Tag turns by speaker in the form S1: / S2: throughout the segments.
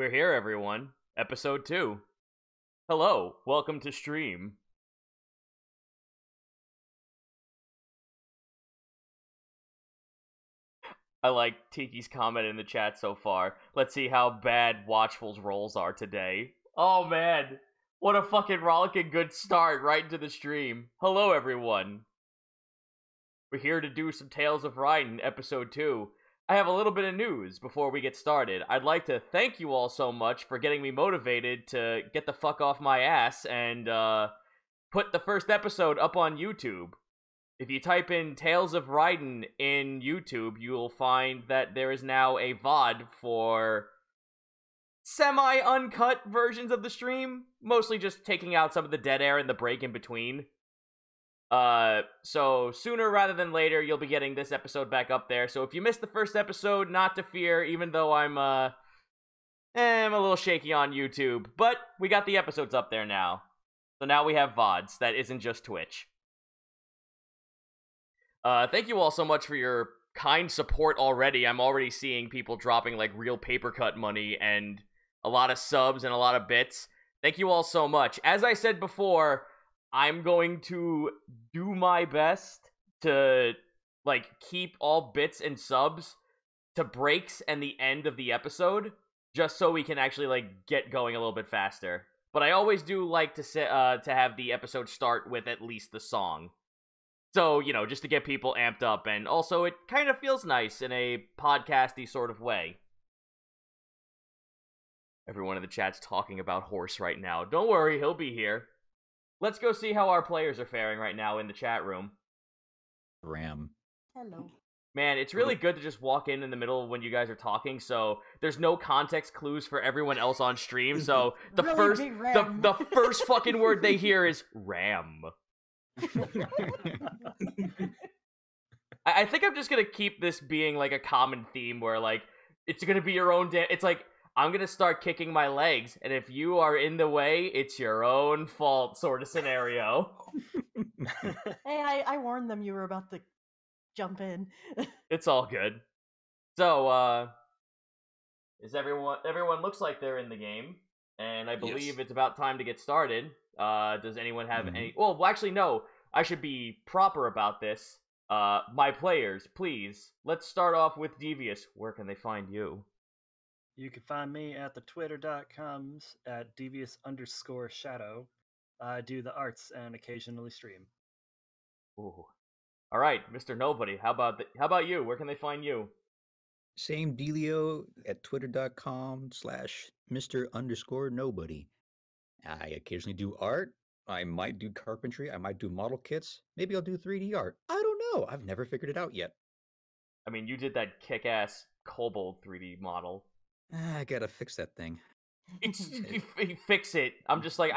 S1: We're here, everyone. Episode 2. Hello, welcome to stream. I like Tiki's comment in the chat so far. Let's see how bad Watchful's rolls are today. Oh man, what a fucking rollicking good start right into the stream. Hello, everyone. We're here to do some Tales of Rydin, Episode 2. I have a little bit of news before we get started. I'd like to thank you all so much for getting me motivated to get the fuck off my ass and, put the first episode up on YouTube. If you type in Tales of Rydin in YouTube, you'll find that there is now a VOD for semi-uncut versions of the stream. Mostly just taking out some of the dead air and the break in between. So sooner rather than later, you'll be getting this episode back up there. So if you missed the first episode, not to fear, even though I'm a little shaky on YouTube. But we got the episodes up there now. So now we have VODs. That isn't just Twitch. Thank you all so much for your kind support already. I'm already seeing people dropping, like, real paper cut money and a lot of subs and a lot of bits. Thank you all so much. As I said before, I'm going to do my best to, like, keep all bits and subs to breaks and the end of the episode, just so we can actually, like, get going a little bit faster. But I always do like to have the episode start with at least the song. So, you know, just to get people amped up, and also it kind of feels nice in a podcasty sort of way. Everyone in the chat's talking about Horse right now. Don't worry, he'll be here. Let's go see how our players are faring right now in the chat room.
S2: Ram.
S3: Hello.
S1: Man, it's really good to just walk in the middle when you guys are talking, so there's no context clues for everyone else on stream, so the
S3: Really
S1: the first fucking word they hear is Ram. I think I'm just gonna keep this being like a common theme where, like, it's gonna be your own it's like, I'm gonna start kicking my legs, and if you are in the way, it's your own fault sort of scenario.
S3: Hey, I warned them you were about to jump in.
S1: It's all good. So, is everyone looks like they're in the game, and I believe it's about time to get started. Does anyone have any... Well, actually, no. I should be proper about this. My players, please. Let's start off with Devious. Where can they find you?
S4: You can find me at the twitter.coms at devious_shadow. I do the arts and occasionally stream.
S1: Ooh. All right, Mr. Nobody. How about you? Where can they find you?
S2: Same dealio at twitter.com/Mr_Nobody. I occasionally do art. I might do carpentry. I might do model kits. Maybe I'll do 3D art. I don't know. I've never figured it out yet.
S1: I mean, you did that kick-ass kobold 3D model.
S2: I gotta fix that thing.
S1: You fix it. I'm just like,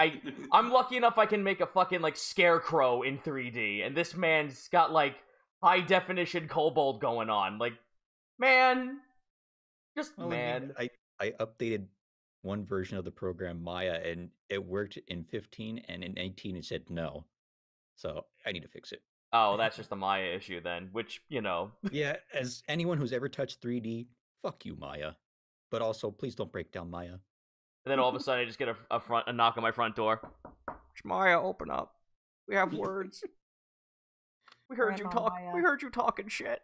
S1: I'm lucky enough I can make a fucking, like, scarecrow in 3D, and this man's got, like, high-definition kobold going on. Like, man. Just, man.
S2: I updated one version of the program, Maya, and it worked in 15, and in 18 it said no. So, I need to fix it.
S1: Oh, that's just a Maya issue then, which, you know.
S2: Yeah, as anyone who's ever touched 3D, fuck you, Maya. But also, please don't break down Maya.
S1: And then all of a sudden I just get a knock on my front door. Maya, open up. We have words. We heard you talk.
S3: Maya.
S1: We heard you talking shit.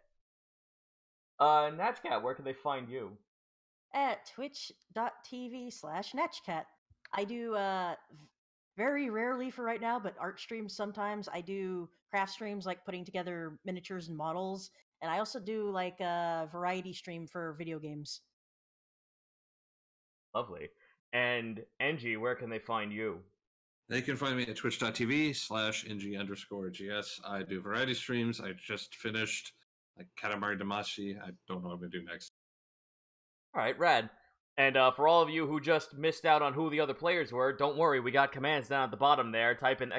S1: Natchcat, where can they find you?
S3: At twitch.tv/Natchcat. I do, very rarely for right now, but art streams sometimes. I do craft streams, like putting together miniatures and models. And I also do, like, a variety stream for video games.
S1: Lovely. And Angie, where can they find you?
S5: They can find me at twitch.tv/ng_gs. I do variety streams. I just finished like Katamari Damacy. I don't know what I'm going to do next.
S1: Alright, rad. And for all of you who just missed out on who the other players were, don't worry, we got commands down at the bottom there. Type in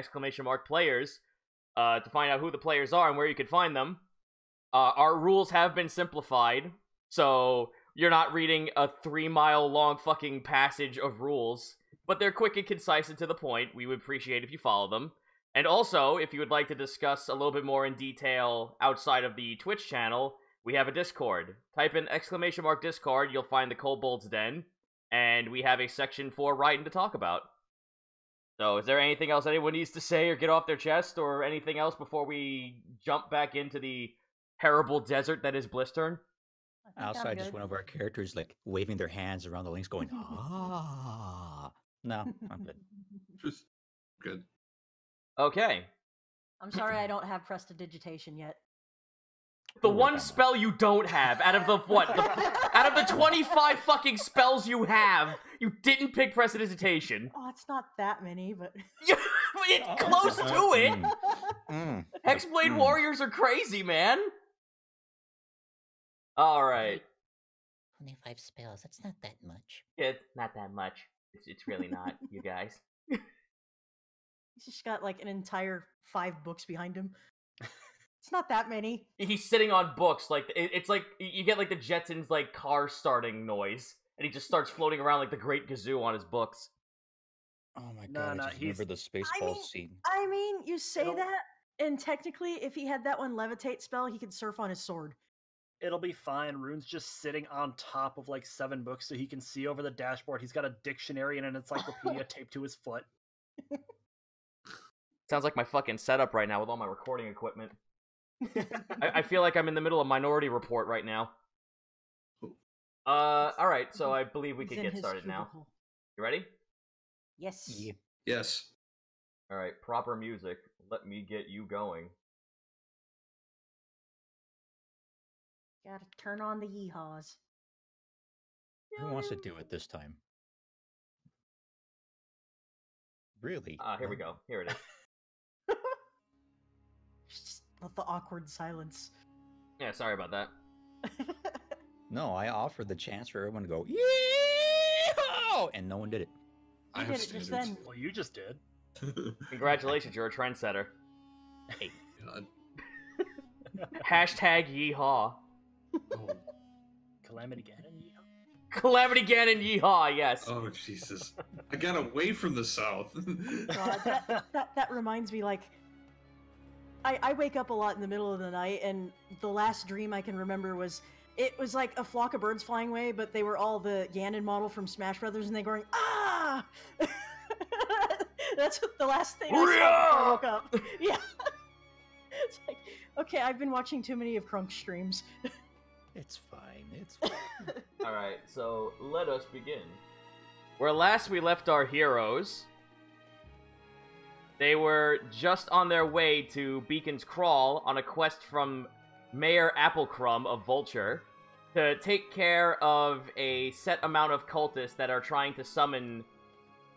S1: !players to find out who the players are and where you can find them. Our rules have been simplified, so you're not reading a 3-mile long fucking passage of rules, but they're quick and concise and to the point. We would appreciate if you follow them. And also, if you would like to discuss a little bit more in detail outside of the Twitch channel, we have a Discord. Type in !Discord, you'll find the Kobold's Den, and we have a section for Rydin to talk about. So, is there anything else anyone needs to say or get off their chest, or anything else before we jump back into the terrible desert that is Blisturn?
S2: Also, I just went over our characters, like, waving their hands around the links, going, ah. No, I'm good.
S5: Just good.
S1: Okay.
S3: I'm sorry I don't have prestidigitation yet.
S1: The
S2: We'll work
S1: one
S2: on that.
S1: spell you don't have, out of the, what? Out of the 25 fucking spells you have, you didn't pick Prestidigitation.
S3: Oh, it's not that many, but...
S1: It's close to it! Hexblade
S2: Mm.
S1: Warriors are crazy, man! Alright.
S6: 25 spells, that's not that much.
S1: It's not that much. It's really not, you guys.
S3: He's just got like an entire 5 books behind him. It's not that many.
S1: He's sitting on books, like, it's like, you get like the Jetsons, like, car starting noise, and he just starts floating around like the Great Gazoo on his books.
S2: Oh my god, I just remember the Spaceball scene.
S3: I mean, you say
S4: It'll-
S3: that, and technically, if he had that one levitate spell, he could surf on his sword.
S4: It'll be fine. Rune's just sitting on top of like 7 books so he can see over the dashboard. He's got a dictionary and an encyclopedia taped to his foot.
S1: Sounds like my fucking setup right now with all my recording equipment. I feel like I'm in the middle of Minority Report right now. Alright, so I believe we
S3: He's
S1: can
S3: in
S1: get
S3: his
S1: started now.
S3: cubicle.
S1: You ready?
S3: Yes.
S2: Yeah.
S5: Yes.
S1: Alright, proper music. Let me get you going.
S3: Gotta turn on the yeehaws.
S2: Who wants to do it this time? Really?
S1: Here we go. Here it is.
S3: Just let the awkward silence.
S1: Yeah, sorry about that.
S2: No, I offered the chance for everyone to go, yeah, and no one did it.
S5: I
S3: You
S5: have
S3: did it just
S5: standards.
S4: Well, you just did.
S1: Congratulations, you're a trendsetter.
S5: God.
S1: Hashtag yeehaw.
S5: Oh,
S4: Calamity Ganon.
S1: Calamity Ganon yeehaw, yes.
S5: oh, Jesus. I got away from the south.
S3: God, that reminds me, like, I wake up a lot in the middle of the night, and the last dream I can remember was, it was like a flock of birds flying away, but they were all the Ganon model from Smash Brothers, and they going, ah! That's what the last thing I saw before I woke up. Yeah. It's like, okay, I've been watching too many of Krunk's streams.
S2: It's fine. It's fine.
S1: Alright, so let us begin. Where last we left our heroes, they were just on their way to Beacon's Crawl on a quest from Mayor Applecrumb of Vulture to take care of a set amount of cultists that are trying to summon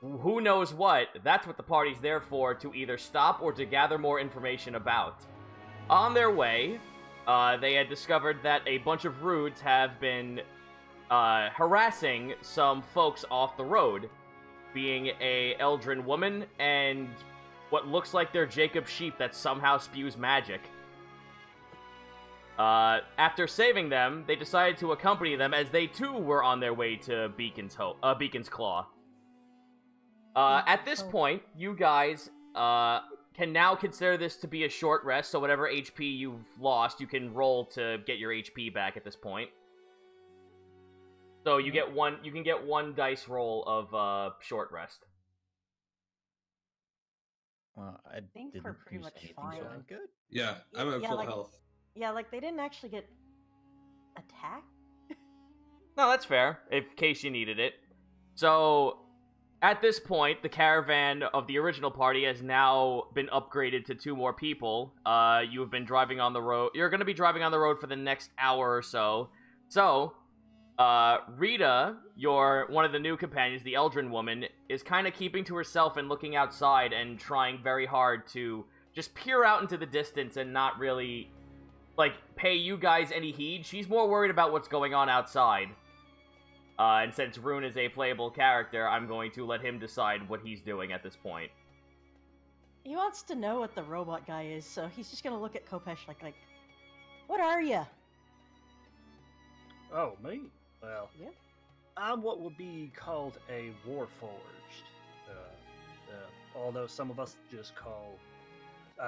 S1: who knows what. That's what the party's there for, to either stop or to gather more information about. On their way, they had discovered that a bunch of Rudes have been harassing some folks off the road, being a Eldrin woman and what looks like their Jacob sheep that somehow spews magic. After saving them, they decided to accompany them as they too were on their way to Beacon's Claw. At this point, you guys can now consider this to be a short rest, so whatever HP you've lost, you can roll to get your HP back at this point. So you get one. You can get 1 dice roll of short rest.
S2: Well, I
S3: think
S2: didn't
S3: we're pretty
S2: use
S3: much
S2: anything,
S3: fine.
S2: so I'm good.
S5: Yeah, I'm at
S3: Yeah,
S5: full
S3: like-
S5: health.
S3: Yeah, like, they didn't actually get attacked?
S1: No, that's fair, in case you needed it. So, at this point, the caravan of the original party has now been upgraded to 2 more people. You have been driving on the road. You're going to be driving on the road for the next hour or so. So, Rita, one of the new companions, the Eldrin woman, is kind of keeping to herself and looking outside and trying very hard to just peer out into the distance and not really, like, pay you guys any heed. She's more worried about what's going on outside. And since Rune is a playable character, I'm going to let him decide what he's doing at this point.
S3: He wants to know what the robot guy is, so he's just gonna look at Kopesh like, what are you?
S4: Oh, me? Well,
S3: Yeah.
S4: I'm what would be called a warforged. Although some of us just call,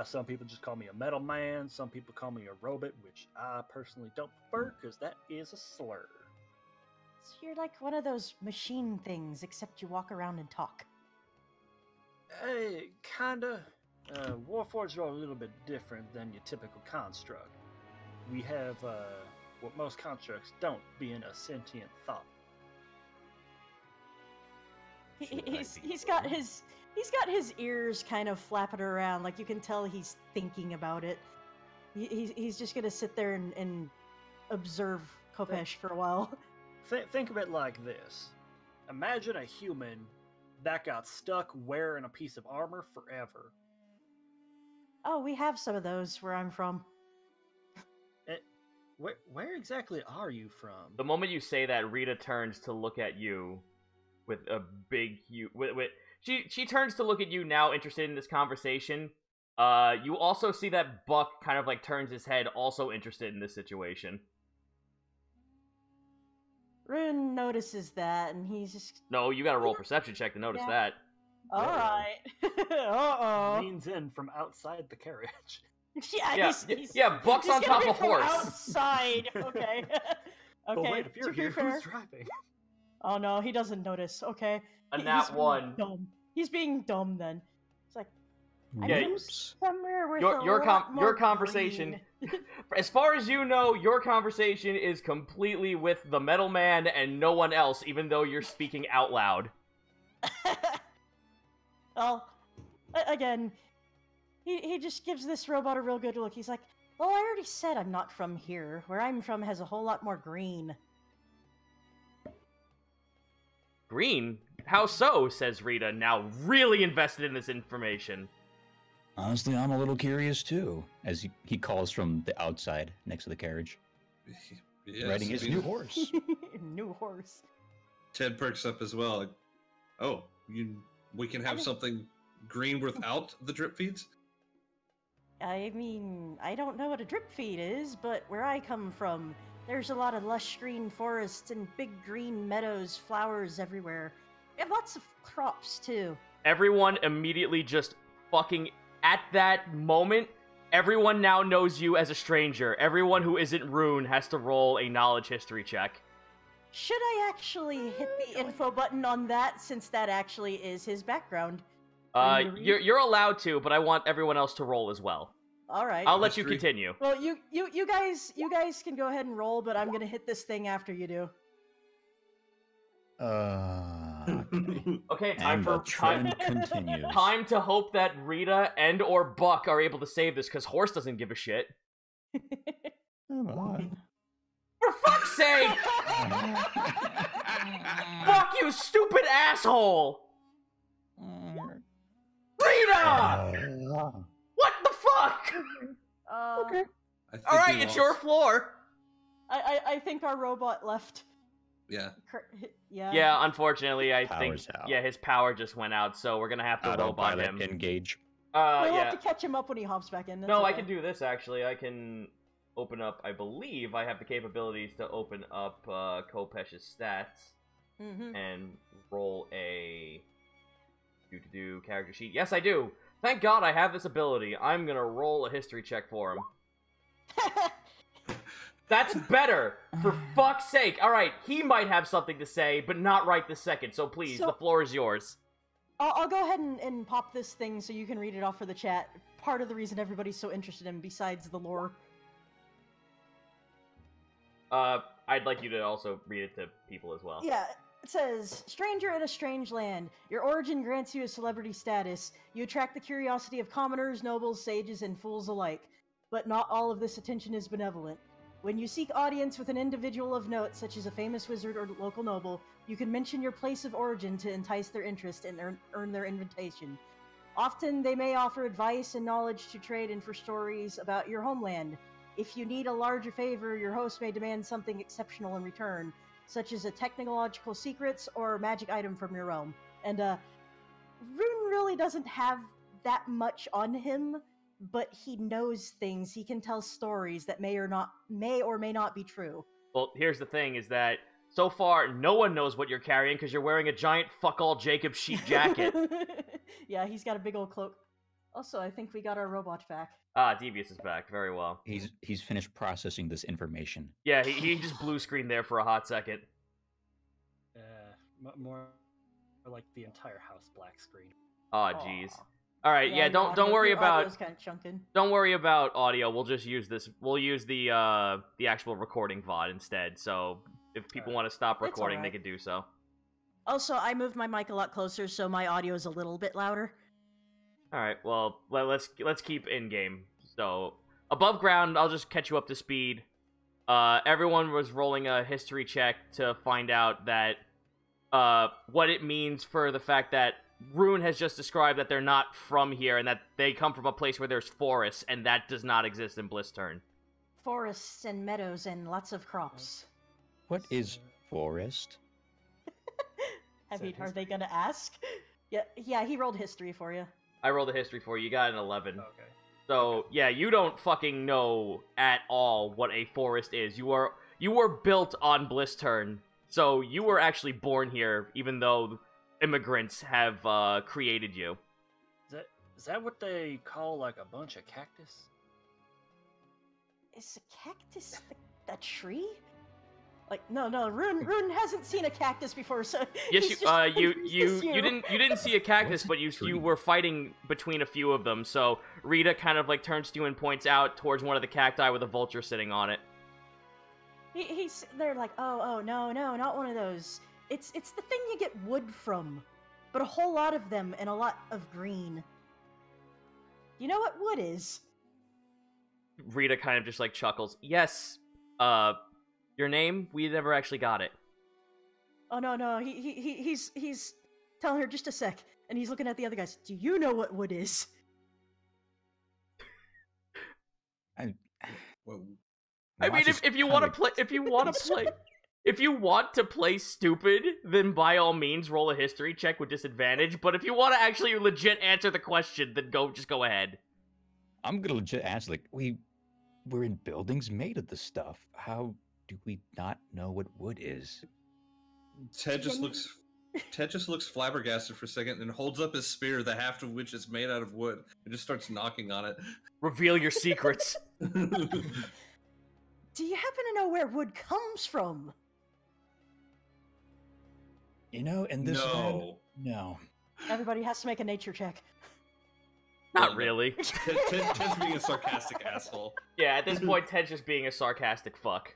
S4: some people just call me a metal man, some people call me a robot, which I personally don't prefer, because that is a slur.
S3: So you're like one of those machine things, except you walk around and talk.
S4: Kinda. Warforged are a little bit different than your typical construct. We have what most constructs don't, being a sentient thought.
S3: He's got his ears kind of flapping around, like you can tell he's thinking about it. He's just gonna sit there and observe Kopesh for a while.
S4: Think of it like this. Imagine a human that got stuck wearing a piece of armor forever.
S3: Oh, we have some of those where I'm from.
S4: Where exactly are you from?
S1: The moment you say that, Rita turns to look at you with a big she turns to look at you now, interested in this conversation. You also see that Buck kind of like turns his head, also interested in this situation.
S3: Rune notices that, and he's just...
S1: No, you gotta roll perception check to notice that.
S3: Alright. Uh-oh.
S4: Leans in from outside the carriage.
S1: Yeah, Buck's on top of a horse.
S3: Outside. Okay.
S4: But
S3: Okay.
S4: wait, if you're here, who's driving?
S3: Oh no, he doesn't notice. Okay.
S1: A nat
S3: He's being
S1: one.
S3: Dumb. He's being dumb then. It's like, I'm
S1: Yeah,
S3: from somewhere with
S1: your conversation. As far as you know, your conversation is completely with the metal man and no one else, even though you're speaking out loud.
S3: Well, again, he just gives this robot a real good look. He's like, well, I already said I'm not from here. Where I'm from has a whole lot more green.
S1: Green? How so? Says Rita, now really invested in this information.
S2: Honestly, I'm a little curious too, as he calls from the outside next to the carriage,
S5: Yes,
S2: riding his new horse.
S3: New horse.
S5: Ted perks up as well. Like, oh, we can have something green without the drip feeds?
S3: I mean, I don't know what a drip feed is, but where I come from, there's a lot of lush green forests and big green meadows, flowers everywhere. We have lots of crops, too.
S1: Everyone immediately just fucking... At that moment, everyone now knows you as a stranger. Everyone who isn't Rune has to roll a knowledge history check.
S3: Should I actually hit the info button on that, since that actually is his background?
S1: You're allowed to, but I want everyone else to roll as well.
S3: All right.
S1: I'll let you continue.
S3: Well, you guys can go ahead and roll, but I'm gonna hit this thing after you do.
S1: Okay,
S2: And the trend continues.
S1: Time to hope that Rita and or Buck are able to save this, because Horse doesn't give a shit.
S2: Come on.
S1: For fuck's sake! Fuck you, stupid asshole! Rita! What the fuck?
S3: Okay.
S1: Alright, it's your floor.
S3: I think our robot left.
S5: Yeah.
S3: Yeah.
S1: Yeah, unfortunately, I
S2: Power's
S1: think
S2: out.
S1: yeah, his power just went out, so we're gonna have to robot him.
S2: Engage.
S3: We'll
S1: Yeah.
S3: have to catch him up when he hops back in. That's
S1: No, I
S3: okay.
S1: can do this actually. I can open up. I believe I have the capabilities to open up Kopesh's stats and roll a do character sheet. Yes, I do. Thank God I have this ability. I'm gonna roll a history check for him. That's better! For fuck's sake! Alright, he might have something to say, but not right this second, so please, the floor is yours.
S3: I'll go ahead and pop this thing so you can read it off for the chat. Part of the reason everybody's so interested in, besides the lore.
S1: I'd like you to also read it to people as well.
S3: Yeah, it says, Stranger in a strange land. Your origin grants you a celebrity status. You attract the curiosity of commoners, nobles, sages, and fools alike. But not all of this attention is benevolent. When you seek audience with an individual of note, such as a famous wizard or local noble, you can mention your place of origin to entice their interest and earn their invitation. Often, they may offer advice and knowledge to trade in for stories about your homeland. If you need a larger favor, your host may demand something exceptional in return, such as a technological secrets or magic item from your realm. And, Rune really doesn't have that much on him, but he knows things. He can tell stories that may or may not be true.
S1: Well, here's the thing, is that so far, no one knows what you're carrying because you're wearing a giant fuck-all Jacob sheet jacket.
S3: Yeah, he's got a big old cloak. Also, I think we got our robot back.
S1: Ah, Devious is back. Very well.
S2: He's finished processing this information.
S1: Yeah, he just blue screened there for a hot second.
S4: More like the entire house black screen.
S1: Oh, jeez. All right, yeah.
S3: your
S1: Don't worry
S3: your
S1: about.
S3: audio's kind of chunking.
S1: Don't worry about audio. We'll just use this. We'll use the actual recording VOD instead. So if people want to stop
S3: It's
S1: recording, they
S3: alright.
S1: can do so.
S3: Also, I moved my mic a lot closer, so my audio is a little bit louder.
S1: All right. Well, let's keep in game. So above ground, I'll just catch you up to speed. Everyone was rolling a history check to find out that what it means for the fact that Rune has just described that they're not from here and that they come from a place where there's forests, and that does not exist in Blisturn.
S3: Forests and meadows and lots of crops.
S2: What is forest?
S3: I mean, are they gonna ask? Yeah, he rolled history for you.
S1: I rolled a history for you. You got an 11.
S4: Okay.
S1: So, yeah, you don't fucking know at all what a forest is. You were built on Blisturn, so you were actually born here, even though immigrants have created you.
S4: Is that what they call like a bunch of cactus?
S3: Is a cactus a tree? Like, no, Rune hasn't seen a cactus before, so
S1: Yes,
S3: he's
S1: you didn't see a cactus, but you were fighting between a few of them. So Rita kind of like turns to you and points out towards one of the cacti with a vulture sitting on it.
S3: They're like, oh no, not one of those. It's the thing you get wood from, but a whole lot of them and a lot of green. You know what wood is?
S1: Rita kind of just like chuckles. Yes, your name? We never actually got it.
S3: Oh no, he's telling her just a sec, and he's looking at the other guys. Do you know what wood is?
S5: Well,
S1: I mean, if you want to play stupid, then by all means roll a history check with disadvantage. But if you want to actually legit answer the question, then just go ahead.
S2: I'm gonna legit answer. Like, we're in buildings made of this stuff. How do we not know what wood is?
S5: Ted just looks flabbergasted for a second and holds up his spear, the half of which is made out of wood, and just starts knocking on it.
S1: Reveal your secrets.
S3: Do you happen to know where wood comes from?
S2: You know, in this land, no.
S3: Everybody has to make a nature check.
S1: Not really.
S5: Ted's being a sarcastic asshole.
S1: Yeah, at this point, Ted's just being a sarcastic fuck.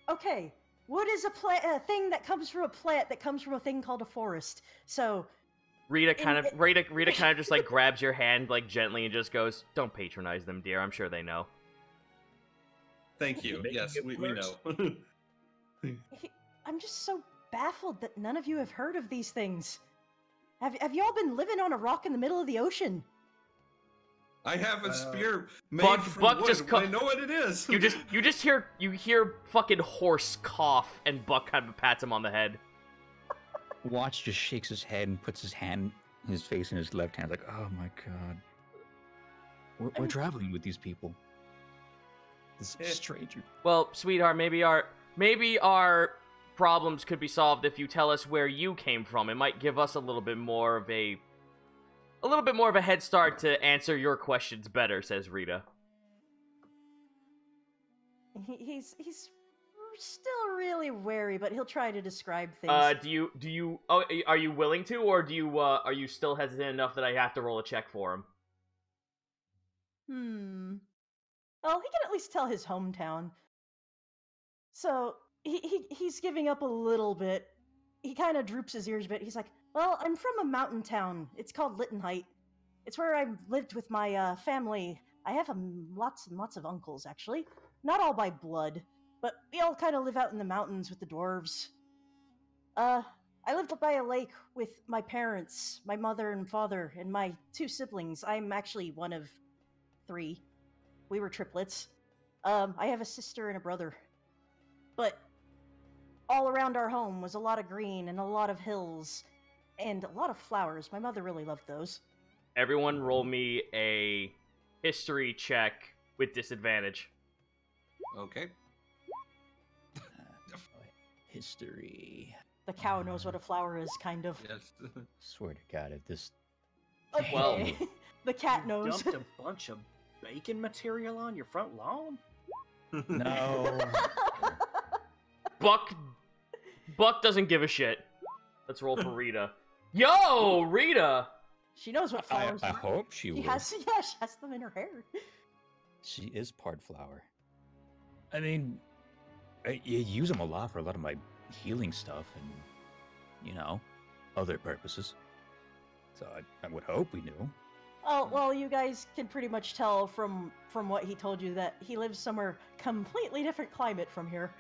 S3: Okay. Wood is a thing that comes from a plant that comes from a thing called a forest. So
S1: Rita kind of just like grabs your hand like gently and just goes, "Don't patronize them, dear. I'm sure they know."
S5: Thank you. Yes, we know.
S3: I'm just so baffled that none of you have heard of these things. Have y'all been living on a rock in the middle of the ocean?
S5: I have a spear made
S1: Buck
S5: from wood.
S1: just
S5: I know what it is.
S1: You hear fucking horse cough, and Buck kind of pats him on the head.
S2: Watch just shakes his head and puts his face in his left hand. Like, oh my god, we're traveling with these people. This stranger.
S1: Well, sweetheart, maybe our problems could be solved if you tell us where you came from. It might give us a little bit more of a head start to answer your questions better, says Rita.
S3: He's still really wary, but he'll try to describe things.
S1: Are you willing to, or are you still hesitant enough that I have to roll a check for him?
S3: Well, he can at least tell his hometown. So he's giving up a little bit. He kind of droops his ears a bit. He's like, "Well, I'm from a mountain town. It's called Littenheit. It's where I lived with my family. I have lots and lots of uncles, actually. Not all by blood, but we all kind of live out in the mountains with the dwarves. I lived by a lake with my parents, my mother and father, and my 2 siblings. I'm actually one of 3. We were triplets. I have a sister and a brother. But all around our home was a lot of green and a lot of hills and a lot of flowers. My mother really loved those."
S1: Everyone roll me a history check with disadvantage.
S5: Okay.
S2: History.
S3: The cow knows what a flower is, kind of.
S5: Yes.
S2: Swear to God, if this.
S3: Okay.
S1: Well-
S3: The cat knows.
S4: Dumped a bunch of bacon material on your front lawn?
S2: No.
S1: Buck doesn't give a shit. Let's roll for Rita. Yo, Rita!
S3: She knows what flowers
S2: I
S3: are.
S2: hope she will.
S3: She has them in her hair.
S2: She is part flower. I mean, you use them a lot for a lot of my healing stuff and, other purposes. So I would hope we knew.
S3: Oh, well, you guys can pretty much tell from what he told you that he lives somewhere completely different climate from here.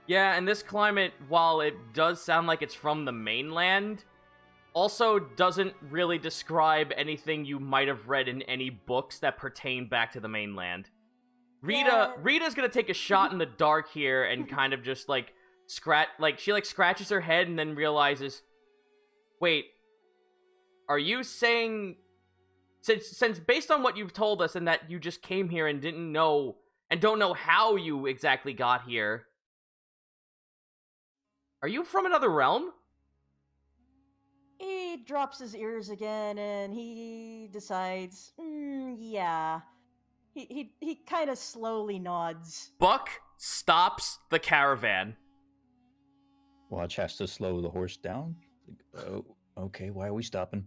S1: Yeah, and this climate, while it does sound like it's from the mainland, also doesn't really describe anything you might have read in any books that pertain back to the mainland. Rita's gonna take a shot in the dark here and kind of just scratches her head and then realizes, wait, are you saying, since based on what you've told us and that you just came here and didn't know and don't know how you exactly got here, are you from another realm?
S3: He drops his ears again and he decides, yeah. He kind of slowly nods.
S1: Buck stops the caravan.
S2: Watch has to slow the horse down. Oh, okay, why are we stopping?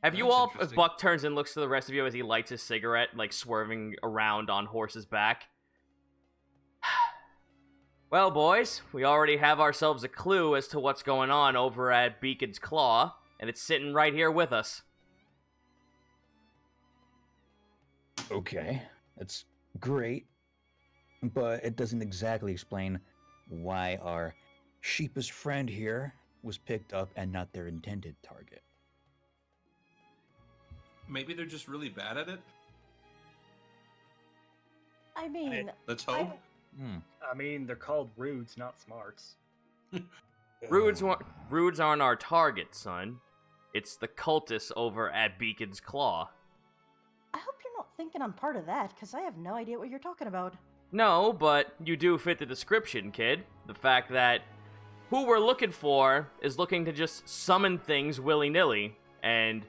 S1: Have you
S5: That's
S1: all,
S5: interesting.
S1: Buck turns and looks to the rest of you as he lights his cigarette, like swerving around on horse's back. Well, boys, we already have ourselves a clue as to what's going on over at Beacon's Claw, and it's sitting right here with us.
S2: Okay, that's great, but it doesn't exactly explain why our sheepish friend here was picked up and not their intended target.
S5: Maybe they're just really bad at it.
S3: I mean,
S5: Let's hope.
S4: I mean, they're called rudes, not smarts.
S1: Rudes aren't our target, son. It's the cultists over at Beacon's Claw.
S3: I hope you're not thinking I'm part of that, because I have no idea what you're talking about.
S1: No, but you do fit the description, kid. The fact that who we're looking for is looking to just summon things willy-nilly, and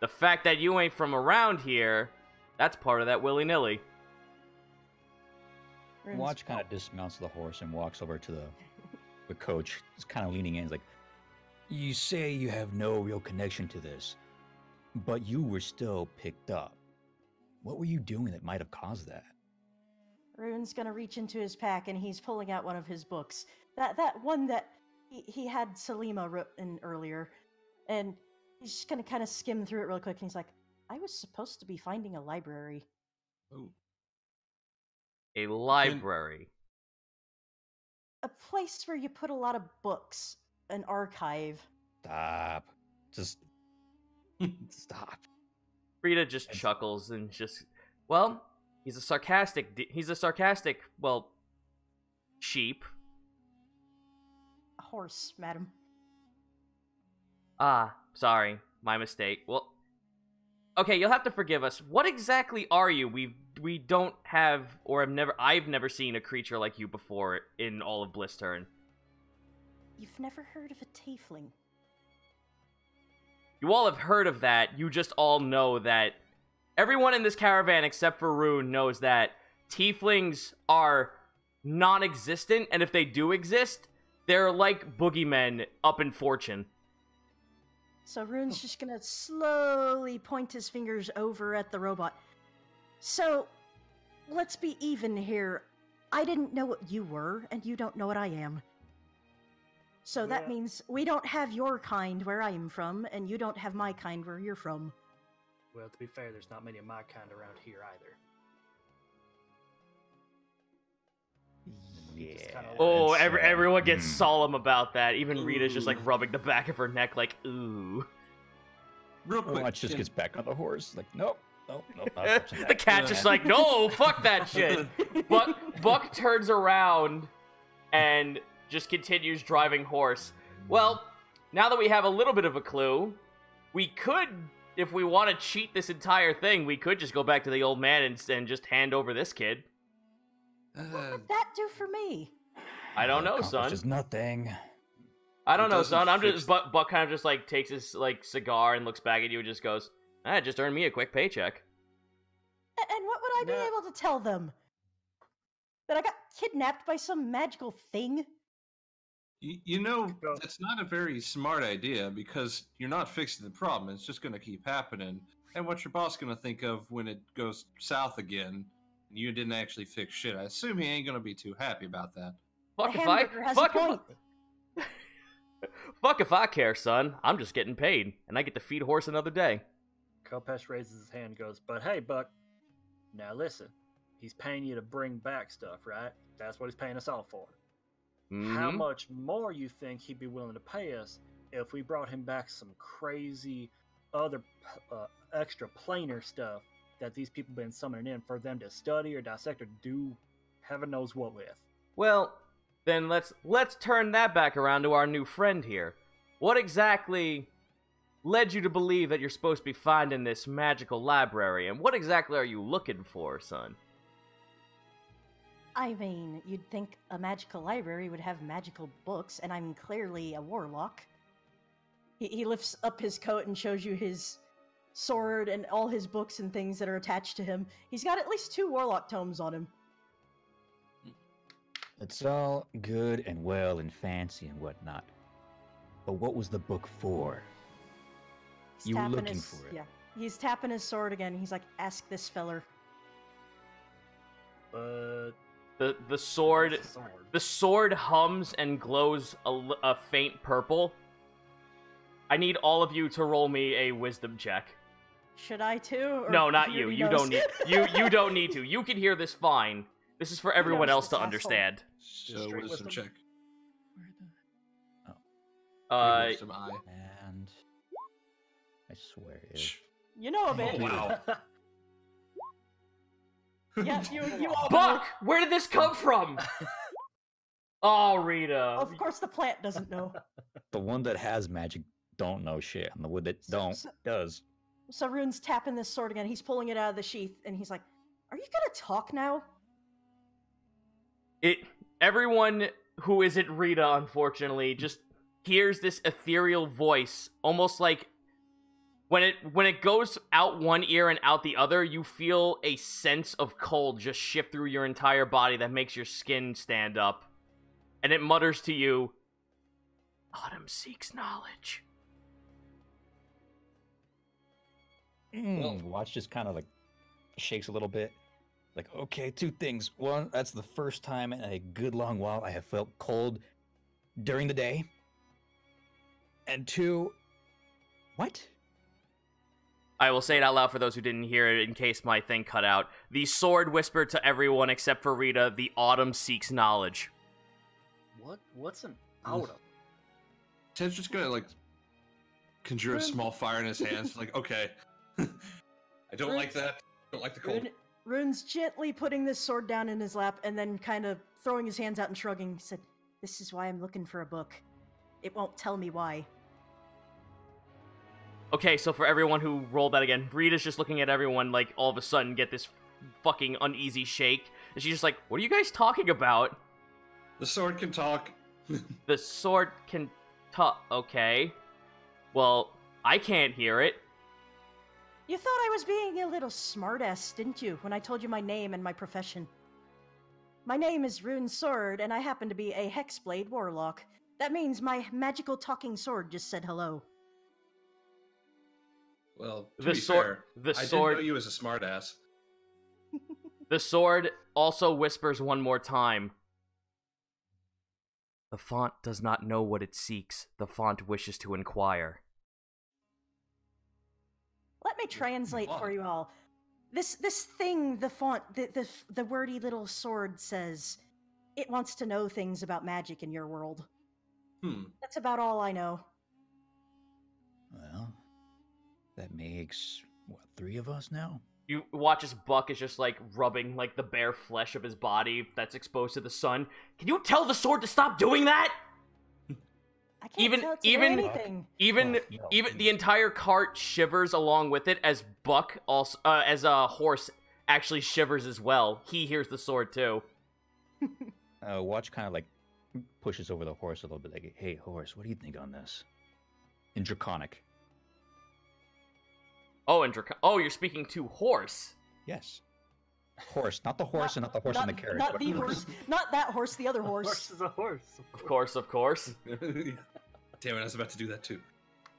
S1: the fact that you ain't from around here, that's part of that willy-nilly.
S2: Watch kind of dismounts the horse and walks over to the coach. He's kind of leaning in. He's like, you say you have no real connection to this, but you were still picked up. What were you doing that might have caused that?
S3: Rune's gonna reach into his pack and he's pulling out one of his books. That one that he had Salima written earlier. And he's just gonna kind of skim through it real quick and he's like, I was supposed to be finding a library.
S5: Ooh.
S1: A library.
S3: A place where you put a lot of books. An archive.
S2: Stop. Just stop.
S1: Rita just chuckles and just, well, he's a sarcastic, well, sheep.
S3: A horse, madam.
S1: Ah, sorry, my mistake. Well, okay, you'll have to forgive us. What exactly are you? We don't have, or I've never seen a creature like you before in all of Blisturn.
S3: You've never heard of a tiefling?
S1: You all have heard of that, you just all know that everyone in this caravan except for Rune knows that tieflings are non-existent, and if they do exist, they're like boogeymen up in fortune.
S3: So Rune's just gonna slowly point his fingers over at the robot. So, let's be even here. I didn't know what you were, and you don't know what I am. So that means we don't have your kind where I'm from, and you don't have my kind where you're from.
S4: Well, to be fair, there's not many of my kind around here either.
S2: Yeah.
S1: Oh,
S2: it's,
S1: everyone gets solemn about that. Even Rita's just like rubbing the back of her neck like, ooh.
S5: Real quick.
S2: Watch just
S5: can-
S2: gets back on the horse. Like, nope. Not touching
S1: The
S2: that.
S1: cat's just like, no, fuck that shit. But Buck turns around and just continues driving horse. Well, now that we have a little bit of a clue, we could, if we want to cheat this entire thing, we could just go back to the old man and just hand over this kid.
S3: What would that do for me?
S1: I don't know, son.
S2: Just nothing.
S1: I don't
S5: It
S1: know,
S5: doesn't
S1: son. I'm
S5: fix-
S1: just Buck kind of just like takes his like cigar and looks back at you and just goes, it just earned me a quick paycheck.
S3: And what would I be
S4: Yeah.
S3: able to tell them? that I got kidnapped by some magical thing?
S5: You know, that's not a very smart idea because you're not fixing the problem. It's just going to keep happening. And what's your boss going to think of when it goes south again? And you didn't actually fix shit. I assume he ain't going to be too happy about that.
S1: Fuck
S3: The
S1: if I
S3: hamburger has a
S1: fuck
S3: point.
S1: if fuck if I care, son. I'm just getting paid, and I get to feed horse another day.
S4: Kopesh raises his hand and goes, "But hey, Buck, now listen. He's paying you to bring back stuff, right? That's what he's paying us all for. How
S1: Mhm.
S4: much more you think he'd be willing to pay us if we brought him back some crazy other extra planar stuff that these people been summoning in for them to study or dissect or do heaven knows what with?"
S1: Well, then let's turn that back around to our new friend here. What exactly led you to believe that you're supposed to be finding this magical library, and what exactly are you looking for, son?
S3: I mean, you'd think a magical library would have magical books, and I'm clearly a warlock. He lifts up his coat and shows you his sword and all his books and things that are attached to him. He's got at least 2 warlock tomes on him.
S2: It's all good and well and fancy and whatnot. But what was the book for?
S3: He's
S2: You were
S3: tapping
S2: looking
S3: his-
S2: for it.
S3: Yeah, he's tapping his sword again. He's like, "Ask this feller."
S4: But
S1: The sword
S4: it's a sword.
S1: the sword hums and glows a faint purple. I need all of you to roll me a wisdom check.
S3: Should I too? Or
S1: No, not
S3: he
S1: you.
S3: already
S1: You
S3: knows?
S1: don't need you don't need to. You can hear this fine. This is for everyone
S3: knows
S1: else
S3: this
S1: to
S3: asshole.
S1: understand.
S5: So
S4: straight
S5: wisdom
S4: wisdom?
S5: check.
S1: Uh,
S5: Wisdom eye.
S2: And I swear it.
S5: Shh.
S3: You know a
S5: Oh,
S3: bit.
S5: wow.
S3: Yeah, you all know.
S1: Buck, where did this come from? Oh, Rita.
S3: Of course, the plant doesn't know.
S2: The one that has magic don't know shit, and the one that don't does.
S3: So Rune's tapping this sword again. He's pulling it out of the sheath, and he's like, "Are you gonna talk now?"
S1: Everyone who isn't Rita, unfortunately, just hears this ethereal voice, almost like when it goes out one ear and out the other, you feel a sense of cold just shift through your entire body that makes your skin stand up. And it mutters to you, "Autumn seeks knowledge."
S2: Watch just kind of like shakes a little bit. Like, okay, 2 things. One, that's the first time in a good long while I have felt cold during the day. And 2, what?
S1: I will say it out loud for those who didn't hear it in case my thing cut out. The sword whispered to everyone except for Rita, "The autumn seeks knowledge."
S4: What's an autumn?
S5: Ted's just gonna like conjure a small fire in his hands. Like, okay, I don't like that. Don't like the cold.
S3: Rune's gently putting this sword down in his lap, and then kind of throwing his hands out and shrugging. He said, "This is why I'm looking for a book. It won't tell me why."
S1: Okay, so for everyone who rolled that again, Rita's just looking at everyone like all of a sudden get this fucking uneasy shake. And she's just like, "What are you guys talking about?"
S5: The sword can talk.
S1: The sword can talk. Okay. Well, I can't hear it.
S3: You thought I was being a little smartass, didn't you, when I told you my name and my profession? My name is Rune Sword, and I happen to be a Hexblade Warlock. That means my magical talking sword just said hello.
S5: Well, to
S1: The
S5: be
S1: sword-
S5: fair,
S1: the
S5: I
S1: sword-
S5: didn't know you as a smartass.
S1: The sword also whispers one more time. "The font does not know what it seeks. The font wishes to inquire."
S3: Let me translate
S5: What?
S3: for you all. This thing, the font, the wordy little sword says, it wants to know things about magic in your world. That's about all I know.
S2: Well, that makes, what, 3 of us now?
S1: You watch as Buck is just like rubbing like the bare flesh of his body that's exposed to the sun. Can you tell the sword to stop doing that?
S3: I can't
S1: Even-
S3: tell it to do
S1: even-
S3: anything.
S1: Even
S2: Buck, no.
S1: even the entire cart shivers along with it as Buck also as a horse actually shivers as well. He hears the sword too.
S2: Watch kind of like pushes over the horse a little bit. Like, hey, horse, what do you think on this? In Draconic.
S1: Oh, and you're speaking to horse.
S2: Yes. Horse, not the horse, and not the horse in the carriage.
S3: Not
S2: but-
S3: the horse. Not that horse. The other
S4: A
S3: horse.
S4: horse is a horse.
S1: Of course, of course.
S5: Damn it, I was about to do that too.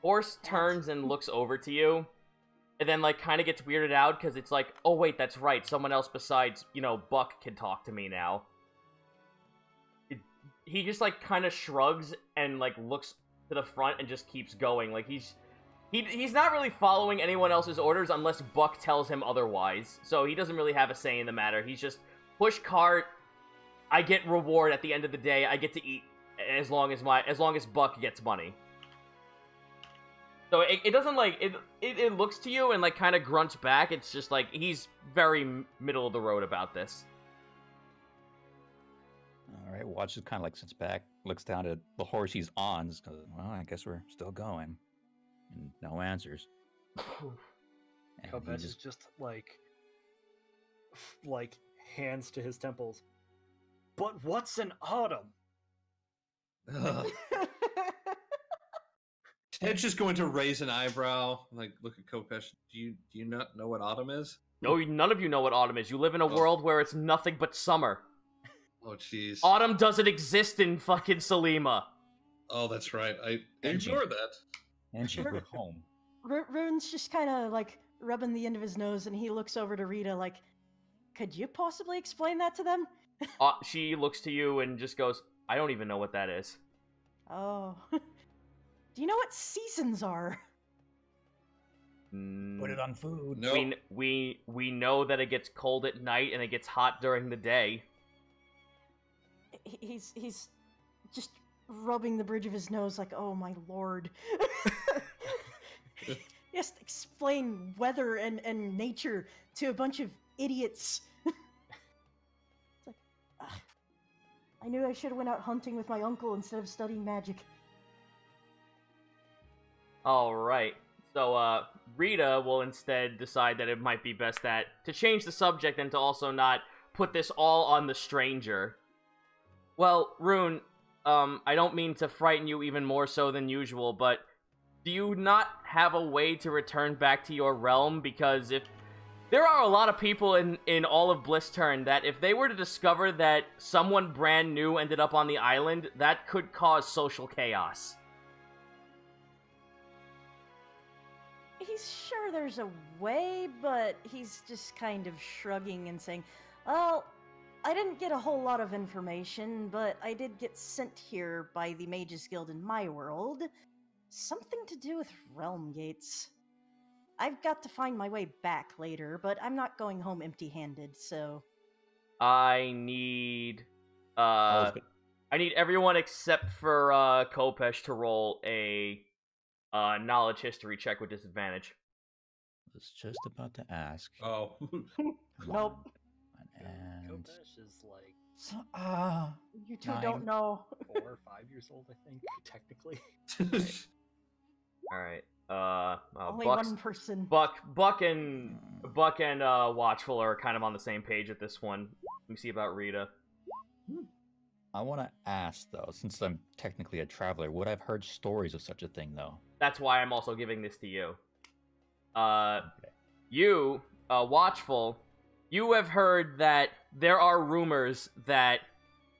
S1: Horse turns and looks over to you, and then, like, kind of gets weirded out, because it's like, oh, wait, that's right, someone else besides, Buck can talk to me now. He just, like, kind of shrugs and, like, looks to the front and just keeps going. Like, he's not really following anyone else's orders unless Buck tells him otherwise, so he doesn't really have a say in the matter. He's just, push cart, I get reward at the end of the day, I get to eat as long as Buck gets money. So it doesn't, like, it looks to you and, like, kind of grunts back. It's just, like, he's very middle of the road about this.
S2: All right, Watch just kind of, like, sits back, looks down at the horse he's on, just goes, well, I guess we're still going. And no answers. And he
S4: Kopesh is just like hands to his temples. But what's an autumn?
S5: Ugh. Ted's just going to raise an eyebrow, like, look at Kopesh. Do you not know what autumn is?
S1: No, none of you know what autumn is. You live in a world where it's nothing but summer.
S5: Oh, jeez.
S1: Autumn doesn't exist in fucking Selima.
S5: Oh, that's right. I
S2: Angie.
S5: ignore that.
S2: Angie, we're home.
S3: Ruin's just kind of like rubbing the end of his nose, and he looks over to Rita like, could you possibly explain that to them?
S1: She looks to you and just goes, I don't even know what that is.
S3: Oh. Do you know what seasons are?
S2: Put it on food.
S5: No.
S1: We know that it gets cold at night and it gets hot during the day.
S3: He's just rubbing the bridge of his nose like, oh my lord. He has to explain weather and nature to a bunch of idiots. It's like, I knew I should have went out hunting with my uncle instead of studying magic.
S1: Alright. So, Rita will instead decide that it might be best to change the subject and to also not put this all on the stranger. Well, Rune, I don't mean to frighten you even more so than usual, but do you not have a way to return back to your realm? Because if there are a lot of people in all of Blisturn that if they were to discover that someone brand new ended up on the island, that could cause social chaos.
S3: He's sure there's a way, but he's just kind of shrugging and saying, well, I didn't get a whole lot of information, but I did get sent here by the Mages Guild in my world. Something to do with realm gates. I've got to find my way back later, but I'm not going home empty-handed, so...
S1: I need everyone except for Kopesh to roll a knowledge history check with disadvantage.
S2: I was just about to ask.
S5: Oh.
S3: Nope.
S2: And
S4: Kopesh is like
S2: so,
S3: You two
S2: 9.
S3: don't know.
S4: 4 or 5 years old, I think, technically.
S1: Alright.
S3: Only
S1: Buck's-
S3: one person.
S1: Buck and Watchful are kind of on the same page at this one. Let me see about Rita.
S2: I want to ask though, since I'm technically a traveler, would I've heard stories of such a thing though?
S1: That's why I'm also giving this to you. You, Watchful, you have heard that there are rumors that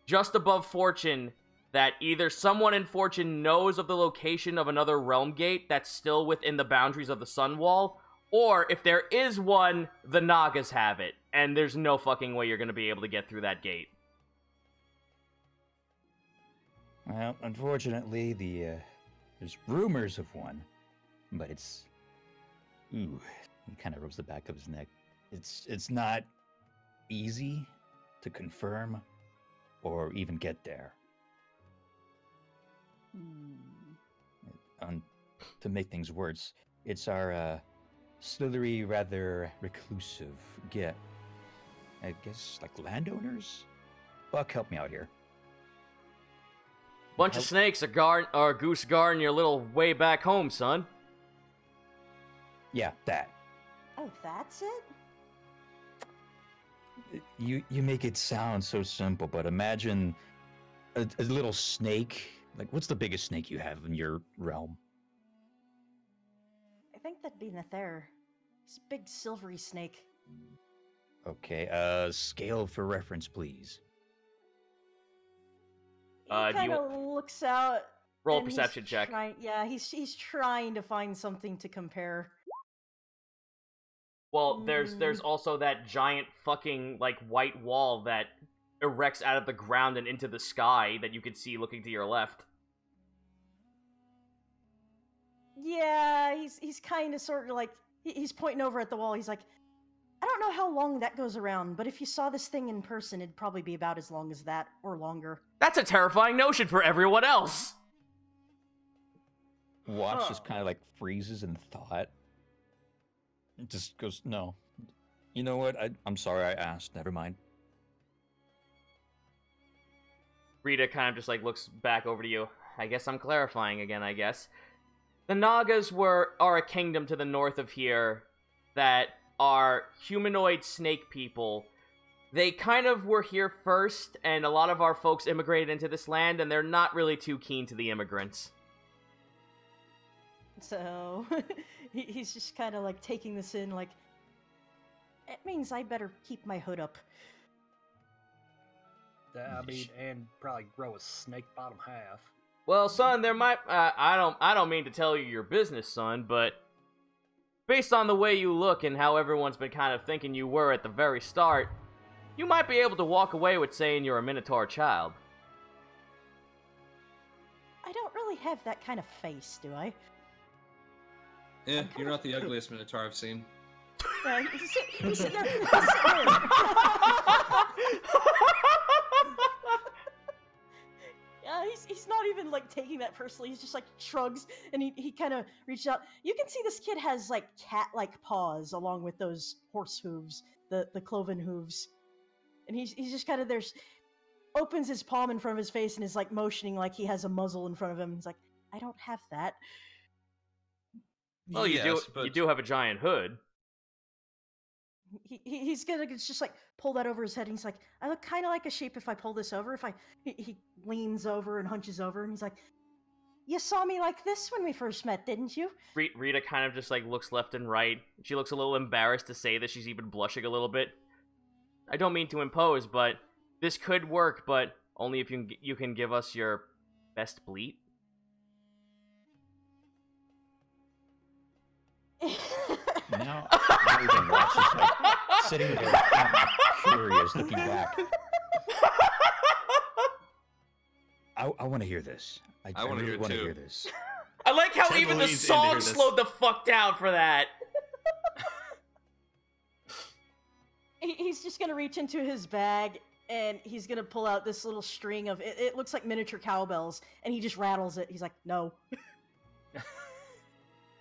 S1: just above Fortune, that either someone in Fortune knows of the location of another realm gate that's still within the boundaries of the Sunwall, or if there is one, the Nagas have it, and there's no fucking way you're gonna be able to get through that gate.
S2: Well, unfortunately, there's rumors of one, but it's he kind of rubs the back of his neck. It's not easy to confirm or even get there. To make things worse, it's our slithery, rather reclusive I guess, like landowners? Buck, help me out here.
S1: Bunch of snakes are goose guarding your little way back home, son.
S2: Yeah, that.
S3: Oh, that's it?
S2: You make it sound so simple, but imagine a little snake. Like, what's the biggest snake you have in your realm?
S3: I think that'd be Nether. It's a big silvery snake.
S2: Okay, scale for reference, please.
S3: He kind of looks out.
S1: Roll a
S3: and
S1: perception check.
S3: He's trying to find something to compare.
S1: Well, there's also that giant fucking, like, white wall that erects out of the ground and into the sky that you can see looking to your left.
S3: Yeah, he's kind of sort of like, he's pointing over at the wall. He's like, I don't know how long that goes around, but if you saw this thing in person, it'd probably be about as long as that, or longer.
S1: That's a terrifying notion for everyone else!
S2: Watch just kind of like freezes in thought. It just goes, no. You know what? I'm sorry I asked. Never mind.
S1: Rita kind of just like looks back over to you. I guess I'm clarifying again, I guess. The Nagas are a kingdom to the north of here that are humanoid snake people. They kind of were here first, and a lot of our folks immigrated into this land, and they're not really too keen to the immigrants.
S3: So, he's just kind of like taking this in, like, it means I better keep my hood up.
S4: I mean, and probably grow a snake bottom half.
S1: Well, son, there might... I don't mean to tell you your business, son, but... based on the way you look and how everyone's been kind of thinking you were at the very start, you might be able to walk away with saying you're a Minotaur child.
S3: I don't really have that kind of face, do I?
S5: Yeah, you're not the ugliest Minotaur I've seen.
S3: Yeah, he's sitting there. He's not even like taking that personally. He's just like shrugs and he kind of reaches out. You can see this kid has like cat-like paws along with those horse hooves, the cloven hooves, and he's just kind of opens his palm in front of his face and is like motioning like he has a muzzle in front of him. He's like, I don't have that.
S1: Well, you do have a giant hood.
S3: He's gonna just like pull that over his head, and he's like, I look kind of like a sheep if I pull this over. He leans over and hunches over, and he's like, you saw me like this when we first met, didn't you?
S1: Rita kind of just like looks left and right. She looks a little embarrassed to say that. She's even blushing a little bit. I don't mean to impose, but this could work, but only if you can give us your best bleat.
S2: Now, Rydin watches like sitting there, kind of curious, looking back. I want to hear this. I
S5: want to
S2: really want to
S5: too.
S2: hear this.
S1: I like how
S5: Ted
S1: even the
S5: leans in to
S1: song
S5: hear this.
S1: slowed the fuck down for that.
S3: He's just gonna reach into his bag and he's gonna pull out this little string of it looks like miniature cowbells, and he just rattles it. He's like, no.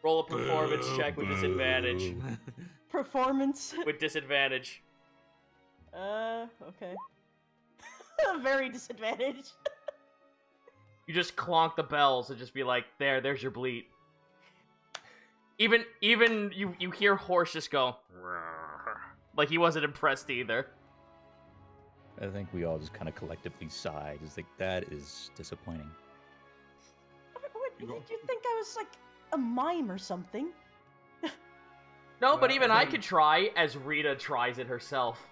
S1: Roll a performance check with disadvantage.
S3: Performance?
S1: With disadvantage.
S3: Okay. Very disadvantaged.
S1: You just clonk the bells and just be like, there's your bleat. Even you hear Horse just go, like he wasn't impressed either.
S2: I think we all just kind of collectively sighed. It's like, that is disappointing.
S3: What, did you think I was like a mime or something?
S1: No, but even I could try, as Rita tries it herself.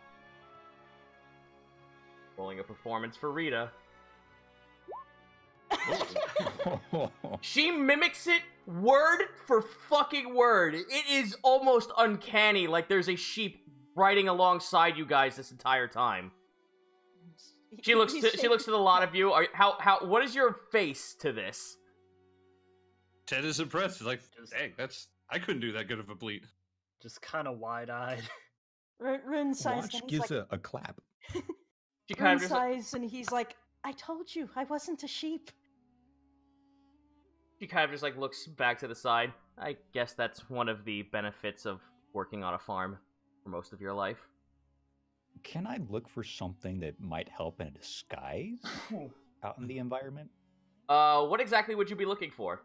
S1: Rolling a performance for Rita. She mimics it word for fucking word. It is almost uncanny, like there's a sheep riding alongside you guys this entire time. She looks to the lot of you. What is your face to this?
S5: Ted is impressed. He's like, dang, I couldn't do that good of a bleat.
S4: Just kind of wide-eyed.
S3: Rin sighs.
S2: Watch gives a clap.
S1: She kind
S3: Rin
S1: of
S3: sighs and he's like, I told you, I wasn't a sheep.
S1: She kind of just like looks back to the side. I guess that's one of the benefits of working on a farm for most of your life.
S2: Can I look for something that might help in a disguise out in the environment?
S1: What exactly would you be looking for?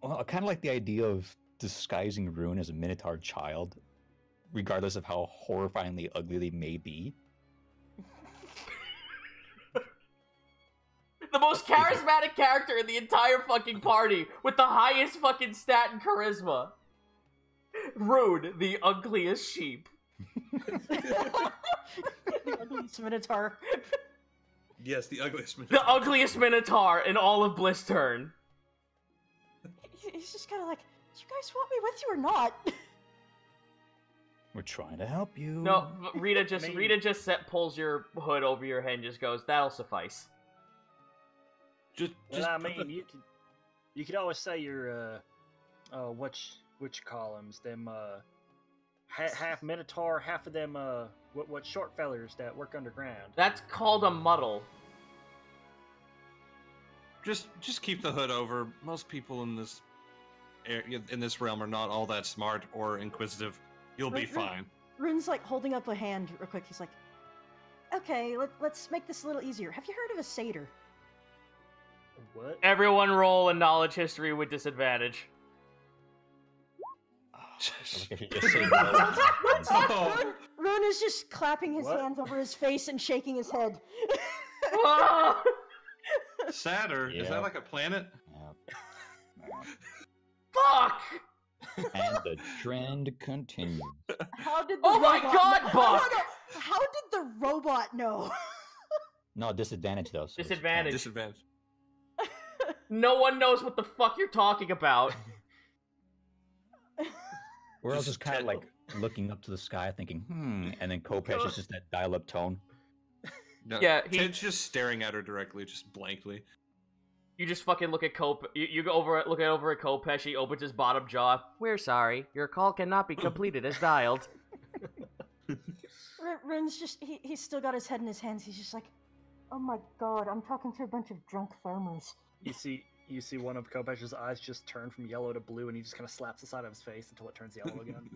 S2: Well, I kind of like the idea of disguising Rune as a Minotaur child, regardless of how horrifyingly ugly they may be.
S1: The most charismatic character in the entire fucking party, with the highest fucking stat and charisma. Rune, the ugliest sheep.
S3: The ugliest Minotaur.
S5: Yes, the ugliest
S1: The ugliest Minotaur in all of Blisturn.
S3: He's just kind of like, "Do you guys want me with you or not?"
S2: We're trying to help you.
S1: No, Rita just pulls your hood over your head and just goes, "That'll suffice."
S5: Just
S4: Well, I mean, you could always say your which columns them half Minotaur, half of them what short fellers that work underground.
S1: That's called a muddle.
S5: just keep the hood over. Most people in this realm are not all that smart or inquisitive. You'll be fine.
S3: Rune's like holding up a hand real quick. He's like, "Okay, let's make this a little easier. Have you heard of a satyr?"
S4: What?
S1: Everyone roll a knowledge history with disadvantage.
S5: Oh.
S3: Rune is just clapping his
S4: What?
S3: hands over his face and shaking his head.
S1: Ah!
S5: Saturn? Is
S2: Yeah.
S5: that like a planet?
S1: Fuck!
S2: And the trend continues.
S3: How did the
S1: Oh my
S3: robot
S1: God,
S3: know?
S1: Buck!
S3: No, how did the robot know?
S2: No, disadvantage though. So it's
S1: Disadvantage.
S5: Disadvantage.
S1: No one knows what the fuck you're talking about.
S2: We're all
S5: Just
S2: just kind of like looking up to the sky, thinking, and then Kopesh is just that dial-up tone.
S5: No,
S1: Yeah,
S5: Ted's just staring at her directly, just blankly.
S1: You just fucking look at you go over at Kopesh, he opens his bottom jaw. "We're sorry, your call cannot be completed as dialed."
S3: Rune's just, he's still got his head in his hands. He's just like, "Oh my God, I'm talking to a bunch of drunk farmers."
S4: You see one of Kopesh's eyes just turn from yellow to blue, and he just kind of slaps the side of his face until it turns yellow again.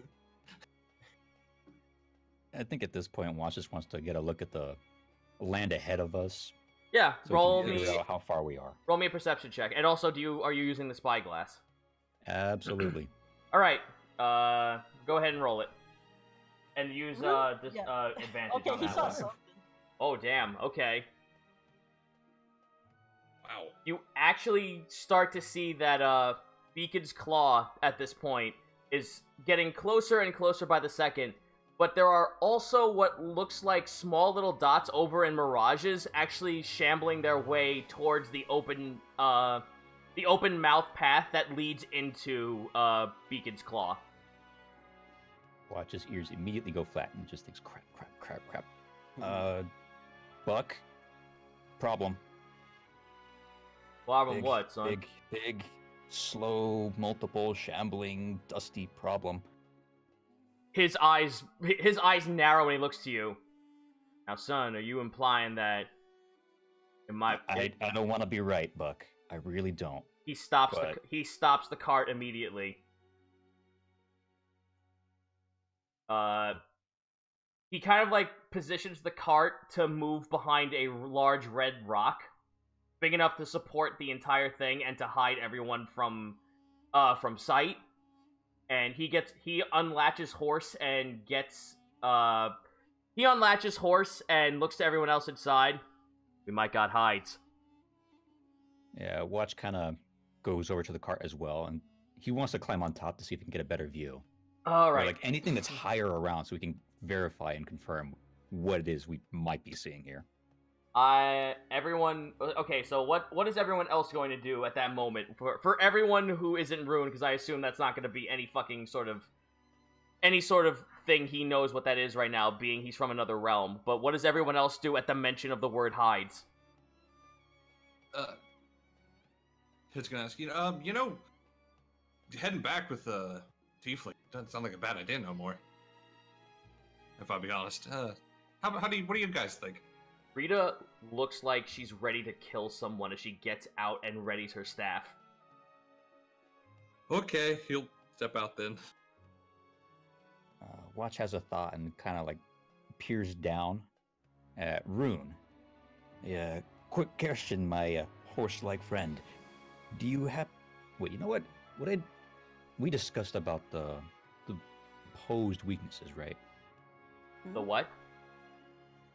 S2: I think at this point, Watch just wants to get a look at the land ahead of us.
S1: Yeah,
S2: So
S1: roll
S2: we can
S1: me
S2: figure out how far we are.
S1: a perception check. And also, are you using the spyglass?
S2: Absolutely.
S1: All right, go ahead and roll it, and use this
S3: Yeah.
S1: advantage
S3: Okay,
S1: on
S3: he
S1: that
S3: saw
S1: one.
S3: something.
S1: Oh damn. Okay.
S5: Wow.
S1: You actually start to see that Beacon's claw at this point is getting closer and closer by the second, but there are also what looks like small little dots over in mirages actually shambling their way towards the open mouth path that leads into Beacon's claw.
S2: Watch's ears immediately go flat and just thinks, crap. Buck, problem.
S1: Problem what, son?
S2: Big, slow, multiple, shambling, dusty problem.
S1: His eyes narrow when he looks to you. Now, son, are you implying that it might?
S2: I don't want to be right, Buck. I really don't.
S1: He stops
S2: But-
S1: he stops the cart immediately. He kind of like positions the cart to move behind a large red rock, big enough to support the entire thing and to hide everyone from sight. And he unlatches horse and looks to everyone else inside. "We might got hides."
S2: Yeah, Watch kind of goes over to the cart as well, and he wants to climb on top to see if he can get a better view.
S1: All
S2: Or,
S1: right.
S2: like anything that's higher around, so we can verify and confirm what it is we might be seeing here.
S1: Okay, so what is everyone else going to do at that moment? For everyone who isn't Rune, because I assume that's not going to be any sort of thing he knows what that is right now, being he's from another realm. But what does everyone else do at the mention of the word hides?
S5: Ted's gonna ask heading back with Tiefling doesn't sound like a bad idea no more. If I'll be honest. What do you guys think?
S1: Rita looks like she's ready to kill someone as she gets out and readies her staff.
S5: Okay, he'll step out then.
S2: Watch has a thought and kind of like peers down at Rune. Yeah, quick question, my horse-like friend. Do you have? Wait, you know what? We discussed about the posed weaknesses, right?
S1: The what?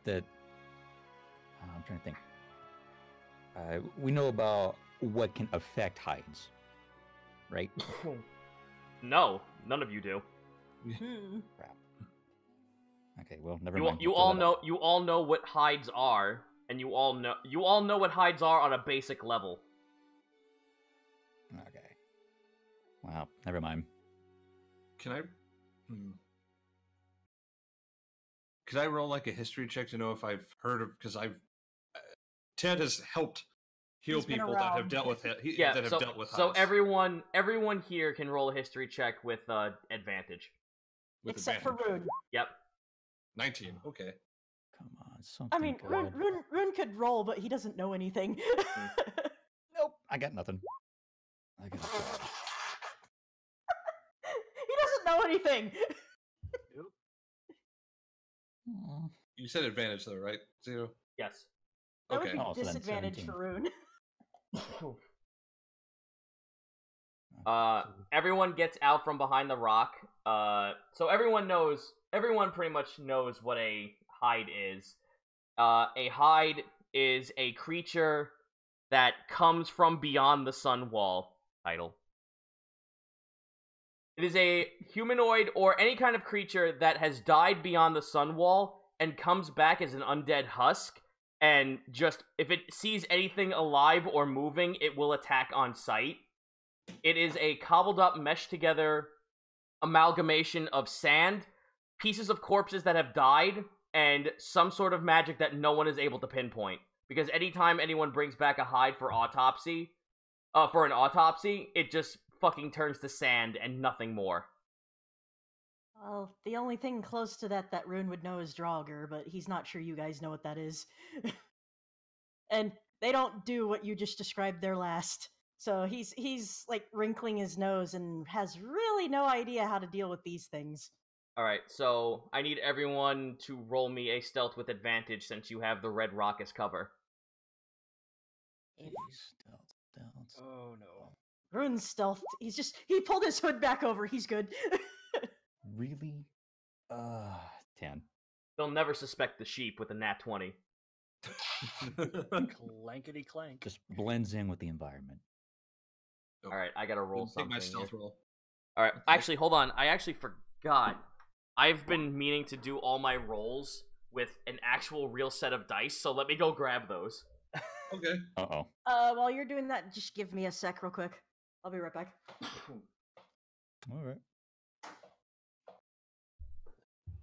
S2: That I'm trying to think. We know about what can affect hides, right?
S1: No, none of you do.
S3: Hmm.
S2: Crap. Okay, well, never mind.
S1: You all know what hides are, and you all know what hides are on a basic level.
S2: Okay. Wow, never mind.
S5: Can I? Could I roll like a history check to know if I've heard of? Because Ted has helped heal
S3: He's been
S5: people that have
S3: around.
S5: dealt with it.
S1: Yeah,
S5: that have dealt with
S1: so
S5: hives.
S1: everyone here can roll a history check with advantage.
S5: With
S3: Except
S5: advantage.
S3: for Rune.
S1: Yep. 19.
S5: Okay.
S2: Come on, something.
S3: I mean,
S2: good.
S3: Rune could roll, but he doesn't know anything.
S2: Nope, I got nothing. I got nothing.
S3: He doesn't know anything.
S2: Aw.
S5: You said advantage though, right? 0.
S1: Yes.
S3: That
S5: Okay.
S3: would be
S2: Oh, so then
S3: disadvantage
S2: 17.
S3: for Rune.
S1: Everyone gets out from behind the rock. So everyone pretty much knows what a hide is. A hide is a creature that comes from beyond the Sunwall. Title. It is a humanoid or any kind of creature that has died beyond the Sunwall and comes back as an undead husk, and just, if it sees anything alive or moving, it will attack on sight. It is a cobbled up, meshed together amalgamation of sand, pieces of corpses that have died, and some sort of magic that no one is able to pinpoint. Because anytime anyone brings back a hide for an autopsy, it just fucking turns to sand and nothing more.
S3: Well, the only thing close to that Rune would know is Draugr, but he's not sure you guys know what that is. And they don't do what you just described there last. So he's like wrinkling his nose and has really no idea how to deal with these things.
S1: Alright, so I need everyone to roll me a stealth with advantage since you have the red rock as cover.
S2: Stealth.
S4: Oh no.
S3: Rune's stealth. He pulled his hood back over. He's good.
S2: Really? 10.
S1: They'll never suspect the sheep with a nat 20.
S4: Clankety clank.
S2: Just blends in with the environment.
S1: Alright, I gotta roll
S5: Take
S1: something.
S5: my stealth roll.
S1: Alright, actually, hold on. I actually forgot. I've been meaning to do all my rolls with an actual real set of dice, so let me go grab those.
S5: Okay.
S2: Uh-oh.
S3: While you're doing that, just give me a sec real quick. I'll be right back.
S2: All right.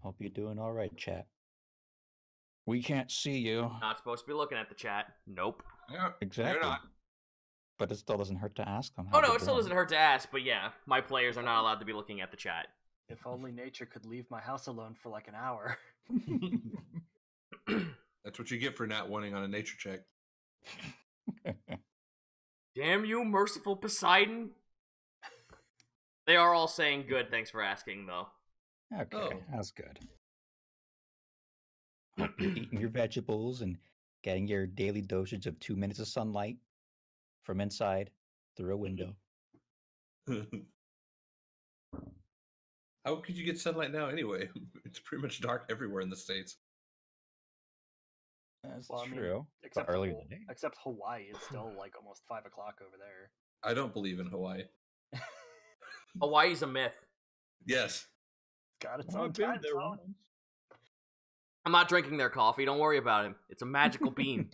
S2: Hope you're doing all right, chat. We can't see you.
S1: Not supposed to be looking at the chat. Nope.
S5: Yeah,
S2: Exactly.
S5: You're not.
S2: But it still doesn't hurt to ask them.
S1: Oh no, it still doesn't hurt to ask, but yeah, my players are not allowed to be looking at the chat.
S4: If only nature could leave my house alone for like an hour.
S5: That's what you get for not wanting on a nature check.
S1: Damn you, merciful Poseidon! They are all saying good, thanks for asking, though.
S2: Okay,
S5: Oh.
S2: that's good. Hope you're eating your vegetables and getting your daily dosage of 2 minutes of sunlight from inside through a window.
S5: How could you get sunlight now anyway? It's pretty much dark everywhere in the States.
S2: That's
S4: Well, I mean,
S2: true. But
S4: Except
S2: earlier
S4: Haw-
S2: today.
S4: Except Hawaii, it's still like almost 5 o'clock over there.
S5: I don't believe in Hawaii.
S1: Hawaii's a myth.
S5: Yes.
S4: Got its
S2: Oh,
S4: own
S2: I've been
S4: time
S2: there
S4: zone.
S2: once.
S1: I'm not drinking their coffee, don't worry about it. It's a magical bean.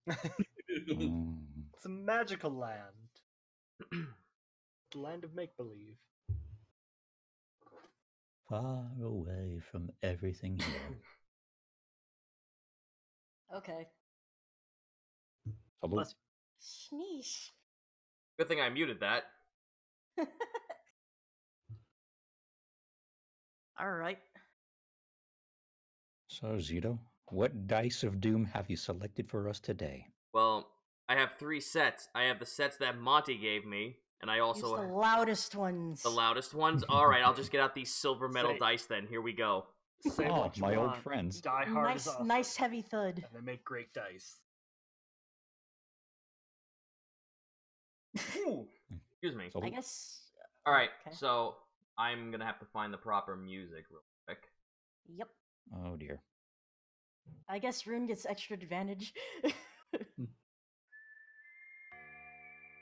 S2: Mm.
S4: It's a magical land. The land of make-believe.
S2: Far away from everything here.
S3: Okay.
S2: Salute.
S4: Bless
S3: Sneeze.
S1: Good thing I muted that.
S3: All right.
S2: So, Zito, what dice of doom have you selected for us today?
S1: Well, I have 3 sets. I have the sets that Monty gave me, and I
S3: Use
S1: also
S3: the loudest ones.
S1: the loudest ones. Alright, I'll just get out these silver metal
S4: Say-
S1: dice then. Here we go.
S4: Say
S2: Oh,
S4: what you
S2: my old
S4: want.
S2: friends.
S4: Die Hard
S3: Nice,
S4: is awesome.
S3: nice heavy thud.
S4: And they make great dice.
S1: Excuse me.
S3: I
S2: Salute.
S3: guess.
S1: Alright,
S3: Okay.
S1: so I'm gonna have to find the proper music real quick.
S3: Yep.
S2: Oh, dear.
S3: I guess Rune gets extra advantage.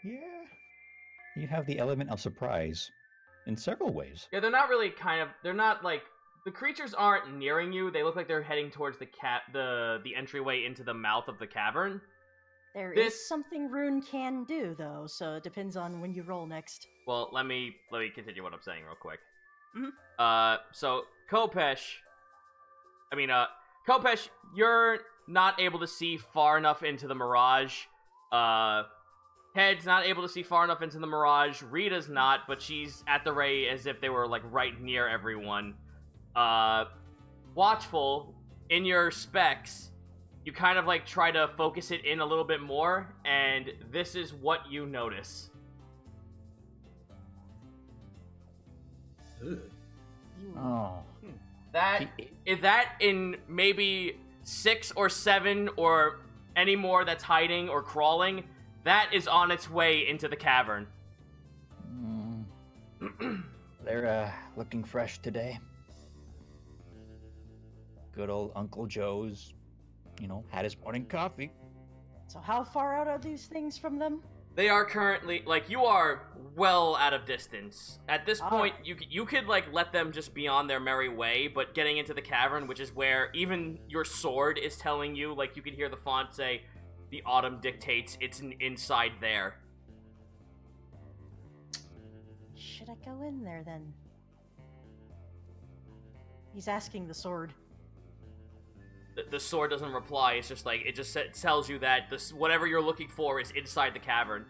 S2: Yeah. You have the element of surprise in several ways.
S1: Yeah, they're not really they're not like the creatures aren't nearing you. They look like they're heading towards the entryway into the mouth of the cavern.
S3: There is something Rune can do, though, so it depends on when you roll next.
S1: Well, let me continue what I'm saying real quick.
S3: Mhm.
S1: So Kopesh, Kopesh, you're not able to see far enough into the mirage. Ted's not able to see far enough into the mirage. Rita's not, but she's at the ray as if they were like right near everyone. Watchful, in your specs, you kind of like try to focus it in a little bit more, and this is what you notice.
S2: Oh.
S1: That in maybe 6 or 7 or any more that's hiding or crawling, that is on its way into the cavern.
S2: They're looking fresh today. Good old Uncle Joe's, had his morning coffee.
S3: So how far out are these things from them?
S1: They are currently, you are well out of distance. At this point, you could, let them just be on their merry way, but getting into the cavern, which is where even your sword is telling you, you can hear the font say, the autumn dictates, it's inside there.
S3: Should I go in there, then? He's asking the sword.
S1: The sword doesn't reply. It's just it tells you that whatever you're looking for is inside the cavern.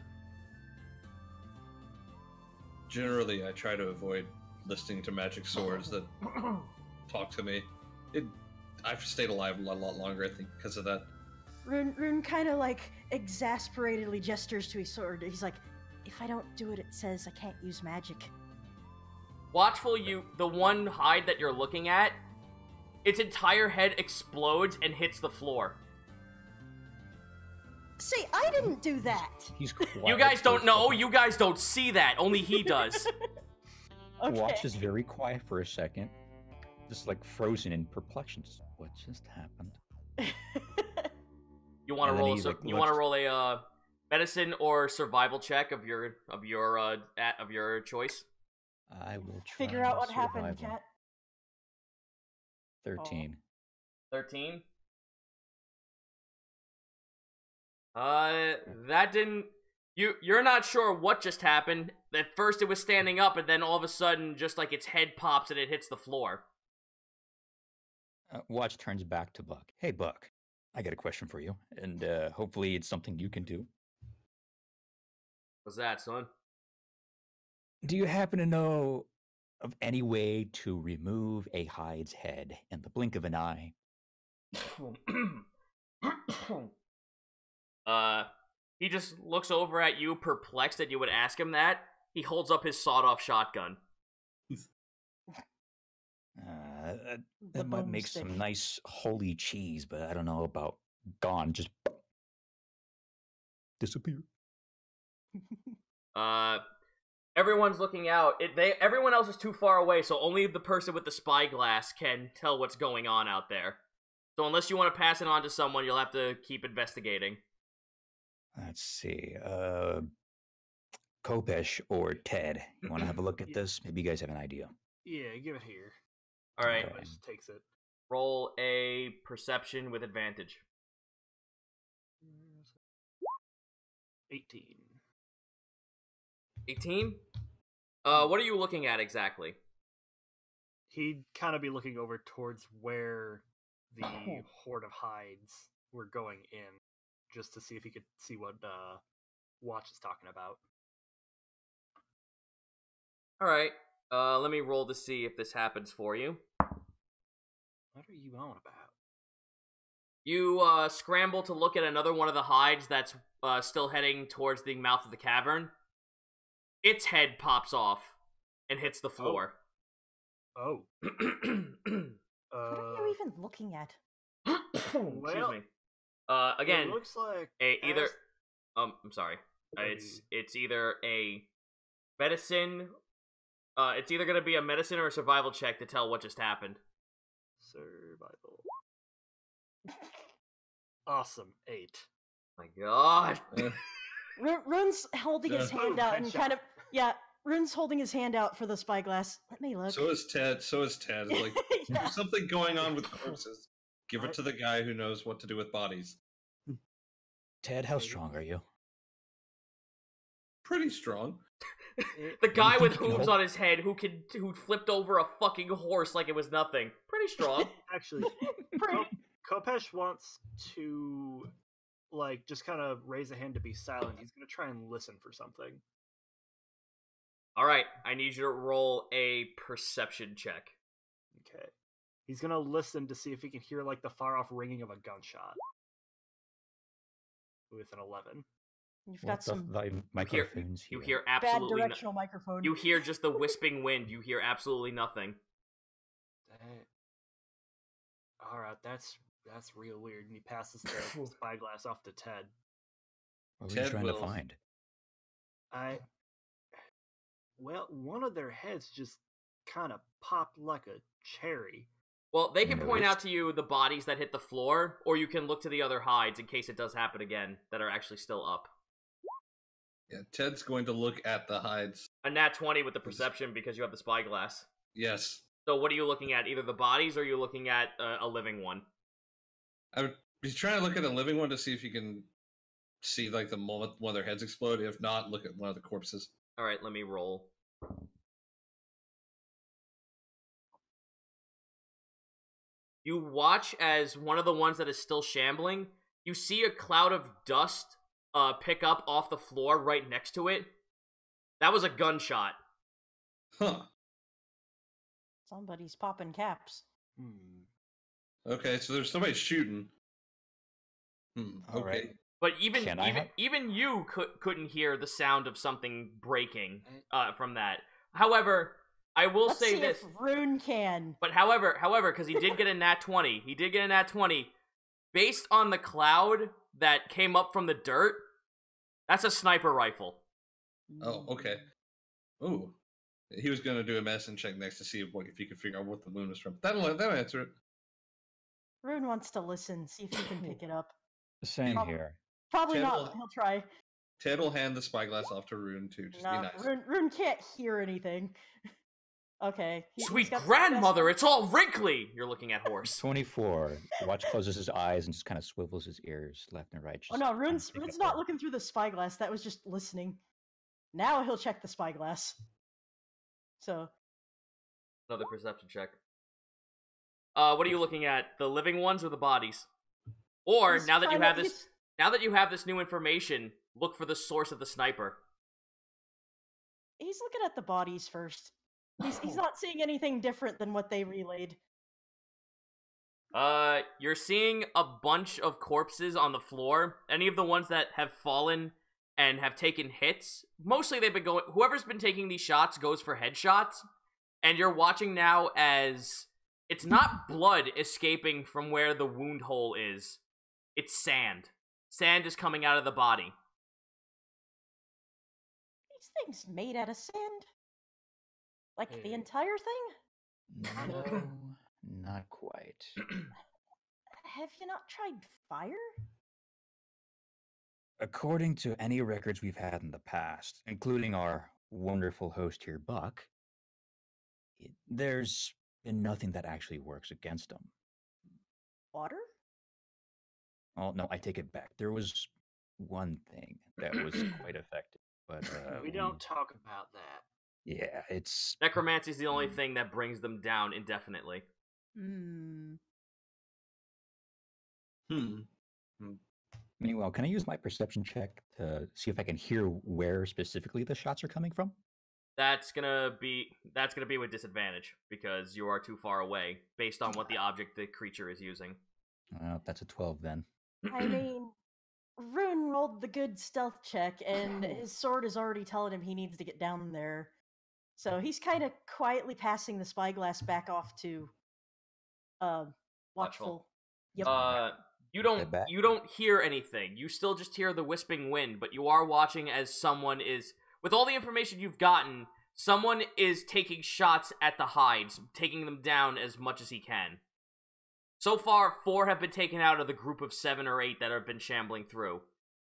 S5: Generally, I try to avoid listening to magic swords that talk to me. I've stayed alive a lot longer, I think, because of that.
S3: Rune kind of exasperatedly gestures to his sword. He's like, if I don't do it, it says I can't use magic.
S1: Watchful, the one hide that you're looking at, its entire head explodes and hits the floor.
S3: See, I didn't do that.
S2: He's quiet.
S1: You guys don't know. You guys don't see that. Only he does.
S2: Okay. Watch is very quiet for a second. Just frozen in perplexion. What just happened?
S1: You want to roll a medicine or survival check of your choice?
S2: I will try.
S3: Figure out what happened, Cat.
S2: 13.
S1: 13? That didn't... You're not sure what just happened. At first it was standing up, and then all of a sudden, just its head pops and it hits the floor.
S2: Watch turns back to Buck. Hey, Buck. I got a question for you, and hopefully it's something you can do.
S1: What's that, son?
S2: Do you happen to know of any way to remove a hide's head in the blink of an eye?
S1: He just looks over at you, perplexed that you would ask him that. He holds up his sawed-off shotgun.
S2: That might make some nice holy cheese, but I don't know about gone. Just disappear.
S1: Everyone's looking out. Everyone else is too far away, so only the person with the spyglass can tell what's going on out there. So unless you want to pass it on to someone, you'll have to keep investigating.
S2: Let's see. Kopesh or Ted, you want to have a look at this? Maybe you guys have an idea.
S4: Yeah, give it here.
S1: All right.
S4: I just takes it.
S1: Roll a perception with advantage.
S4: 18.
S1: 18? What are you looking at exactly?
S4: He'd kind of be looking over towards where the horde of hides were going in, just to see if he could see what Watch is talking about.
S1: Alright, let me roll to see if this happens for you.
S4: What are you on about?
S1: You scramble to look at another one of the hides that's still heading towards the mouth of the cavern. Its head pops off and hits the floor.
S4: Oh.
S3: What are you even looking at?
S1: Excuse me. Again,
S4: it looks like
S1: either. I'm sorry. It's either a medicine. It's either gonna be a medicine or a survival check to tell what just happened.
S4: Survival. Awesome. 8.
S1: My God.
S3: Run's holding his hand out and kind of Rune's holding his hand out for the spyglass. Let me look.
S5: So is Ted. It's like,
S3: Yeah.
S5: there's something going on with corpses. Give it to the guy who knows what to do with bodies.
S2: Ted, how strong are you?
S5: Pretty strong.
S1: The guy with
S2: think you
S1: hooves
S2: know?
S1: on his head who flipped over a fucking horse like it was nothing. Pretty strong.
S4: Actually, Kopesh wants to, like, just kind of raise a hand to be silent. He's going to try and listen for something.
S1: Alright, I need you to roll a perception check.
S4: Okay. He's going to listen to see if he can hear, like, the far-off ringing of a gunshot. With an 11.
S3: You've got some
S2: microphones
S1: You
S2: here.
S1: hear
S3: bad
S1: absolutely
S3: directional microphone.
S1: You hear just the wisping wind. You hear absolutely nothing.
S4: Alright, that's real weird. And he passes the spyglass off to Ted.
S2: What were you trying to find?
S4: Well, one of their heads just kind of popped like a cherry.
S1: Well, they can point out to you the bodies that hit the floor, or you can look to the other hides in case it does happen again that are actually still up.
S5: Yeah, Ted's going to look at the hides.
S1: A nat 20 with the perception because you have the spyglass.
S5: Yes.
S1: So what are you looking at? Either the bodies or are you looking at a living one?
S5: I would be trying to look at a living one to see if you can see, like, the moment one of their heads explode. If not, look at one of the corpses.
S1: Alright, let me roll. You watch as one of the ones that is still shambling, you see a cloud of dust pick up off the floor right next to it. That was a gunshot.
S5: Huh.
S3: Somebody's popping caps.
S5: Okay, so there's somebody shooting. Okay.
S2: All right.
S1: But even you couldn't hear the sound of something breaking from that. However, I will
S3: Let's
S1: say
S3: see
S1: this.
S3: if Rune can.
S1: But however, because he did get a nat 20, based on the cloud that came up from the dirt, that's a sniper rifle.
S5: Oh, okay. Ooh. He was going to do a medicine check next to see if he could figure out what the wound was from. That'll answer it.
S3: Rune wants to listen, see if he can pick it up.
S2: Same here.
S3: Probably
S5: Ted
S3: not,
S5: will-
S3: but he'll try.
S5: Ted will hand the spyglass off to Rune, too. Just be
S3: No,
S5: nice.
S3: Rune can't hear anything. Okay.
S1: Sweet grandmother, it's all wrinkly! You're looking at horse.
S2: 24. Watch closes his eyes and just kind of swivels his ears left and right.
S3: Oh no, Rune's not looking through the spyglass. That was just listening. Now he'll check the spyglass. So.
S1: Another perception check. What are you looking at? The living ones or the bodies? Or now that you have this new information, look for the source of the sniper.
S3: He's looking at the bodies first. He's not seeing anything different than what they relayed.
S1: You're seeing a bunch of corpses on the floor. Any of the ones that have fallen and have taken hits, mostly they've been going, whoever's been taking these shots goes for headshots, and you're watching now as it's not blood escaping from where the wound hole is. It's sand. Sand is coming out of the body.
S3: These things made out of sand? Like the entire thing?
S2: No, not quite.
S3: Have you not tried fire?
S2: According to any records we've had in the past, including our wonderful host here, Buck, there's been nothing that actually works against them.
S3: Water?
S2: Oh, no, I take it back. There was one thing that was quite effective, but
S4: we don't talk about that.
S2: Yeah, it's...
S1: Necromancy is the only thing that brings them down indefinitely.
S2: Meanwhile, can I use my perception check to see if I can hear where specifically the shots are coming from?
S1: That's gonna be with disadvantage because you are too far away based on what the object the creature is using.
S2: That's a 12 then.
S3: I mean, Rune rolled the good stealth check, and his sword is already telling him he needs to get down there. So he's kind of quietly passing the spyglass back off to Watchful. Yep.
S1: You don't hear anything. You still just hear the wisping wind, but you are watching as someone is, with all the information you've gotten, someone is taking shots at the hides, taking them down as much as he can. So far, 4 have been taken out of the group of 7 or 8 that have been shambling through.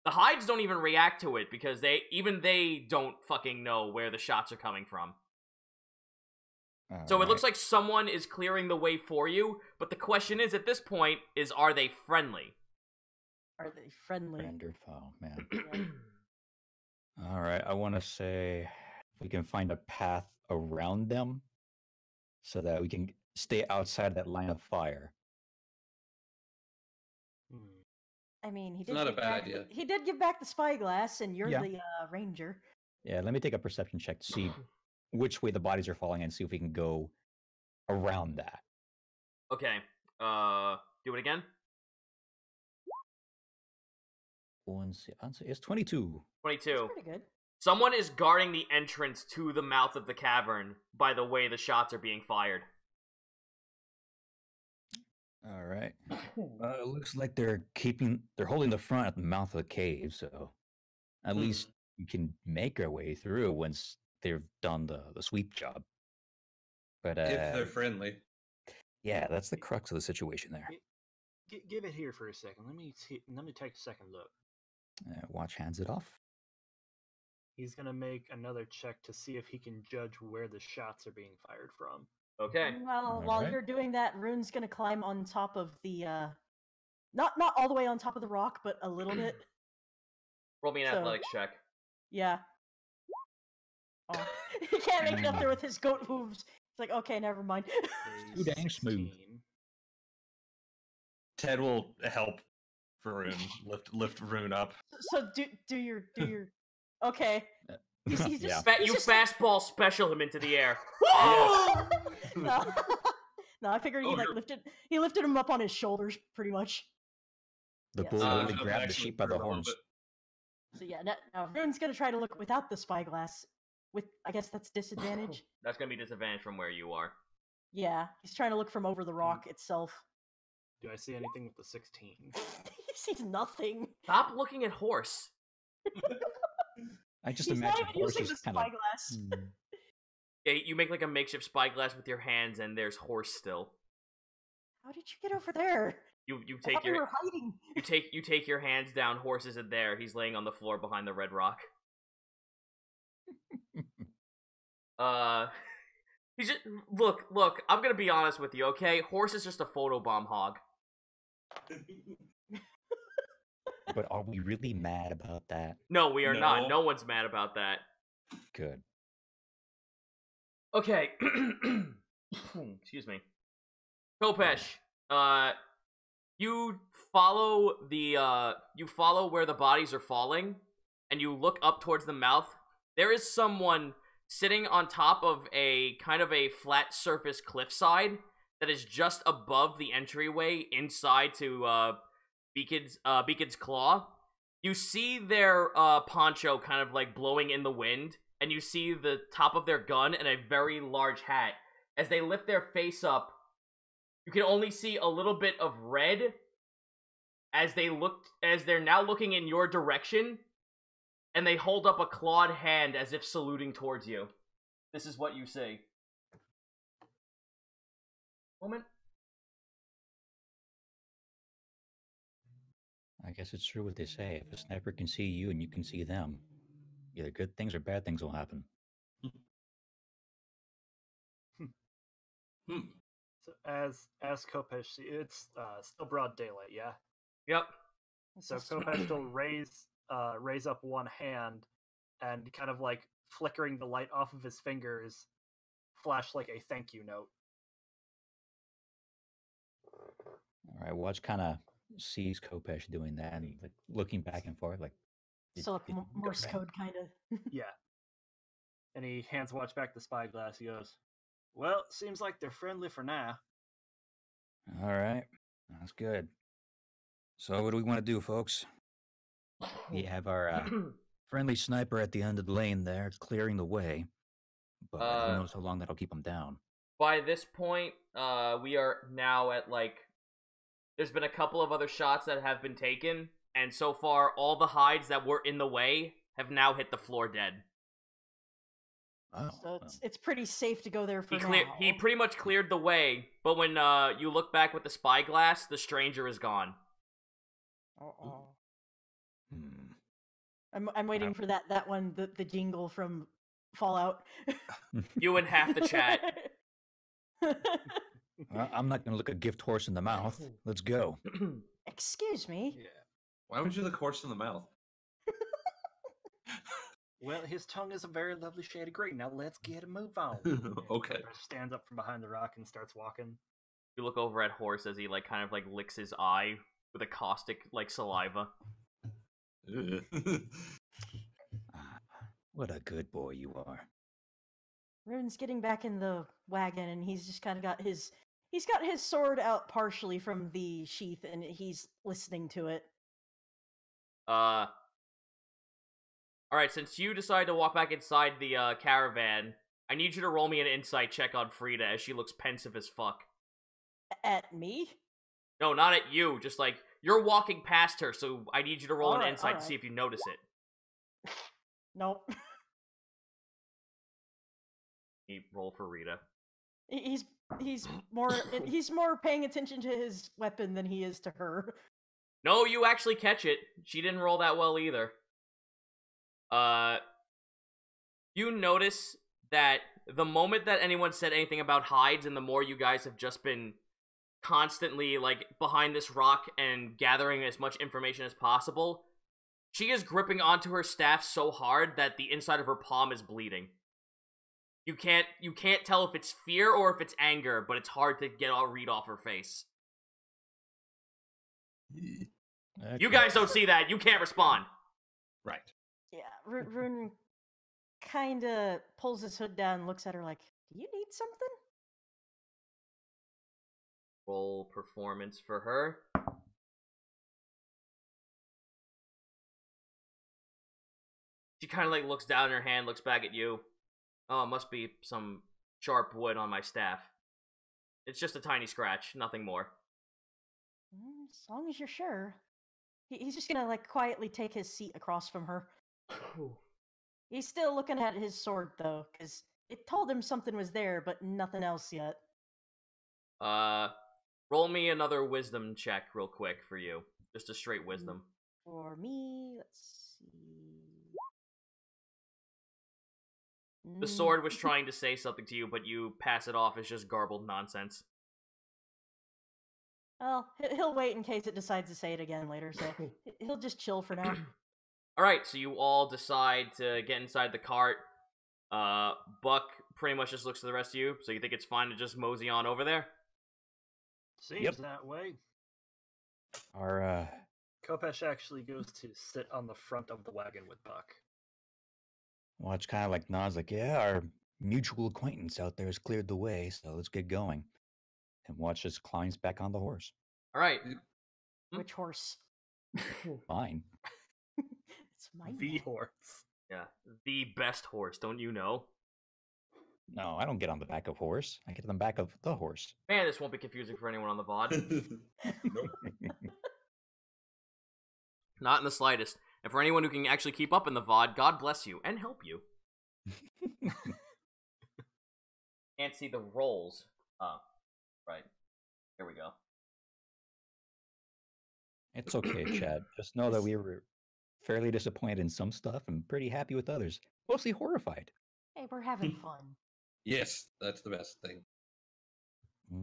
S1: The hides don't even react to it because they don't fucking know where the shots are coming from. So it looks like someone is clearing the way for you, but the question is, at this point, are they friendly?
S3: Are they friendly?
S2: Friend or foe, man. All right, I want to say we can find a path around them so that we can stay outside that line of fire.
S3: I mean, he did.
S5: Not a bad idea.
S3: He did give back the spyglass, and you're the ranger.
S2: Yeah, let me take a perception check to see which way the bodies are falling and see if we can go around that.
S1: Okay. Do it again.
S2: It's 22.
S1: 22.
S3: That's pretty good.
S1: Someone is guarding the entrance to the mouth of the cavern by the way the shots are being fired.
S2: All right. It looks like they're holding the front at the mouth of the cave, so at least we can make our way through once they've done the sweep job. But
S5: if they're friendly.
S2: Yeah, that's the crux of the situation there.
S4: Give it here for a second. Let me take a second look.
S2: Watch hands it off.
S4: He's gonna make another check to see if he can judge where the shots are being fired from.
S1: Okay.
S3: Well, while you're doing that, Rune's gonna climb on top of the not all the way on top of the rock, but a little bit.
S1: Roll me an athletics check.
S3: Yeah. Oh, he can't make it up there with his goat hooves. It's like, okay, never mind.
S2: Too dang smooth.
S5: Ted will help Rune lift Rune up.
S3: So do your okay. You
S1: fastball special him into the air.
S3: No, I figured he lifted him up on his shoulders pretty much.
S2: The bull only grabbed the sheep by the horns.
S3: So yeah, now Rune's gonna try to look without the spyglass. I guess that's disadvantage.
S1: That's gonna be disadvantage from where you are.
S3: Yeah, he's trying to look from over the rock itself.
S4: Do I see anything with the 16?
S3: He sees nothing.
S1: Stop looking at horse.
S2: I just imagine horse is kind of.
S1: Yeah, you make like a makeshift spyglass with your hands, and there's horse still.
S3: How did you get over there?
S1: You take
S3: we were hiding.
S1: You take your hands down. Horse isn't there. He's laying on the floor behind the red rock. He's just look. I'm gonna be honest with you, okay? Horse is just a photobomb hog.
S2: But are we really mad about that?
S1: No, we are not. No one's mad about that.
S2: Good.
S1: Okay. Excuse me. Kopesh, you follow where the bodies are falling, and you look up towards the mouth. There is someone sitting on top of a kind of a flat surface cliffside that is just above the entryway inside to Beacon's Claw. You see their poncho kind of like blowing in the wind, and you see the top of their gun and a very large hat. As they lift their face up, you can only see a little bit of red as they're now looking in your direction, and they hold up a clawed hand as if saluting towards you. This is what you see. Moment.
S2: I guess it's true what they say. If a sniper can see you and you can see them, either good things or bad things will happen.
S4: So as Kopesh, it's still broad daylight, yeah?
S1: Yep.
S4: So Kopesh will raise up one hand and kind of like flickering the light off of his fingers, flash like a thank you note.
S2: All right, Watch kind of sees Kopesh doing that and like looking back and forth like.
S3: So like Morse code kind of.
S4: Yeah. And he hands Watch back the spyglass. He goes, "Well, seems like they're friendly for now."
S2: All right, that's good. So what do we want to do, folks? We have our friendly sniper at the end of the lane there, clearing the way. But who knows how long that'll keep him down.
S1: By this point, we are now at like... There's been a couple of other shots that have been taken, and so far, all the hides that were in the way have now hit the floor dead.
S2: Oh,
S3: so it's pretty safe to go there for now.
S1: He pretty much cleared the way, but when you look back with the spyglass, the stranger is gone.
S3: I'm waiting for that one, the jingle from Fallout.
S1: You and half the chat.
S2: I'm not gonna look a gift horse in the mouth. Let's go.
S3: Excuse me.
S5: Yeah. Why would you look horse in the mouth?
S4: Well, his tongue is a very lovely shade of green. Now let's get a move on.
S5: Okay.
S4: Kopesh stands up from behind the rock and starts walking.
S1: You look over at Horse as he kind of licks his eye with a caustic saliva.
S2: What a good boy you are.
S3: Rune's getting back in the wagon, and he's just kind of got his sword out partially from the sheath, and he's listening to it.
S1: Alright, since you decide to walk back inside the caravan, I need you to roll me an insight check on Frida as she looks pensive as fuck.
S3: At me?
S1: No, not at you, just you're walking past her, so I need you to roll an
S3: Alright,
S1: insight to
S3: alright.
S1: see if you notice it.
S3: Nope.
S1: You roll for Rita.
S3: He's more paying attention to his weapon than he is to her.
S1: No, you actually catch it. She didn't roll that well either. You notice that the moment that anyone said anything about hides, and the more you guys have just been constantly behind this rock and gathering as much information as possible, she is gripping onto her staff so hard that the inside of her palm is bleeding. You can't tell if it's fear or if it's anger, but it's hard to get a read off her face.
S2: Okay.
S1: You guys don't see that. You can't respond.
S5: Right.
S3: Yeah, Rune kind of pulls his hood down and looks at her like, "Do you need something?"
S1: Roll performance for her. She kind of looks down at her hand, looks back at you. Oh, it must be some sharp wood on my staff. It's just a tiny scratch, nothing more.
S3: As long as you're sure. He's just gonna quietly take his seat across from her. He's still looking at his sword though, because it told him something was there, but nothing else yet.
S1: Roll me another wisdom check real quick for you. Just a straight wisdom.
S3: For me, let's see.
S1: The sword was trying to say something to you, but you pass it off as just garbled nonsense.
S3: Well, he'll wait in case it decides to say it again later, so he'll just chill for now.
S1: Alright, so you all decide to get inside the cart. Buck pretty much just looks to the rest of you, so you think it's fine to just mosey on over there?
S4: Seems that way.
S2: Our
S4: Kopesh actually goes to sit on the front of the wagon with Buck.
S2: Watch kind of nods yeah, our mutual acquaintance out there has cleared the way, so let's get going. And Watch just climbs back on the horse.
S1: Alright.
S3: Which horse?
S2: Fine.
S3: It's mine.
S4: The horse.
S1: Yeah, the best horse, don't you know?
S2: No, I don't get on the back of horse. I get on the back of the horse.
S1: Man, this won't be confusing for anyone on the VOD.
S5: Nope.
S1: Not in the slightest. And for anyone who can actually keep up in the VOD, God bless you and help you. Can't see the rolls. Oh, right. Here we go.
S2: It's okay, Chad. Just know that we were fairly disappointed in some stuff and pretty happy with others. Mostly horrified.
S3: Hey, we're having fun.
S5: Yes, that's the best thing.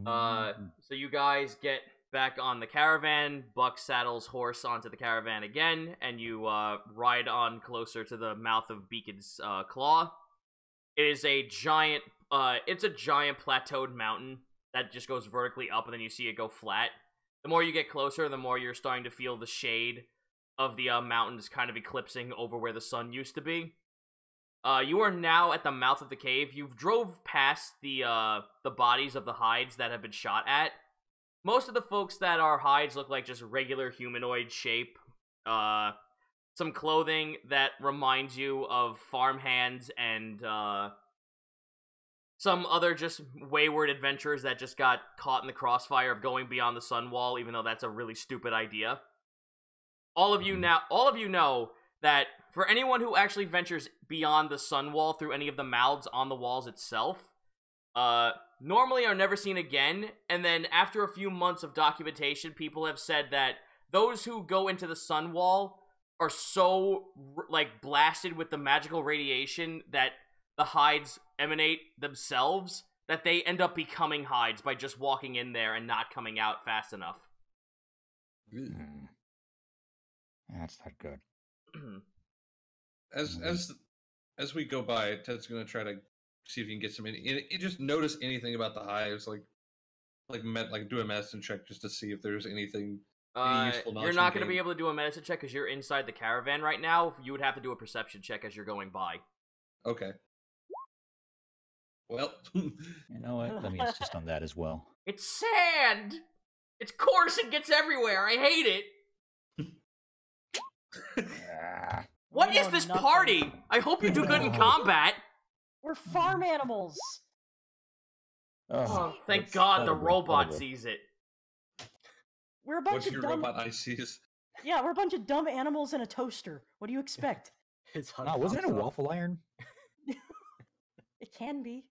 S1: So you guys get back on the caravan. Buck saddles Horse onto the caravan again, and you ride on closer to the mouth of Beacon's Claw. It is a giant, plateaued mountain that just goes vertically up, and then you see it go flat. The more you get closer, the more you're starting to feel the shade of the mountains kind of eclipsing over where the sun used to be. You are now at the mouth of the cave. You've drove past the bodies of the hides that have been shot at. Most of the folks that are hides look like just regular humanoid shape. Some clothing that reminds you of farmhands and some other just wayward adventurers that just got caught in the crossfire of going beyond the Sunwall, even though that's a really stupid idea. All of you know that for anyone who actually ventures beyond the Sunwall through any of the mouths on the walls itself, normally are never seen again, and then after a few months of documentation, people have said that those who go into the Sunwall are so like blasted with the magical radiation that the hides emanate themselves that they end up becoming hides by just walking in there and not coming out fast enough.
S2: That's not good.
S5: As we go by, Ted's gonna try to see if you can get some. You just notice anything about the hives, like do a medicine check just to see if there's anything. Any useful knowledge
S1: you're not going to be able to do a medicine check because you're inside the caravan right now. You would have to do a perception check as you're going by.
S5: Okay. Well,
S2: you know what? Let me insist on that as well.
S1: It's sand. It's coarse and gets everywhere. I hate it. What is this party? I hope you do good in combat.
S3: We're farm animals.
S1: Oh, thank God the robot sees it.
S3: We're a bunch
S5: what's
S3: of
S5: your
S3: dumb...
S5: robot eye sees?
S3: Yeah, we're a bunch of dumb animals in a toaster. What do you expect?
S2: Wasn't it a waffle iron?
S3: It can be.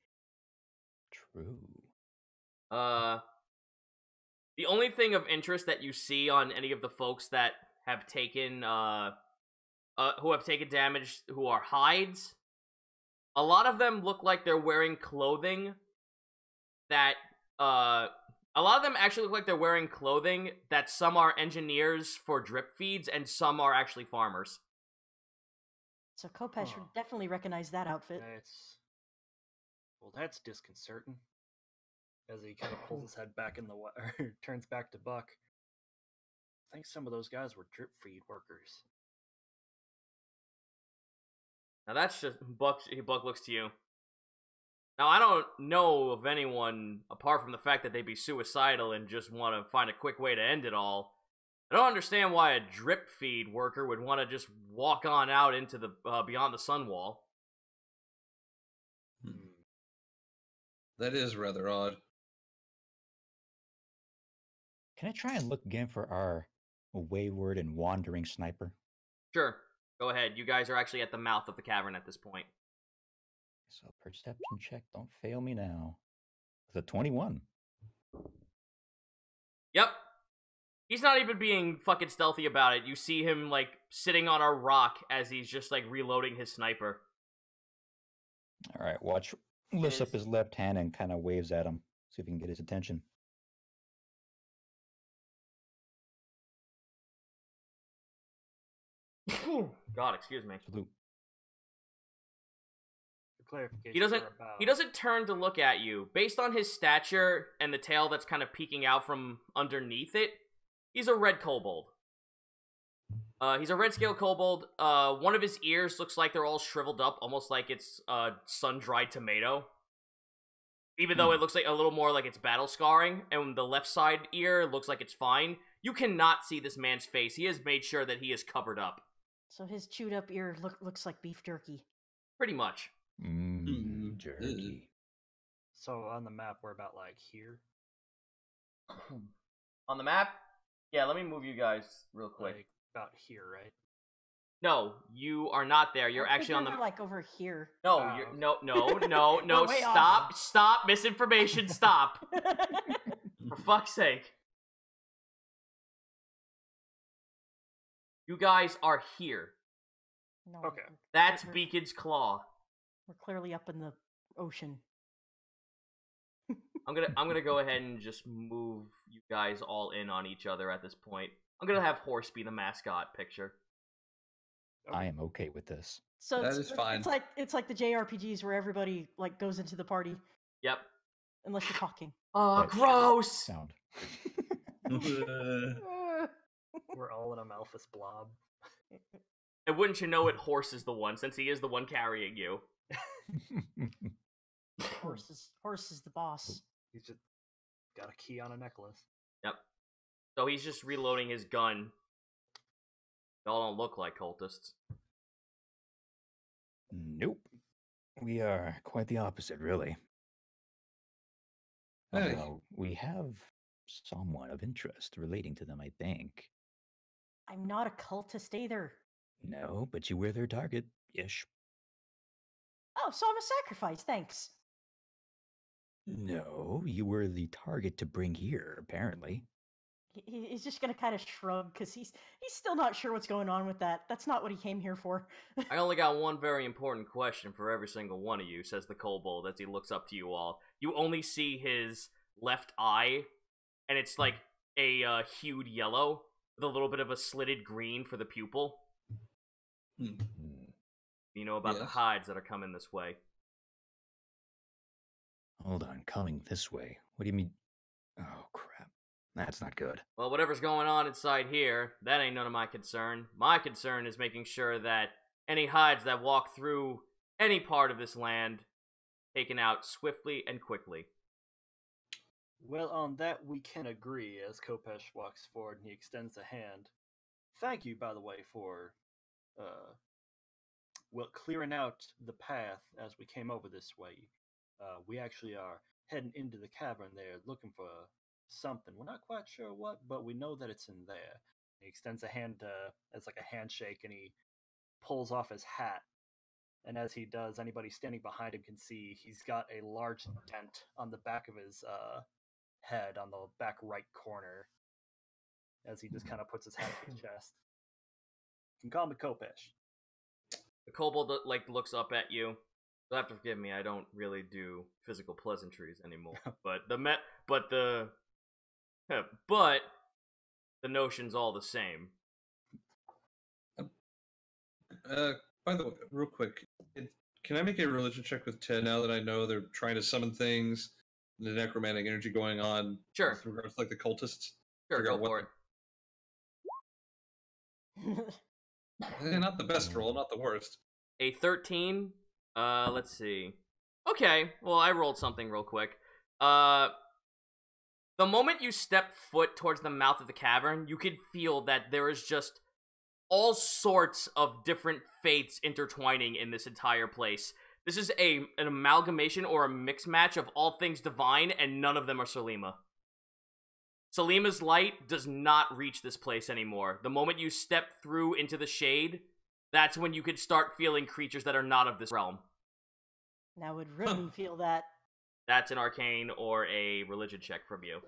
S2: True.
S1: The only thing of interest that you see on any of the folks that have taken damage, who are hides, a lot of them look like they're wearing clothing that, a lot of them actually look like they're wearing clothing that some are engineers for Dripfeeds and some are actually farmers.
S3: So Kopesh would definitely recognize that outfit.
S4: That's disconcerting. As he kind of pulls his head back in the turns back to Buck. I think some of those guys were Dripfeed workers.
S1: Now that's just Buck looks to you. Now, I don't know of anyone, apart from the fact that they'd be suicidal and just want to find a quick way to end it all. I don't understand why a Dripfeed worker would want to just walk on out into the beyond the Sunwall.
S5: That is rather odd.
S2: Can I try and look again for our wayward and wandering sniper?
S1: Sure. Go ahead. You guys are actually at the mouth of the cavern at this point.
S2: So perception check, don't fail me now. With a 21.
S1: Yep. He's not even being fucking stealthy about it. You see him, like, sitting on a rock as he's just, like, reloading his sniper.
S2: Alright, watch. Lifts up his left hand and kind of waves at him. See if he can get his attention.
S1: God, excuse me.
S2: Salute.
S1: He doesn't turn to look at you. Based on his stature and the tail that's kind of peeking out from underneath it, he's a red kobold. He's a red scale kobold. One of his ears looks like they're all shriveled up, almost like it's a sun-dried tomato. Even though it looks like a little more like it's battle scarring, and the left side ear looks like it's fine. You cannot see this man's face. He has made sure that he is covered up.
S3: So his chewed up ear looks like beef jerky.
S1: Pretty much.
S2: Jerky.
S4: So on the map, we're about like here.
S1: On the map? Yeah, let me move you guys real quick.
S4: Like about here, right?
S1: No, you are not there. You're actually on the
S3: like over here.
S1: No, you're no. Stop misinformation. Stop. For fuck's sake. You guys are here.
S3: No,
S4: okay.
S1: That's Beacon's Claw.
S3: We're clearly up in the ocean.
S1: I'm gonna go ahead and just move you guys all in on each other at this point. I'm gonna have Horse be the mascot picture.
S2: I am okay with this.
S3: So
S5: that is fine.
S3: It's like the JRPGs where everybody like goes into the party.
S1: Yep.
S3: Unless you're talking.
S1: Oh, gross!
S2: Sound.
S4: We're all in a Malphus blob.
S1: And wouldn't you know it, Horse is the one, since he is the one carrying you.
S3: Horse is the boss.
S4: He's just got a key on a necklace.
S1: Yep. So he's just reloading his gun. They all don't look like cultists.
S2: Nope. We are quite the opposite, really.
S5: Hey.
S2: We have someone of interest relating to them, I think.
S3: I'm not a cultist either.
S2: No, but you were their target-ish.
S3: Oh, so I'm a sacrifice, thanks.
S2: No, you were the target to bring here, apparently.
S3: He's just gonna kind of shrug because he's still not sure what's going on with that. That's not what he came here for.
S1: I only got one very important question for every single one of you, says the kobold as he looks up to you all. You only see his left eye, and it's like a hued yellow with a little bit of a slitted green for the pupil.
S5: Hmm.
S1: You know about the
S5: Yes.
S1: hides that are coming this way.
S2: Hold on, coming this way. What do you mean? Oh, crap. That's not good.
S1: Well, whatever's going on inside here, that ain't none of my concern. My concern is making sure that any hides that walk through any part of this land taken out swiftly and quickly.
S4: Well, on that we can agree as Kopesh walks forward and he extends a hand. Thank you, by the way, for clearing out the path as we came over this way. We actually are heading into the cavern there looking for something. We're not quite sure what, but we know that it's in there. He extends a hand as like a handshake, and he pulls off his hat. And as he does, anybody standing behind him can see he's got a large dent on the back of his head, on the back right corner, as he just kind of puts his hand to his chest. You can call me Kopesh.
S1: The kobold looks up at you. You'll have to forgive me. I don't really do physical pleasantries anymore. but the notion's all the same.
S5: By the way, real quick, can I make a religion check with 10 now that I know they're trying to summon things, the necromantic energy going on?
S1: Sure.
S5: With regards to, like, the cultists?
S1: Sure,
S5: Figure
S1: go
S5: out what
S1: for it.
S5: Not the best roll, not the worst.
S1: A 13. Let's see. Okay, well, I rolled something real quick. The moment you step foot towards the mouth of the cavern, you can feel that there is just all sorts of different fates intertwining in this entire place. This is an amalgamation or a mix match of all things divine, and none of them are Selima. Selima's light does not reach this place anymore. The moment you step through into the shade, that's when you can start feeling creatures that are not of this realm.
S3: Now, would Rydin feel that?
S1: That's an arcane or a religion check from you.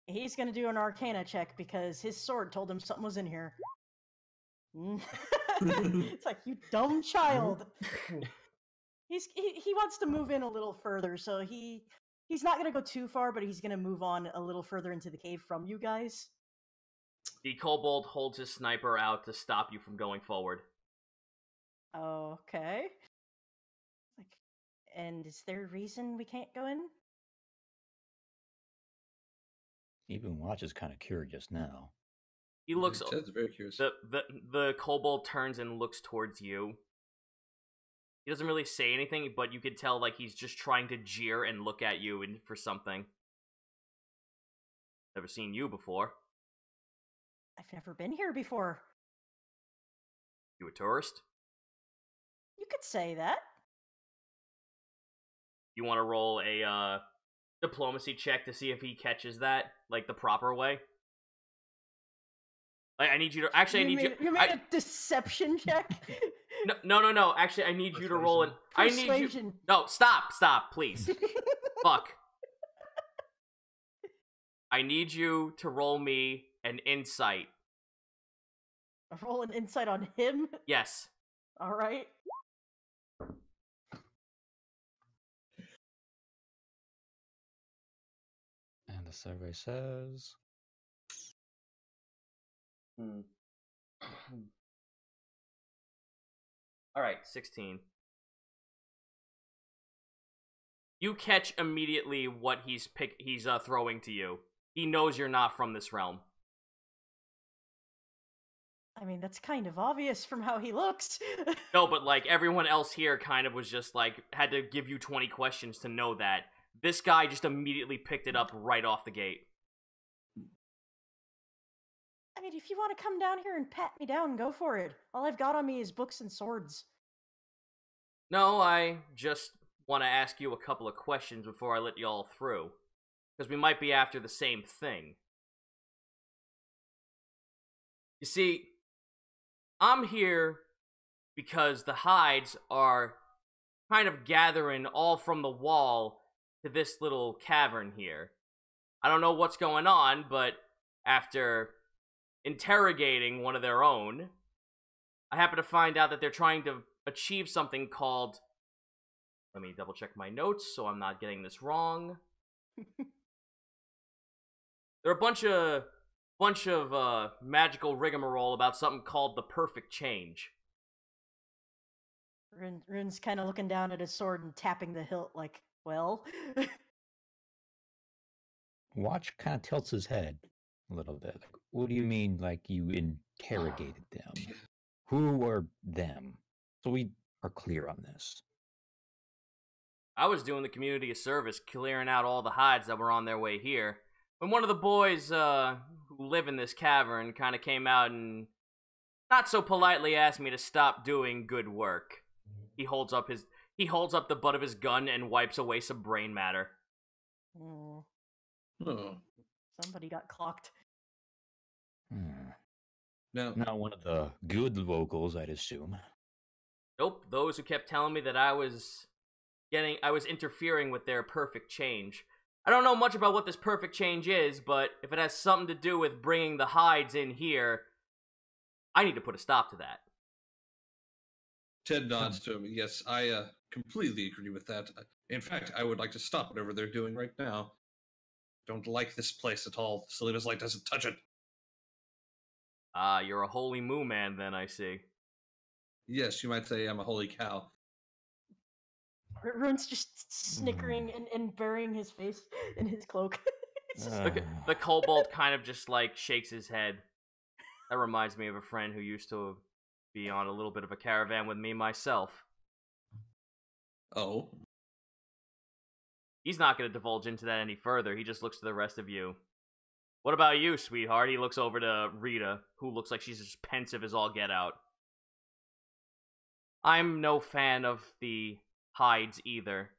S3: He's gonna do an arcana check because his sword told him something was in here. It's like, you dumb child. He wants to move in a little further, so he's not gonna go too far, but he's gonna move on a little further into the cave from you guys.
S1: The kobold holds his sniper out to stop you from going forward.
S3: Okay. And is there a reason we can't go in?
S2: Even Watch is kind of curious now.
S1: He looks.
S5: Ted's very curious.
S1: The kobold turns and looks towards you. He doesn't really say anything, but you can tell like he's just trying to jeer and look at you and for something. Never seen you before.
S3: I've never been here before.
S1: You a tourist?
S3: You could say that.
S1: You want to roll a diplomacy check to see if he catches that, like the proper way? Like, I need you to
S3: You made a deception check.
S1: No. Actually, I need you to roll an.
S3: Persuasion.
S1: I need you. No, stop, please. Fuck. I need you to roll me an insight.
S3: Roll an insight on him.
S1: Yes.
S3: All right.
S2: And the survey says...
S1: Alright, 16. You catch immediately what he's throwing to you. He knows you're not from this realm.
S3: I mean, that's kind of obvious from how he looks.
S1: No, but like everyone else here kind of was just like had to give you 20 questions to know that. This guy just immediately picked it up right off the gate.
S3: I mean, if you want to come down here and pat me down, go for it. All I've got on me is books and swords.
S1: No, I just want to ask you a couple of questions before I let y'all through. Because we might be after the same thing. You see, I'm here because the hides are kind of gathering all from the wall to this little cavern here. I don't know what's going on, but after interrogating one of their own, I happen to find out that they're trying to achieve something called... Let me double check my notes so I'm not getting this wrong. There are a bunch of magical rigmarole about something called the perfect change.
S3: Rin's kind of looking down at his sword and tapping the hilt like, well...
S2: Watch kind of tilts his head a little bit. Like, what do you mean, like you interrogated them? Who are them? So we are clear on this.
S1: I was doing the community a service, clearing out all the hides that were on their way here, when one of the boys who live in this cavern kind of came out and not so politely asked me to stop doing good work. He holds up the butt of his gun and wipes away some brain matter.
S3: Oh.
S5: Oh.
S3: Somebody got clocked.
S5: No.
S2: Not one of the good locals, I'd assume.
S1: Nope, those who kept telling me that I was interfering with their perfect change. I don't know much about what this perfect change is, but if it has something to do with bringing the hides in here, I need to put a stop to that.
S5: Ted nods to him. Yes, I completely agree with that. In fact, I would like to stop whatever they're doing right now. Don't like this place at all. Selena's light doesn't touch it.
S1: Ah, you're a holy moo man then, I see.
S5: Yes, you might say I'm a holy cow.
S3: Rin's just snickering and burying his face in his cloak.
S1: The kobold kind of just, like, shakes his head. That reminds me of a friend who used to be on a little bit of a caravan with me myself.
S5: Oh?
S1: He's not going to divulge into that any further. He just looks to the rest of you. What about you, sweetheart? He looks over to Rita, who looks like she's just pensive as all get out. I'm no fan of the hides either.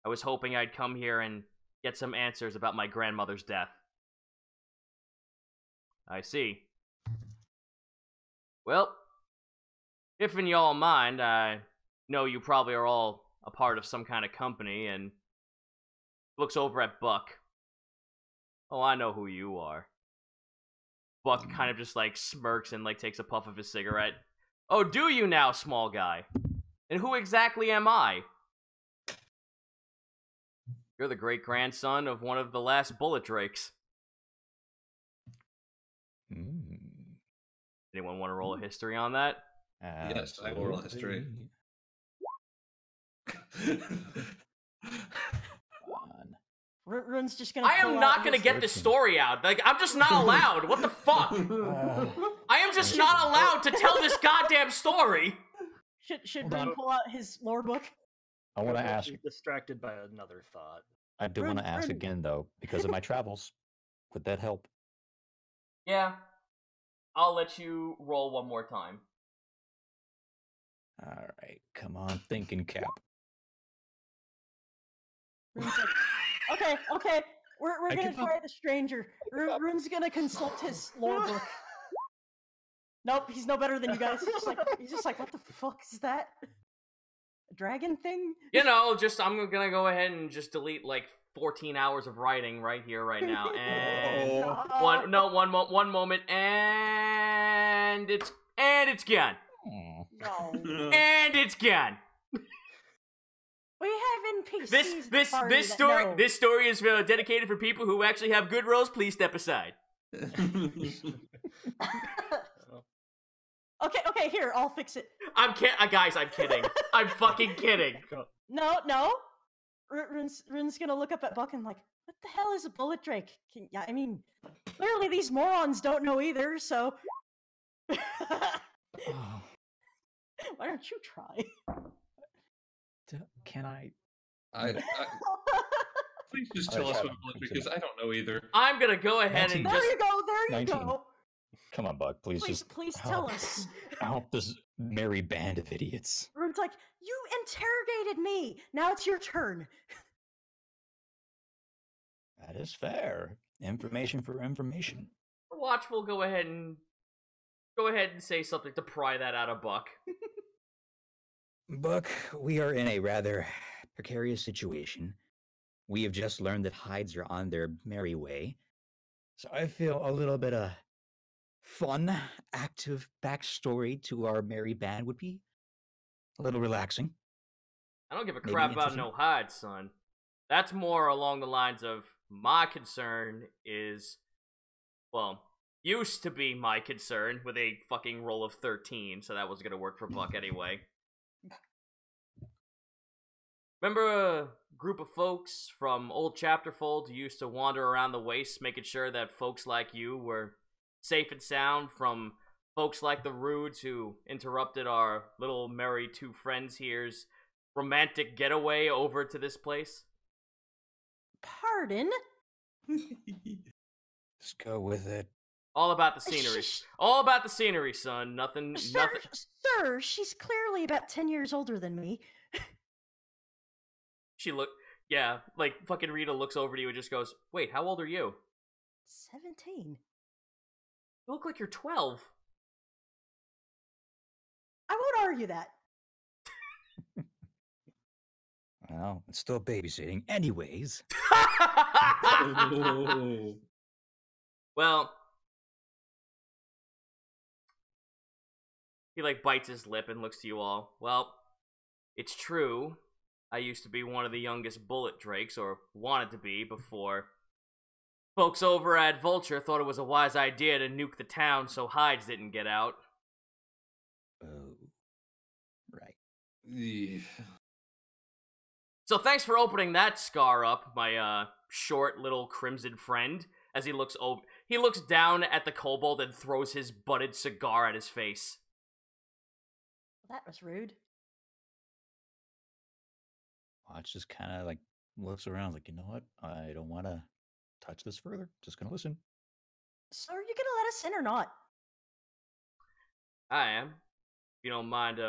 S1: I was hoping I'd come here and get some answers about my grandmother's death. I see. Well, if in y'all mind, I know you probably are all a part of some kind of company, and looks over at Buck. Oh, I know who you are. Buck kind of just, like, smirks and, like, takes a puff of his cigarette. Oh, do you now, small guy? And who exactly am I? You're the great-grandson of one of the last bullet drakes. Anyone want to roll a history on that?
S5: Yes, I will roll history.
S3: Rin's just gonna.
S1: I am not gonna get this story out. Like, I'm just not allowed. What the fuck? I am just not allowed to tell this goddamn story.
S3: Should Rin pull out his lore book?
S2: I want to ask.
S4: Distracted by another thought.
S2: I do want to ask again, though, because of my travels. Would that help?
S1: Yeah. I'll let you roll one more time.
S2: All right, come on, thinking cap.
S3: Okay, we're gonna try the stranger. Rin's gonna consult his lore book. Nope, he's no better than you guys. He's just like, what the fuck is that? A dragon thing?
S1: You know, I'm gonna go ahead and just delete like 14 hours of writing right here, right now, and one moment, and it's gone.
S3: No.
S1: And it's gone.
S3: We have NPCs.
S1: This story is dedicated for people who actually have good rolls. Please step aside.
S3: Okay, here, I'll fix it.
S1: Guys, I'm kidding. I'm fucking kidding.
S3: No. Rin's gonna look up at Buck and like, what the hell is a bullet drake? I mean, clearly these morons don't know either, so... Why don't you try?
S2: Can I...
S5: Please just tell us what a bullet drake is. I don't know either.
S1: I'm gonna go ahead and
S3: There you go,
S2: 19. Come on, Buck, please
S3: tell us.
S2: Help this merry band of idiots.
S3: Rin's like, you interrogated me! Now it's your turn.
S2: That is fair. Information for information.
S1: Watch will go ahead and say something to pry that out of Buck.
S2: Buck, we are in a rather precarious situation. We have just learned that hides are on their merry way. So I feel a little bit of fun, active backstory to our merry band would be a little relaxing.
S1: I don't give a
S2: Maybe
S1: crap about
S2: interesting.
S1: no hides, son. That's more along the lines of my concern is, well, used to be my concern with a fucking roll of 13, so that was gonna work for Buck anyway. Remember a group of folks from old Chapterfold who used to wander around the wastes making sure that folks like you were safe and sound from folks like the Rudes who interrupted our little merry two friends here's romantic getaway over to this place?
S3: Pardon?
S2: Just go with it.
S1: All about the scenery.
S3: Shh.
S1: All about the scenery, son. Nothing.
S3: Sir, she's clearly about 10 years older than me.
S1: Yeah, like fucking Rita looks over to you and just goes, "Wait, how old are you?"
S3: 17.
S1: You look like you're 12.
S3: I won't argue that.
S2: Well, it's still babysitting. Anyways.
S5: Oh.
S1: Well, he like bites his lip and looks to you all. Well, it's true. I used to be one of the youngest bullet drakes, or wanted to be, before folks over at Vulture thought it was a wise idea to nuke the town so hides didn't get out.
S2: Oh. Right.
S5: Yeah.
S1: So thanks for opening that scar up, my short little crimson friend. As he looks down at the kobold and throws his butted cigar at his face.
S3: Well, that was rude.
S2: Watch just kind of like looks around like, you know what? I don't want to touch this further. Just gonna listen.
S3: So are you gonna let us in or not?
S1: I am. If you don't mind,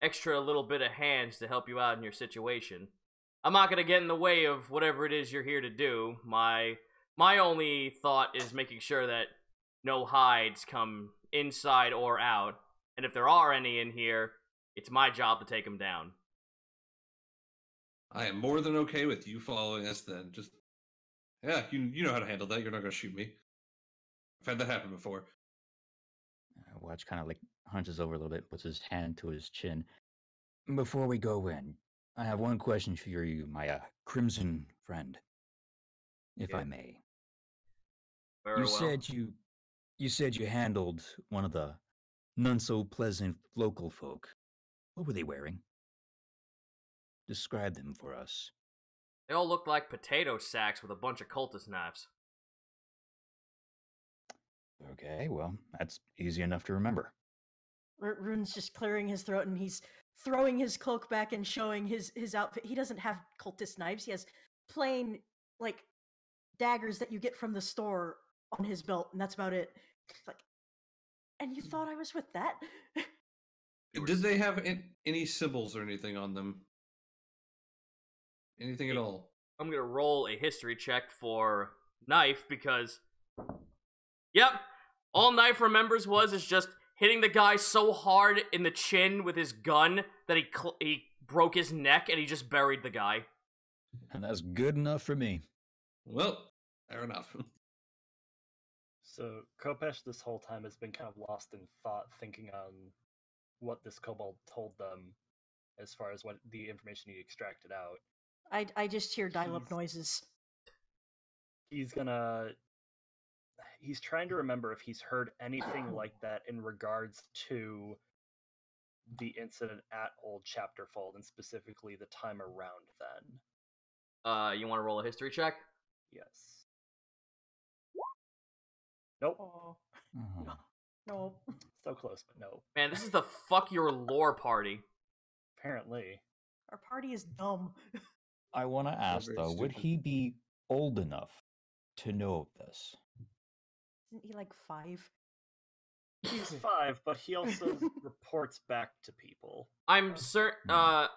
S1: extra little bit of hands to help you out in your situation. I'm not gonna get in the way of whatever it is you're here to do. My only thought is making sure that no hides come inside or out, and if there are any in here, it's my job to take them down.
S5: I am more than okay with you following us then. Just, yeah, you know how to handle that. You're not going to shoot me. I've had that happen before.
S2: Watch kind of like hunches over a little bit, puts his hand to his chin. Before we go in, I have one question for you, my crimson friend, if I may.
S1: Very well.
S2: You said you handled one of the none so pleasant local folk. What were they wearing? Describe them for us.
S1: They all look like potato sacks with a bunch of cultist knives.
S2: Okay, well, that's easy enough to remember.
S3: Rune's just clearing his throat and he's throwing his cloak back and showing his outfit. He doesn't have cultist knives. He has plain, like, daggers that you get from the store on his belt, and that's about it. Like, and you thought I was with that?
S5: Did they have any symbols or anything on them? Anything at all?
S1: I'm gonna roll a history check for Knife because, yep, all Knife remembers is just hitting the guy so hard in the chin with his gun that he broke his neck and he just buried the guy.
S2: And that's good enough for me.
S5: Well, fair enough.
S4: So Kopesh this whole time has been kind of lost in thought, thinking on what this kobold told them as far as what the information he extracted out.
S3: I just hear dial-up noises.
S4: He's trying to remember if he's heard anything like that in regards to the incident at Old Chapterfold, and specifically the time around then.
S1: You want to roll a history check?
S4: Yes. Nope.
S3: Oh,
S2: Uh-huh.
S3: no.
S4: So close, but no.
S1: Man, this is the fuck your lore party.
S4: Apparently.
S3: Our party is dumb.
S2: I want to ask,
S5: very
S2: though, would
S5: stupid.
S2: he be old enough to know this?
S3: Isn't he like 5?
S4: He's 5, but he also reports back to people.
S1: I'm certain.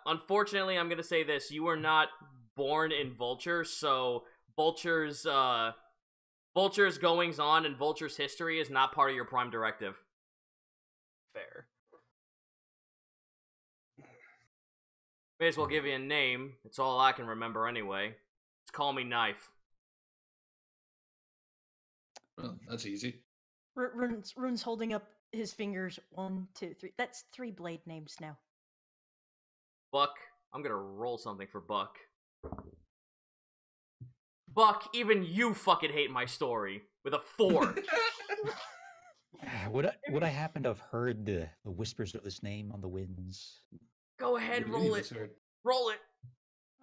S1: Unfortunately, I'm gonna say this: you were not born in Vulture, so Vulture's goings on and Vulture's history is not part of your prime directive.
S4: Fair.
S1: May as well give you a name. It's all I can remember anyway. Just call me Knife.
S5: Well, that's easy.
S3: Rune's holding up his fingers. 1, 2, 3. That's 3 blade names now.
S1: Buck, I'm gonna roll something for Buck. Buck, even you fucking hate my story. With a 4.
S2: Would I happen to have heard the whispers of this name on the winds?
S1: Go ahead, roll it. Roll it.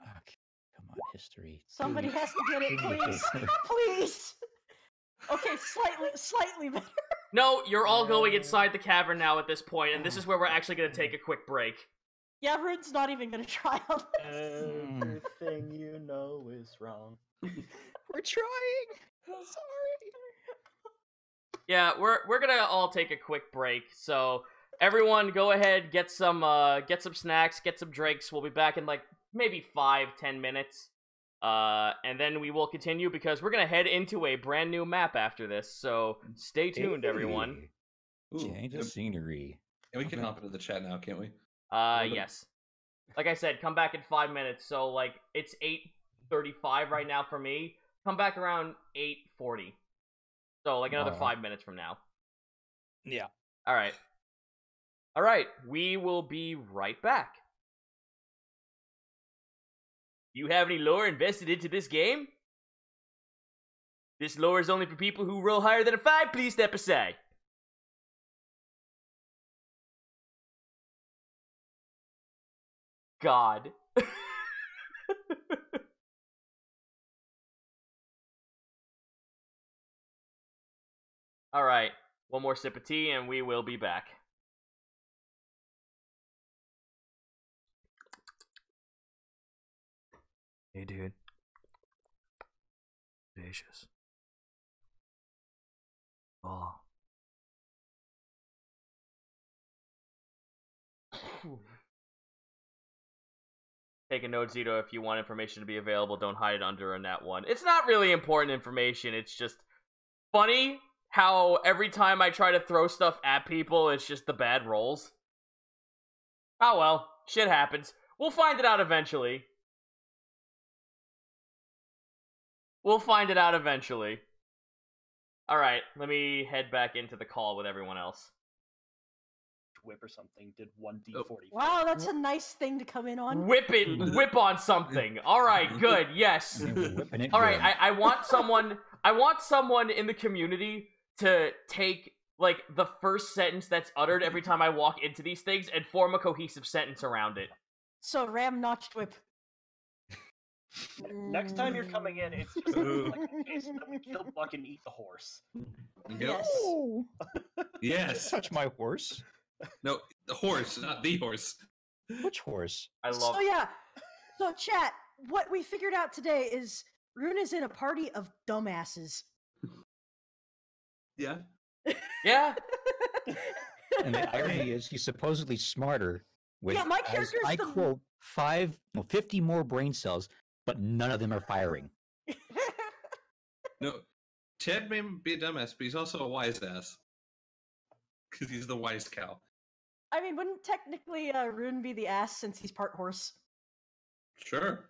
S2: Okay, come on, history.
S3: Somebody has to get it, please. Please. Okay, slightly better.
S1: No, you're all going inside the cavern now at this point, and this is where we're actually gonna take a quick break.
S3: Yeah, Rune's not even gonna try on this.
S4: Everything you know is wrong.
S2: We're trying. I'm sorry.
S1: Yeah, we're gonna all take a quick break. So everyone, go ahead, get some snacks, get some drinks. We'll be back in like maybe 5-10 minutes, and then we will continue because we're gonna head into a brand new map after this. So stay tuned, everyone.
S2: Change of scenery.
S5: And we can hop into the chat now, can't we?
S1: Yes. Like I said, come back in 5 minutes. So like it's 8:35 right now for me. Come back around 8:40. So, like, another 5 minutes from now.
S2: Yeah.
S1: Alright. Alright, we will be right back. You have any lore invested into this game? This lore is only for people who roll higher than a 5, please step aside. God. Alright, one more sip of tea and we will be back. Hey, dude. Delicious. Oh. Take a note, Zito, if you want information to be available, don't hide it under a nat 1. It's not really important information, it's just funny how every time I try to throw stuff at people, it's just the bad rolls. Oh well, shit happens. We'll find it out eventually. Alright, let me head back into the call with everyone else.
S4: Whip or something did 1d40.
S3: Wow, that's a nice thing to come in on.
S1: Whip on something. Alright, good, yes. Alright, I want someone in the community to take, like, the first sentence that's uttered every time I walk into these things and form a cohesive sentence around it.
S3: So, ram-notched whip.
S4: Next time you're coming in, it's just like a case of kill Buck and eat the horse.
S3: Yes.
S5: Yes.
S2: Touch my horse.
S5: No, the horse, not the horse.
S2: Which horse?
S1: I love
S3: So, yeah. So, chat, what we figured out today is Rune is in a party of dumbasses.
S5: Yeah.
S1: Yeah.
S2: And the irony is he's supposedly smarter with,
S3: Yeah, my
S2: as
S3: character's
S2: I
S3: the-
S2: quote, 50 more brain cells, but none of them are firing.
S5: No, Ted may be a dumbass, but he's also a wise ass. Because he's the wise cow.
S3: I mean, wouldn't technically Rune be the ass since he's part horse?
S5: Sure.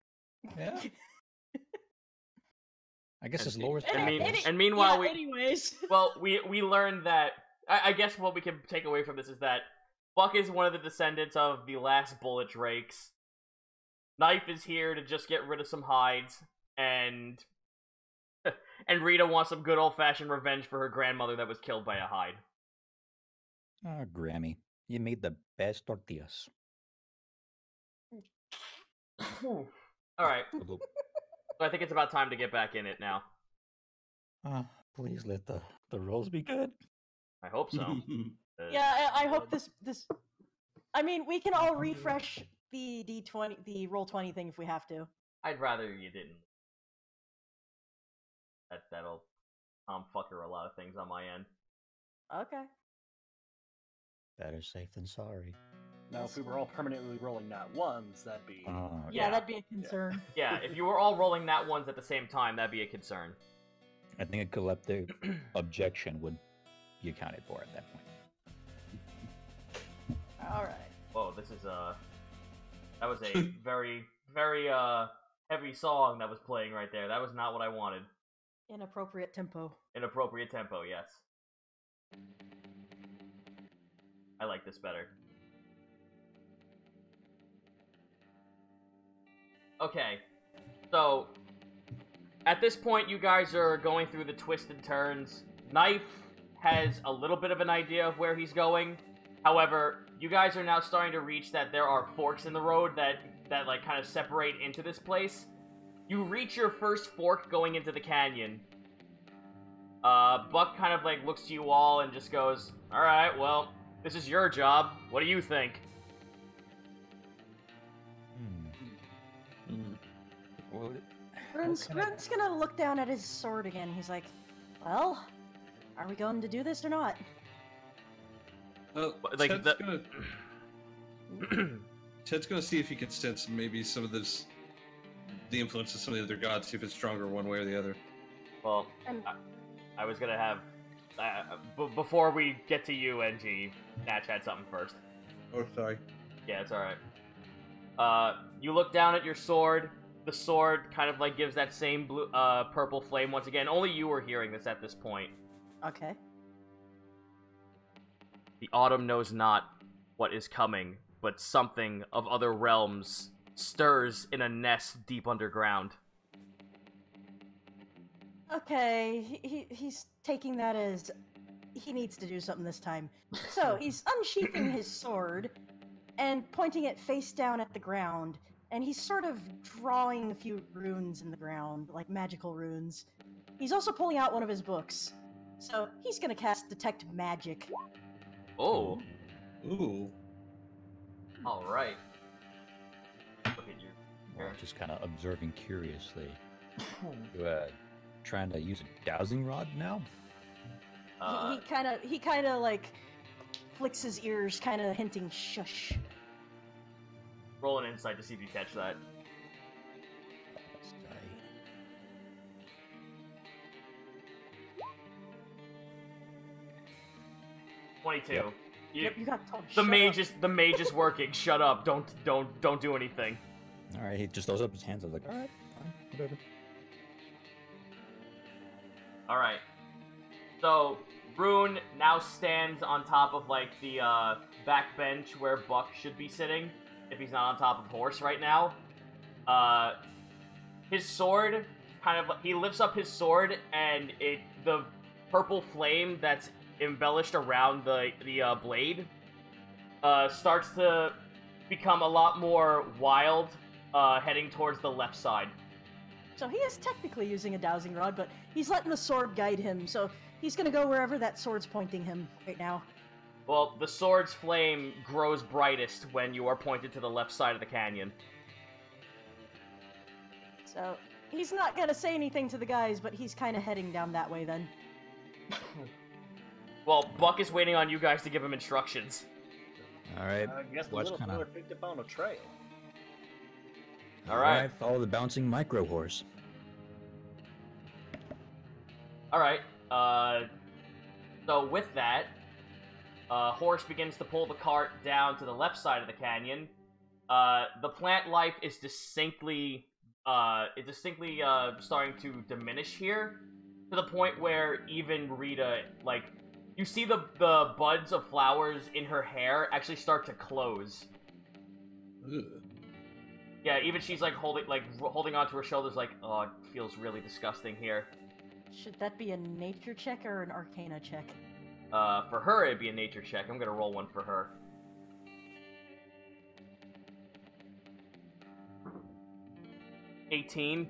S2: Yeah. I guess his lowest.
S1: And meanwhile,
S3: anyways.
S1: Well, we learned that. I guess what we can take away from this is that Buck is one of the descendants of the last bullet drakes. Knife is here to just get rid of some hides, and Rita wants some good old-fashioned revenge for her grandmother that was killed by a hide.
S2: Oh, Grammy, you made the best tortillas.
S1: All right, so I think it's about time to get back in it now.
S2: Please let the rolls be good.
S1: I hope so.
S3: Yeah, I hope this. I mean, we can all refresh the D20, the roll 20 thing if we have to.
S1: I'd rather you didn't. That'll fucker a lot of things on my end.
S3: Okay.
S2: Better safe than sorry.
S4: Now, if we were all permanently rolling nat ones, that'd be...
S3: Yeah, that'd be a concern.
S1: Yeah, if you were all rolling nat ones at the same time, that'd be a concern.
S2: I think a collective objection would be accounted for at that point.
S3: All right.
S1: Whoa, this is that was a very, very heavy song that was playing right there. That was not what I wanted.
S3: Inappropriate tempo.
S1: Inappropriate tempo, yes. I like this better. Okay, so at this point you guys are going through the twists and turns. Knife has a little bit of an idea of where he's going. However, you guys are now starting to reach that there are forks in the road that like kind of separate into this place. You reach your first fork going into the canyon. Buck kind of like looks to you all and just goes, "Alright, well, this is your job. What do you think?"
S2: Well,
S3: Run's gonna look down at his sword again. He's like, well, are we going to do this or not?
S1: Like
S5: Ted's gonna see if he can sense maybe some of this, the influence of some of the other gods, see if it's stronger one way or the other.
S1: Well, I was gonna have before we get to you, NG. Natch had something first.
S5: Oh, sorry.
S1: Yeah, it's all right. You look down at your sword. The sword kind of like gives that same blue, purple flame once again. Only you are hearing this at this point.
S3: Okay.
S1: The autumn knows not what is coming, but something of other realms stirs in a nest deep underground.
S3: Okay, he's taking that as he needs to do something this time. So he's unsheathing his sword and pointing it face down at the ground. And he's sort of drawing a few runes in the ground, like magical runes. He's also pulling out one of his books. So he's gonna cast Detect Magic.
S1: Oh.
S5: Ooh.
S1: Alright. Look at you.
S2: well, just kind of observing curiously. You trying to use a dowsing rod now?
S3: He kind of like flicks his ears, kind of hinting shush.
S1: Roll an insight to see if you catch that.
S2: Sorry.
S1: 22.
S2: Yep.
S3: You got told.
S1: The mage is working. Shut up. Don't do anything.
S2: All right, he just throws up his hands. I was like, all right, fine, whatever.
S1: All right. So Rune now stands on top of like the back bench where Buck should be sitting, if he's not on top of Horse right now. His sword he lifts up his sword, and the purple flame that's embellished around the blade starts to become a lot more wild, heading towards the left side.
S3: So he is technically using a dowsing rod, but he's letting the sword guide him. So he's gonna go wherever that sword's pointing him right now.
S1: Well, the sword's flame grows brightest when you are pointed to the left side of the canyon.
S3: So he's not gonna say anything to the guys, but he's kind of heading down that way then.
S1: Well, Buck is waiting on you guys to give him instructions.
S2: All right.
S4: I guess the
S2: Watch
S4: little
S2: kinda-
S4: fella picked up on a trail.
S1: All right.
S2: Follow the bouncing micro horse.
S1: Alright, so with that, Horse begins to pull the cart down to the left side of the canyon. The plant life is distinctly starting to diminish here, to the point where even Rita, like, you see the buds of flowers in her hair actually start to close.
S5: Ugh.
S1: Yeah, even she's like holding onto her shoulders, like, oh, it feels really disgusting here.
S3: Should that be a nature check or an arcana check?
S1: For her, it'd be a nature check. I'm gonna roll one for her. 18.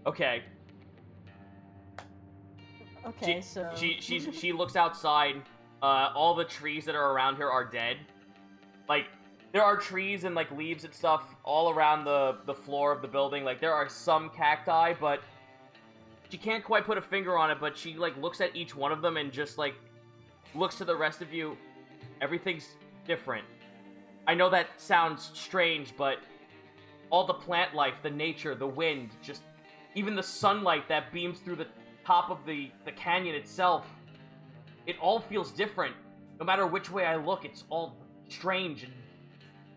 S1: Okay.
S3: Okay, so
S1: She looks outside. All the trees that are around her are dead. Like, there are trees and like leaves and stuff all around the floor of the building. Like, there are some cacti, but she can't quite put a finger on it. But she like looks at each one of them and just like looks to the rest of you. Everything's different. I know that sounds strange, but all the plant life, the nature, the wind, just even the sunlight that beams through the top of the canyon itself, it all feels different. No matter which way I look, it's all strange and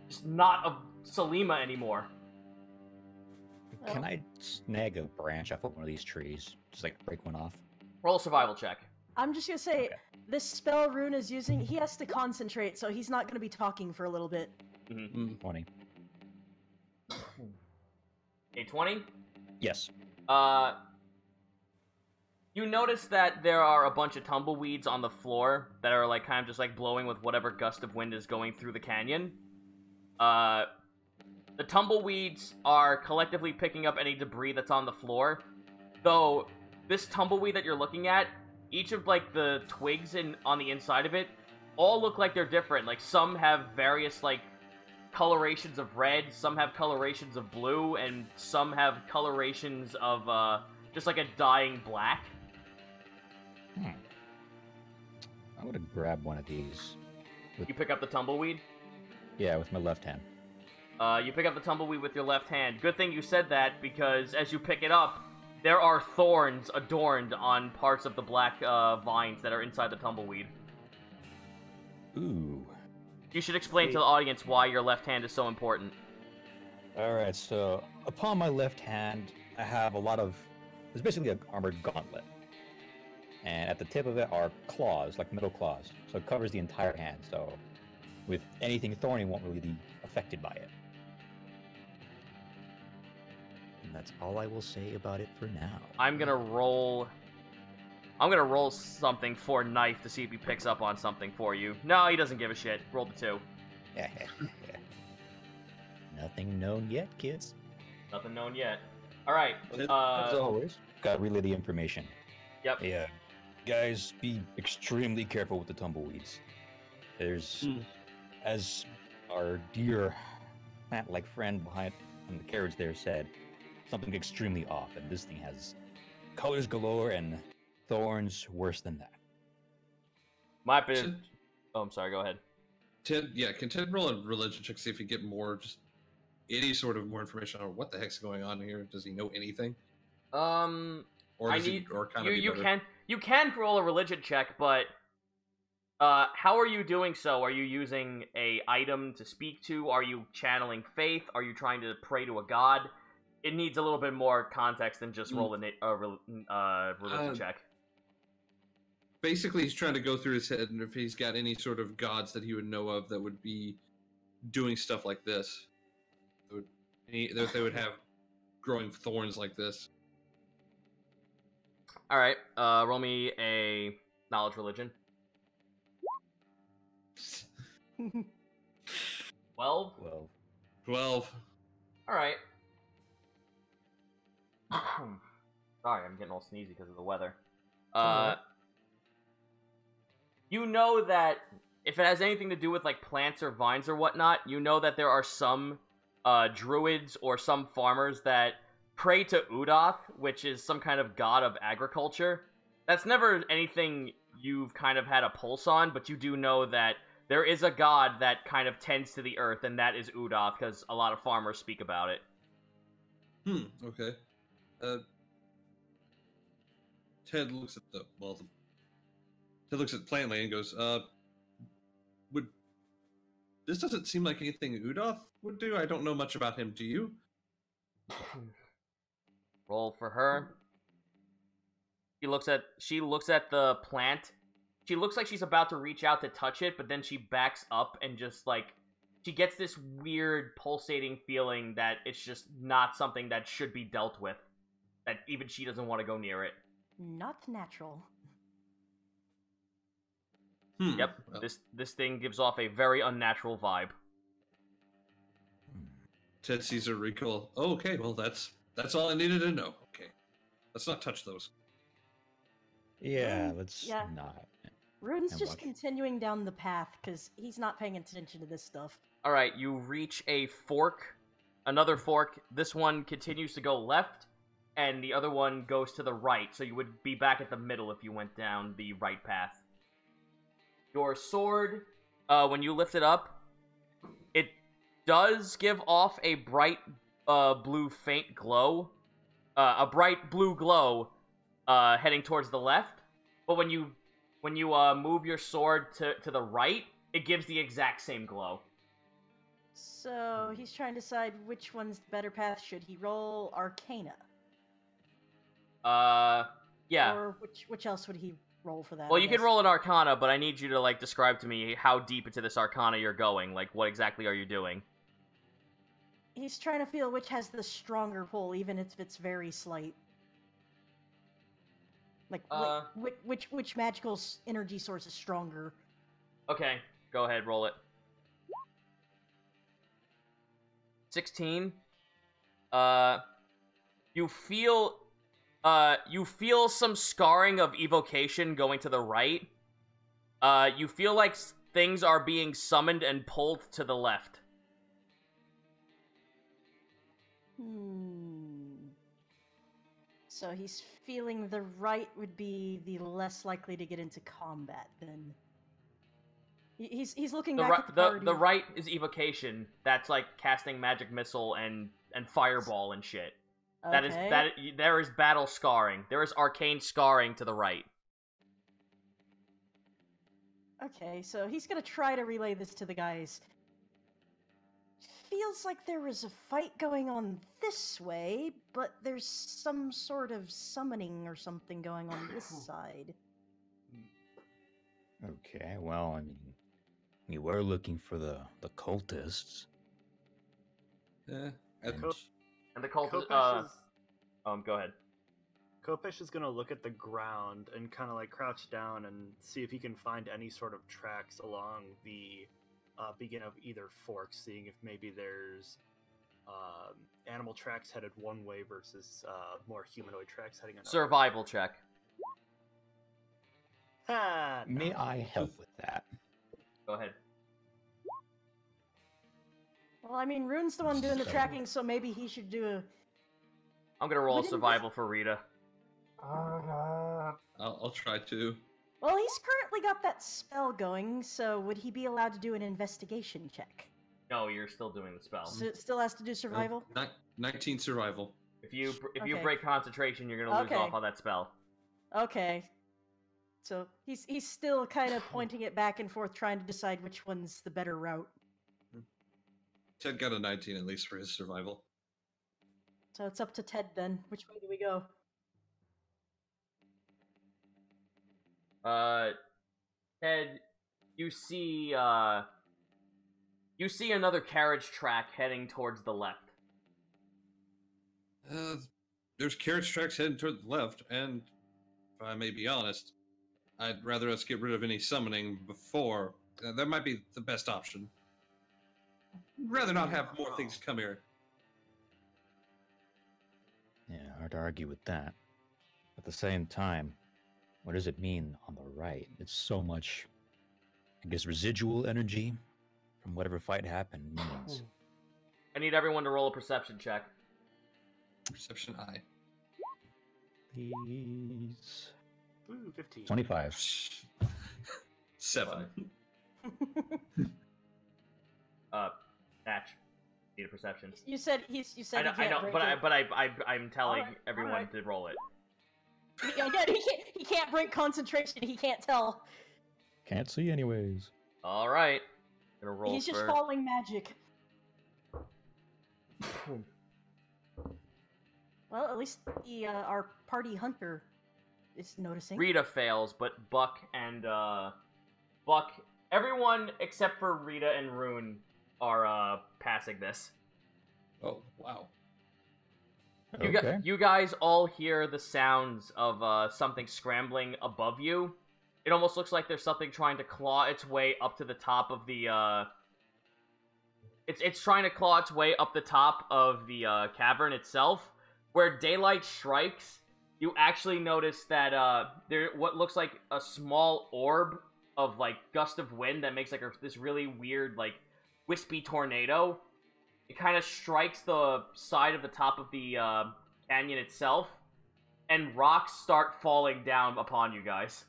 S1: just not of Salima anymore.
S2: Can I snag a branch off of one of these trees? Just like break one off?
S1: Roll a survival check.
S3: I'm just gonna say, this spell Rune is using, he has to concentrate, so he's not gonna be talking for a little bit.
S2: 20.
S1: A 20?
S2: Yes.
S1: You notice that there are a bunch of tumbleweeds on the floor that are like kind of just like blowing with whatever gust of wind is going through the canyon. The tumbleweeds are collectively picking up any debris that's on the floor. Though, this tumbleweed that you're looking at, each of, like, the twigs on the inside of it, all look like they're different. Like, some have various, like, colorations of red, some have colorations of blue, and some have colorations of, just like a dying black.
S2: I'm gonna grab one of these.
S1: You pick up the tumbleweed?
S2: Yeah, with my left hand.
S1: You pick up the tumbleweed with your left hand. Good thing you said that, because as you pick it up, there are thorns adorned on parts of the black vines that are inside the tumbleweed.
S2: Ooh.
S1: You should explain to the audience why your left hand is so important.
S2: Alright, so upon my left hand, I have a lot of... It's basically an armored gauntlet. And at the tip of it are claws, like metal claws. So it covers the entire hand, so with anything thorny won't really be affected by it. And that's all I will say about it for now.
S1: I'm gonna roll something for knife to see if he picks up on something for you. No, he doesn't give a shit. Roll the 2.
S2: Nothing known yet, kids.
S1: Nothing known yet. Alright,
S2: As always, gotta relay the information.
S1: Yep.
S2: Yeah. Guys, be extremely careful with the tumbleweeds. There's, as our dear plant-like friend behind on the carriage there said, something extremely off, and this thing has colors galore and thorns worse than that.
S1: My opinion. Oh, I'm sorry. Go ahead.
S5: Ted, can Ted roll a religion check, see if he get more, just any sort of more information on what the heck's going on here? Does he know anything? Or does
S1: you can roll a religion check, but how are you doing so? Are you using a item to speak to? Are you channeling faith? Are you trying to pray to a god? It needs a little bit more context than just roll a religion check.
S5: Basically, he's trying to go through his head, and if he's got any sort of gods that he would know of that would be doing stuff like this, that they would have growing thorns like this.
S1: All right, roll me a knowledge religion. 12?
S5: 12.
S1: All right. Sorry, I'm getting all sneezy because of the weather. You know that if it has anything to do with like plants or vines or whatnot, you know that there are some druids or some farmers that pray to Udoth, which is some kind of god of agriculture. That's never anything you've kind of had a pulse on, but you do know that there is a god that kind of tends to the earth, and that is Udoth, because a lot of farmers speak about it.
S5: Okay. Ted looks at Ted looks at Plantly and goes, this doesn't seem like anything Udoth would do. I don't know much about him. Do you?
S1: Roll for her. She looks at the plant. She looks like she's about to reach out to touch it, but then she backs up and just like she gets this weird pulsating feeling that it's just not something that should be dealt with. That even she doesn't want to go near it.
S3: Not natural.
S1: Yep.
S5: Well.
S1: This thing gives off a very unnatural vibe.
S5: Ted sees a recoil. Oh, okay, well that's all I needed to know. Okay. Let's not touch those.
S2: Yeah, let's not.
S3: Ruden's
S2: And
S3: just
S2: watch.
S3: continuing down the path because he's not paying attention to this stuff.
S1: Alright, you reach a fork. Another fork. This one continues to go left, and the other one goes to the right, so you would be back at the middle if you went down the right path. Your sword, when you lift it up, it does give off a bright blue faint glow. A bright blue glow heading towards the left, but when you move your sword to the right, it gives the exact same glow.
S3: So he's trying to decide which one's the better path. Should he roll Arcana?
S1: Yeah.
S3: Or which else would he roll for that?
S1: Well,
S3: I
S1: you can
S3: guess?
S1: roll an Arcana, but I need you to, like, describe to me how deep into this Arcana you're going. Like, what exactly are you doing?
S3: He's trying to feel which has the stronger pull, even if it's very slight. Like, which magical energy source is stronger?
S1: Okay, go ahead, roll it. 16. You feel some scarring of evocation going to the right. You feel like things are being summoned and pulled to the left.
S3: So he's feeling the right would be the less likely to get into combat, then. He's looking back at the party.
S1: The right is evocation. That's like casting magic missile and fireball and shit.
S3: Okay.
S1: There is battle scarring. There is arcane scarring to the right.
S3: Okay, so he's gonna try to relay this to the guys. Feels like there was a fight going on this way, but there's some sort of summoning or something going on this side.
S2: Okay, well, I mean, we were looking for the cultists.
S5: Yeah.
S1: And the cultists. Go ahead.
S4: Kopesh is gonna look at the ground and kind of like crouch down and see if he can find any sort of tracks along the beginning of either fork, seeing if maybe there's animal tracks headed one way versus more humanoid tracks heading another.
S1: Survival check.
S2: May I help with that?
S1: Go ahead.
S3: Well, I mean, Rune's the one doing the tracking, so maybe he should do a...
S1: I'm gonna roll survival for Rita.
S5: I'll try to.
S3: Well, he's currently got that spell going, so would he be allowed to do an investigation check?
S1: No, you're still doing the spell.
S3: So it still has to do survival?
S5: 19 survival.
S1: If you
S3: Okay.
S1: break concentration, you're gonna lose off on that spell.
S3: Okay. So he's still kind of pointing it back and forth, trying to decide which one's the better route.
S5: Ted got a 19 at least for his survival.
S3: So it's up to Ted then. Which way do we go?
S1: Ted, you see another carriage track heading towards the left.
S5: There's carriage tracks heading toward the left, and if I may be honest, I'd rather us get rid of any summoning before. That might be the best option. Rather not have more things come here.
S2: Yeah, hard to argue with that. At the same time, what does it mean on the right? It's so much, I guess, residual energy from whatever fight happened means.
S1: I need everyone to roll a perception check.
S5: Perception eye.
S2: Please.
S4: Ooh, 15.
S2: 25.
S5: 7.
S1: Natch. Need a perception.
S3: You said you said
S1: I know, I'm telling everyone
S3: alright.
S1: to roll it.
S3: Again, he can't break concentration. He can't tell.
S2: Can't see anyways.
S1: All right. Gonna roll
S3: He's just
S1: for...
S3: following magic. Well, at least our party hunter is noticing.
S1: Rita fails, but Buck, everyone except for Rita and Rune are passing this.
S5: Oh, wow.
S1: You guys all hear the sounds of something scrambling above you. It almost looks like there's something trying to claw its way up to the top of the It's trying to claw its way up the top of the cavern itself. Where daylight strikes, you actually notice that there what looks like a small orb of like gust of wind that makes like this really weird like wispy tornado. It kind of strikes the side of the top of the canyon itself, and rocks start falling down upon you guys.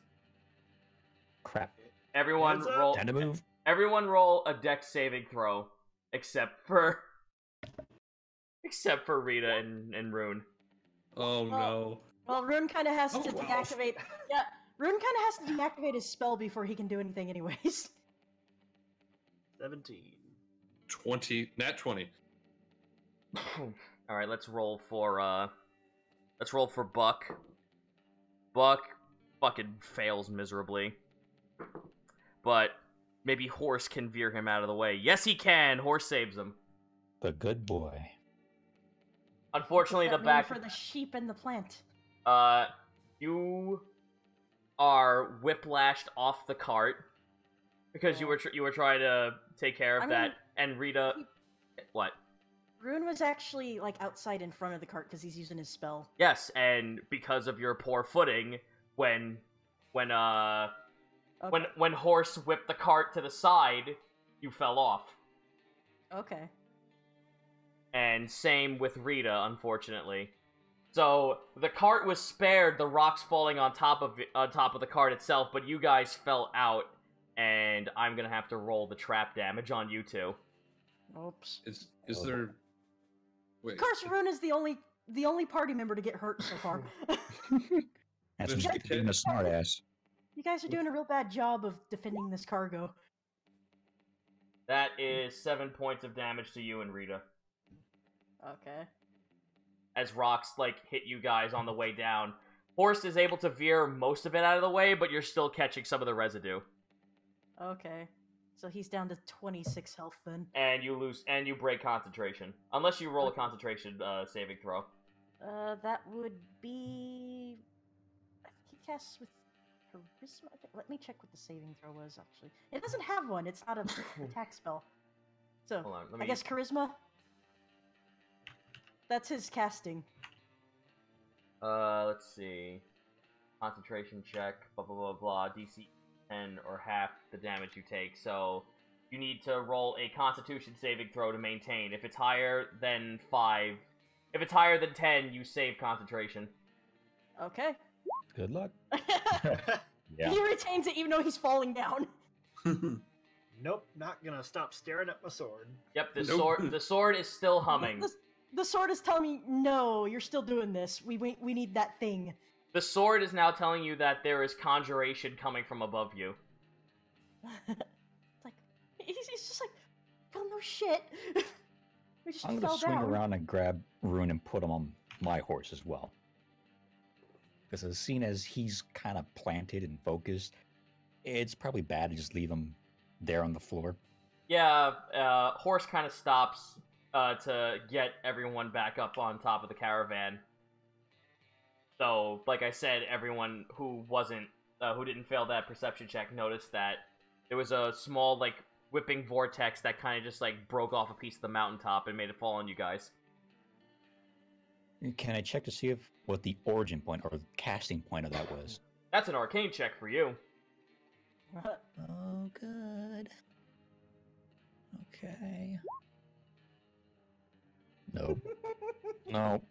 S2: Crap.
S1: Everyone roll.
S2: Time to move.
S1: Everyone roll a dex saving throw, except for Rita and Rune.
S5: Oh no.
S3: Well, Rune kind of has to
S5: wow.
S3: deactivate. Yeah, Rune kind of has to deactivate his spell before he can do anything, anyways.
S4: 17.
S5: Nat 20.
S1: All right, let's roll for Buck. Buck fucking fails miserably. But maybe Horse can veer him out of the way. Yes, he can. Horse saves him.
S2: The good boy.
S1: Unfortunately,
S3: What's
S1: the
S3: that mean
S1: back
S3: for the sheep and the plant.
S1: you are whiplashed off the cart because you were trying to take care of that, and Rita, what?
S3: Rune was actually like outside in front of the cart because he's using his spell.
S1: Yes, and because of your poor footing, when Horse whipped the cart to the side, you fell off.
S3: Okay.
S1: And same with Rita, unfortunately. So the cart was spared the rocks falling on top of the cart itself, but you guys fell out, and I'm gonna have to roll the trap damage on you two.
S3: Oops.
S5: Is there? Wait.
S3: Of course, Rune is the only party member to get hurt so far.
S2: That's
S5: There's
S2: just being a smartass.
S3: You guys are doing a real bad job of defending this cargo.
S1: That is 7 points of damage to you and Rita.
S3: Okay.
S1: As rocks, hit you guys on the way down. Horse is able to veer most of it out of the way, but you're still catching some of the residue.
S3: Okay. So he's down to 26 health then.
S1: And you break concentration. Unless you roll a concentration saving throw.
S3: That would be... I think he casts with charisma. Let me check what the saving throw was, actually. It doesn't have one. It's not an attack spell. So,
S1: Hold on,
S3: I guess charisma? That's his casting.
S1: Let's see. Concentration check, blah blah blah blah, DC 10 or half the damage you take. So you need to roll a Constitution saving throw to maintain. If it's higher than 5, if it's higher than 10, you save concentration.
S3: Okay.
S2: Good luck.
S3: Yeah. He retains it even though he's falling down.
S4: Nope, not gonna stop staring at my sword.
S1: Yep, the sword is still humming.
S3: The sword is telling me, no, you're still doing this. We need that thing.
S1: The sword is now telling you that there is conjuration coming from above you.
S3: It's like, he's just like, oh no shit. We just
S2: I'm
S3: fell
S2: gonna swing
S3: down.
S2: around and grab Rune and put him on my horse as well. Because as soon as he's kind of planted and focused, it's probably bad to just leave him there on the floor.
S1: Yeah, Horse kind of stops to get everyone back up on top of the caravan. So, like I said, everyone who didn't fail that perception check noticed that there was a small, whipping vortex that kind of just, broke off a piece of the mountaintop and made it fall on you guys.
S2: Can I check to see what the origin point or the casting point of that was?
S1: That's an arcane check for you.
S2: Oh, good. Okay. Nope. No.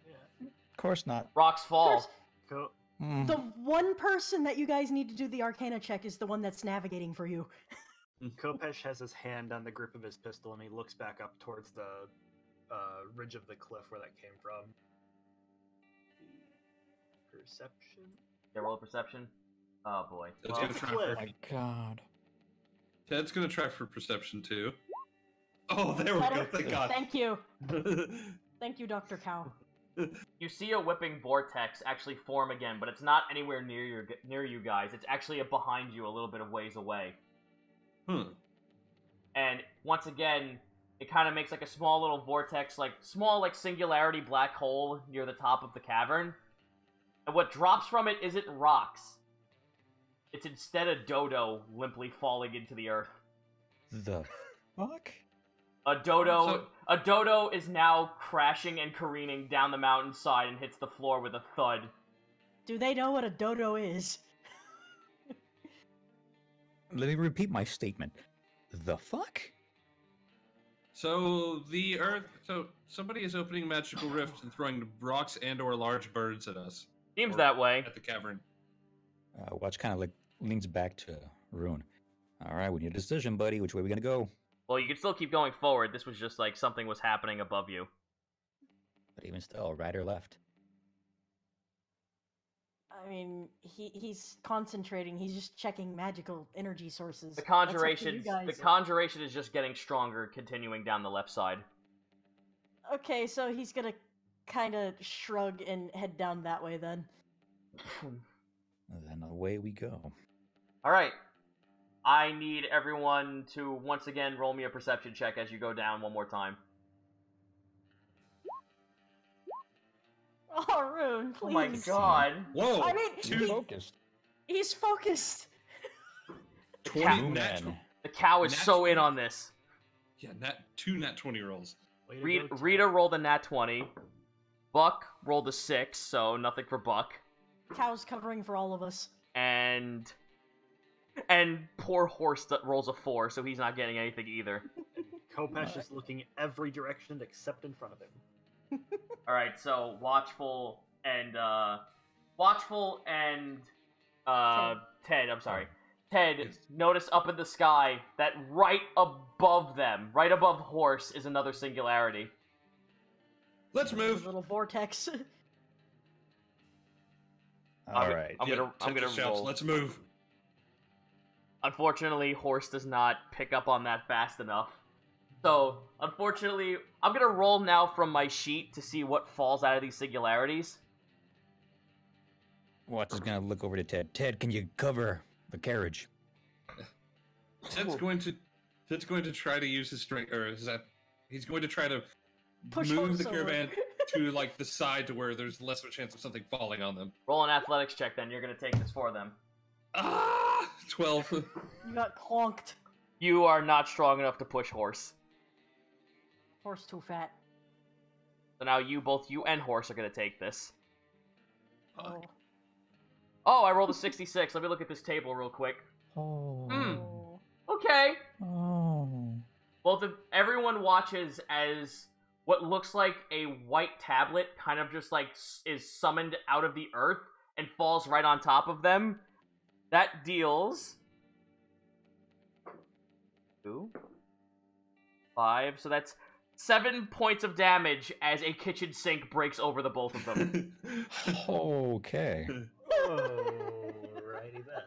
S2: Of course not.
S1: Rocks fall.
S4: Cool.
S3: The one person that you guys need to do the Arcana check is the one that's navigating for you.
S4: Kopesh has his hand on the grip of his pistol and he looks back up towards the ridge of the cliff where that came from. Perception?
S1: Yeah, roll a perception. Oh boy.
S5: Ted's gonna try for,
S2: My God.
S5: Ted's gonna try for perception too. Oh, there we go. Thank God.
S3: Thank you. Thank you, Dr. Cow.
S1: You see a whipping vortex actually form again, but it's not anywhere near you guys. It's actually behind you, a little bit of ways away. And once again, it kind of makes a small little vortex, small singularity black hole near the top of the cavern. And what drops from it isn't rocks. It's instead a dodo limply falling into the earth.
S2: The fuck?
S1: A dodo is now crashing and careening down the mountainside and hits the floor with a thud.
S3: Do they know what a dodo is?
S2: Let me repeat my statement. The fuck?
S5: So somebody is opening magical rifts and throwing rocks and/or large birds at us.
S1: Seems that way.
S5: At the cavern.
S2: Watch kind of leans back to Rune. All right, we need a decision, buddy. Which way are we gonna go?
S1: Well, you can still keep going forward. This was just something was happening above you.
S2: But even still, right or left?
S3: I mean, he's concentrating. He's just checking magical energy sources.
S1: The
S3: That's up to
S1: conjuration,
S3: you guys.
S1: the conjuration is just getting stronger, continuing down the left side.
S3: Okay, so he's gonna kind of shrug and head down that way then.
S2: Then away we go.
S1: All right. I need everyone to once again roll me a perception check as you go down one more time.
S3: Oh, Rune, please.
S1: Oh my god.
S5: Whoa!
S3: I mean,
S2: Too focused.
S3: he's focused.
S5: 20
S2: Man.
S1: The cow is so in on this.
S5: Yeah, two nat 20 rolls.
S4: Way to go,
S1: Rita rolled a nat 20. Buck rolled a 6, so nothing for Buck.
S3: Cow's covering for all of us.
S1: And poor horse that rolls a 4, so he's not getting anything either.
S4: Kopesh is looking every direction except in front of him.
S1: Alright, so Watchful and Ted, I'm sorry. Ted,
S5: Yes.
S1: notice up in the sky that right above them, right above Horse, is another singularity.
S5: Let's
S3: A
S5: move.
S3: little vortex.
S2: All right.
S1: I'm gonna
S5: Shouts,
S1: roll.
S5: let's move.
S1: Unfortunately, Horse does not pick up on that fast enough. So, unfortunately, I'm gonna roll now from my sheet to see what falls out of these singularities.
S2: Watts is gonna look over to Ted. Ted, can you cover the carriage?
S5: Ted's going to try to use his strength, or is that he's going to try to
S3: Push
S5: move
S3: Horse
S5: the
S3: over.
S5: caravan to like the side to where there's less of a chance of something falling on them.
S1: Roll an athletics check, then. You're gonna take this for them.
S5: 12.
S3: You got clonked.
S1: You are not strong enough to push Horse.
S3: Horse too fat.
S1: So now both you and Horse are gonna take this.
S3: Oh.
S1: Oh, I rolled a 66. Let me look at this table real quick.
S2: Oh.
S3: Oh.
S1: Okay.
S2: Oh.
S1: Everyone watches as what looks like a white tablet kind of just like is summoned out of the earth and falls right on top of them. That deals 2, 5, so that's 7 points of damage as a kitchen sink breaks over the both of them.
S2: Okay.
S4: Alrighty then.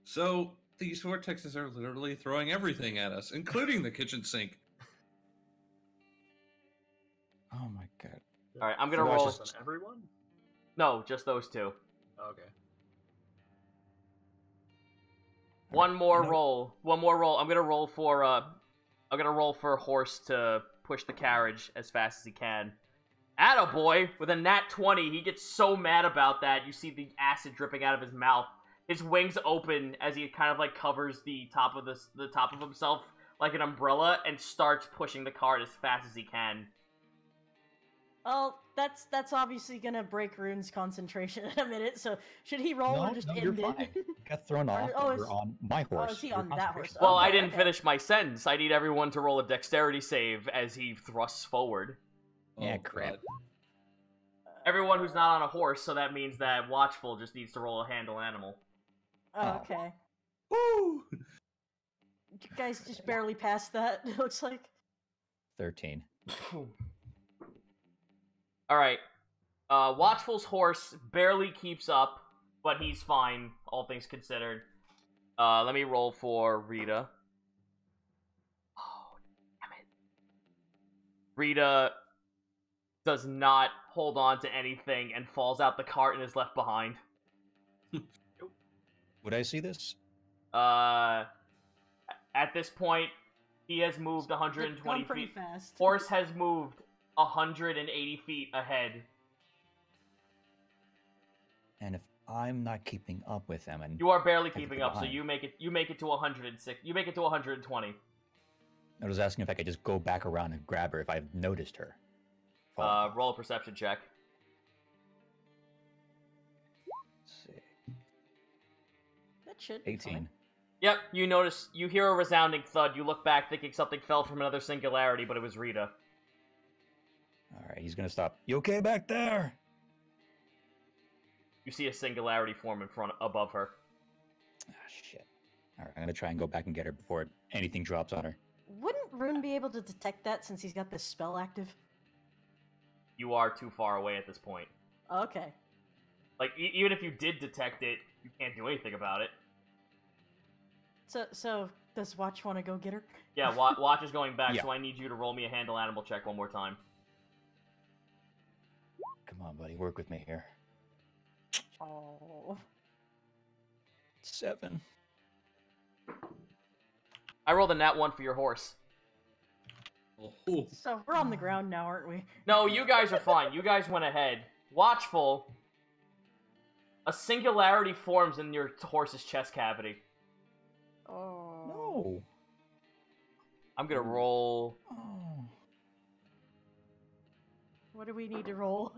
S5: So these vortexes are literally throwing everything at us, including the kitchen sink.
S2: Oh my god.
S1: All right, I'm gonna
S2: Watch
S1: roll.
S2: this.
S4: On everyone?
S1: No, just those two.
S4: Okay.
S1: One more
S2: No.
S1: roll. One more roll. I'm gonna roll for Horse to push the carriage as fast as he can. Attaboy! With a nat 20, he gets so mad about that. You see the acid dripping out of his mouth. His wings open as he kind of like covers the top of himself like an umbrella and starts pushing the cart as fast as he can.
S3: Well, that's obviously gonna break Rune's concentration in a minute. So should he roll or just
S2: you're
S3: end
S2: fine.
S3: it?
S2: You got thrown off.
S3: Oh,
S2: and you're
S3: is-
S2: on my horse.
S3: is he
S2: Your
S3: on that horse?
S2: concentration-
S1: Well, I
S3: Okay,
S1: didn't
S3: okay.
S1: finish my sentence. I need everyone to roll a dexterity save as he thrusts forward.
S2: Yeah,
S5: Oh,
S2: crap.
S5: God.
S1: Everyone who's not on a horse, so that means that Watchful just needs to roll a handle animal.
S3: Oh, okay.
S5: Woo!
S3: You guys just barely passed that. It looks like.
S2: 13.
S1: Alright. Watchful's horse barely keeps up, but he's fine, all things considered. Let me roll for Rita. Oh, damn it. Rita does not hold on to anything and falls out the cart and is left behind.
S2: Would I see this?
S1: At this point, he has moved
S3: Gone
S1: 120
S3: pretty
S1: feet.
S3: fast.
S1: Horse has moved 180 feet ahead.
S2: And if I'm not keeping up with them, and
S1: You are barely
S2: I could
S1: keeping
S2: go
S1: up, so
S2: behind.
S1: you make it to 106. You make it to 120.
S2: I was asking if I could just go back around and grab her if I've noticed her.
S1: Roll a perception check.
S2: Let's see.
S3: That should be
S2: 18.
S3: fine.
S1: Yep, you hear a resounding thud. You look back thinking something fell from another singularity, but it was Rita.
S2: Alright, he's gonna stop. You okay back there?
S1: You see a singularity form above her.
S2: Ah, shit. Alright, I'm gonna try and go back and get her before anything drops on her.
S3: Wouldn't Rune be able to detect that since he's got this spell active?
S1: You are too far away at this point.
S3: Okay.
S1: Like, even if you did detect it, you can't do anything about it.
S3: So does Watch want to go get her?
S1: Yeah, Watch is going back,
S2: Yeah.
S1: so I need you to roll me a handle animal check one more time.
S2: Come on, buddy, work with me here.
S3: Oh.
S2: 7.
S1: I rolled a nat 1 for your horse.
S5: Oh,
S3: So we're on the ground now, aren't we?
S1: No, you guys are fine. You guys went ahead. Watchful. A singularity forms in your horse's chest cavity.
S3: Oh.
S2: No.
S1: I'm gonna roll...
S2: Oh.
S3: What do we need to roll?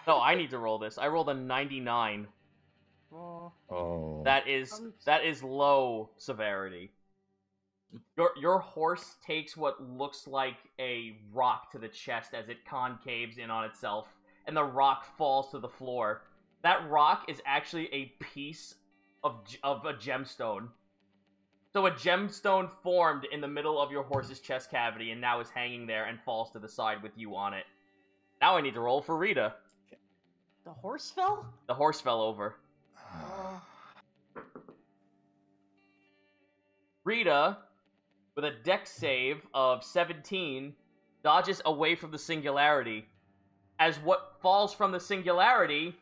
S1: No, I need to roll this. I rolled a 99.
S3: Oh.
S2: Oh.
S1: That is low severity. Your horse takes what looks like a rock to the chest as it concaves in on itself, and the rock falls to the floor. That rock is actually a piece of a gemstone. So a gemstone formed in the middle of your horse's chest cavity and now is hanging there and falls to the side with you on it. Now I need to roll for Rita.
S3: The horse fell?
S1: The horse fell over.
S3: Oh.
S1: Rita, with a dex save of 17, dodges away from the singularity, as what falls from the singularity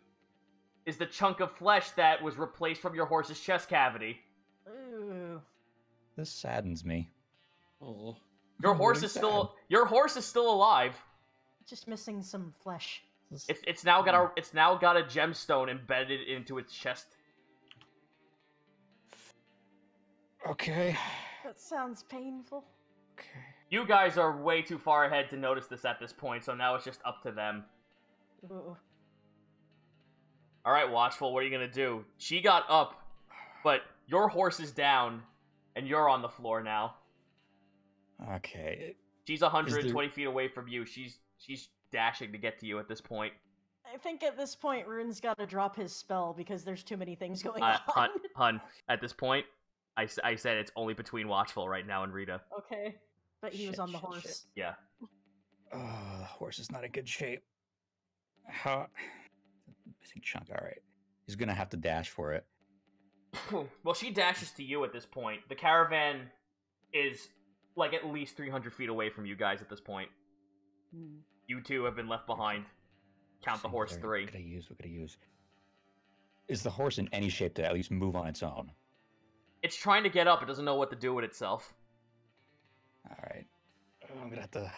S1: is the chunk of flesh that was replaced from your horse's chest cavity.
S3: Ooh.
S2: This saddens me.
S5: oh.
S1: Your
S2: I'm
S1: horse
S2: really
S1: is still alive.
S3: Just missing some flesh.
S1: It's now got a gemstone embedded into its chest.
S2: Okay.
S3: That sounds painful.
S2: Okay.
S1: You guys are way too far ahead to notice this at this point, so now it's just up to them.
S3: Ooh.
S1: Alright, Watchful, what are you gonna do? She got up, but your horse is down, and you're on the floor now.
S2: Okay.
S1: She's 120 feet away from you. She's dashing to get to you at this point.
S3: I think at this point, Rune's got to drop his spell because there's too many things going on.
S1: Hun, at this point, I said it's only between Watchful right now and Rita.
S3: Okay. But he was
S2: Shit,
S3: on the
S2: shit,
S3: horse.
S2: shit.
S1: Yeah.
S2: The horse is not in good shape. How? Missing chunk. All right. He's gonna have to dash for it.
S1: Well, she dashes to you at this point. The caravan is like at least 300 feet away from you guys at this point.
S3: Hmm.
S1: You two have been left behind. Count the horse 3.
S2: What could I use? What could I use? Is the horse in any shape to at least move on its own?
S1: It's trying to get up. It doesn't know what to do with itself.
S2: All right. I'm gonna have to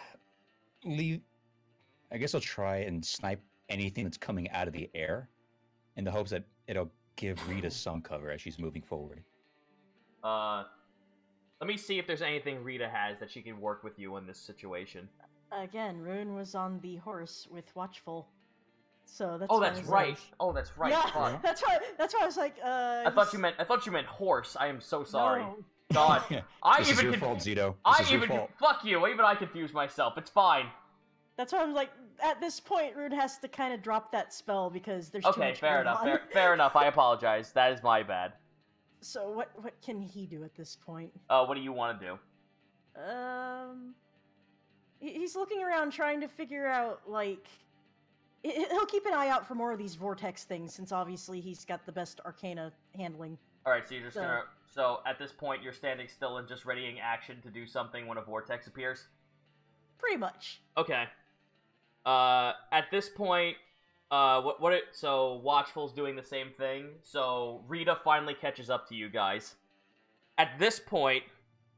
S2: leave. I guess I'll try and snipe anything that's coming out of the air, in the hopes that it'll give Rita some cover as she's moving forward.
S1: Let me see if there's anything Rita has that she can work with you in this situation.
S3: Again, Rune was on the horse with Watchful. So that's
S1: Oh,
S3: why I
S1: that's
S3: was
S1: right.
S3: like-
S1: Oh, that's right.
S3: Yeah,
S1: Fuck.
S3: that's why I was like,
S1: I thought you meant horse. I am so sorry.
S3: No.
S1: God, I
S2: This is
S1: even
S2: your fault, Zito.
S1: I
S2: This is your
S1: even
S2: fault.
S1: fuck you. Even I confused myself. It's fine.
S3: That's why I'm like, at this point, Rune has to kind of drop that spell because there's too
S1: Okay,
S3: much
S1: fair
S3: going
S1: enough.
S3: on.
S1: Fair enough. I apologize. That is my bad.
S3: So what can he do at this point?
S1: What do you want to do?
S3: He's looking around trying to figure out, like, he'll keep an eye out for more of these vortex things since obviously he's got the best arcana handling.
S1: All right, so you're just
S3: So-
S1: gonna. So at this point, you're standing still and just readying action to do something when a vortex appears.
S3: Pretty much.
S1: Okay. At this point, so Watchful's doing the same thing. So Rita finally catches up to you guys. At this point,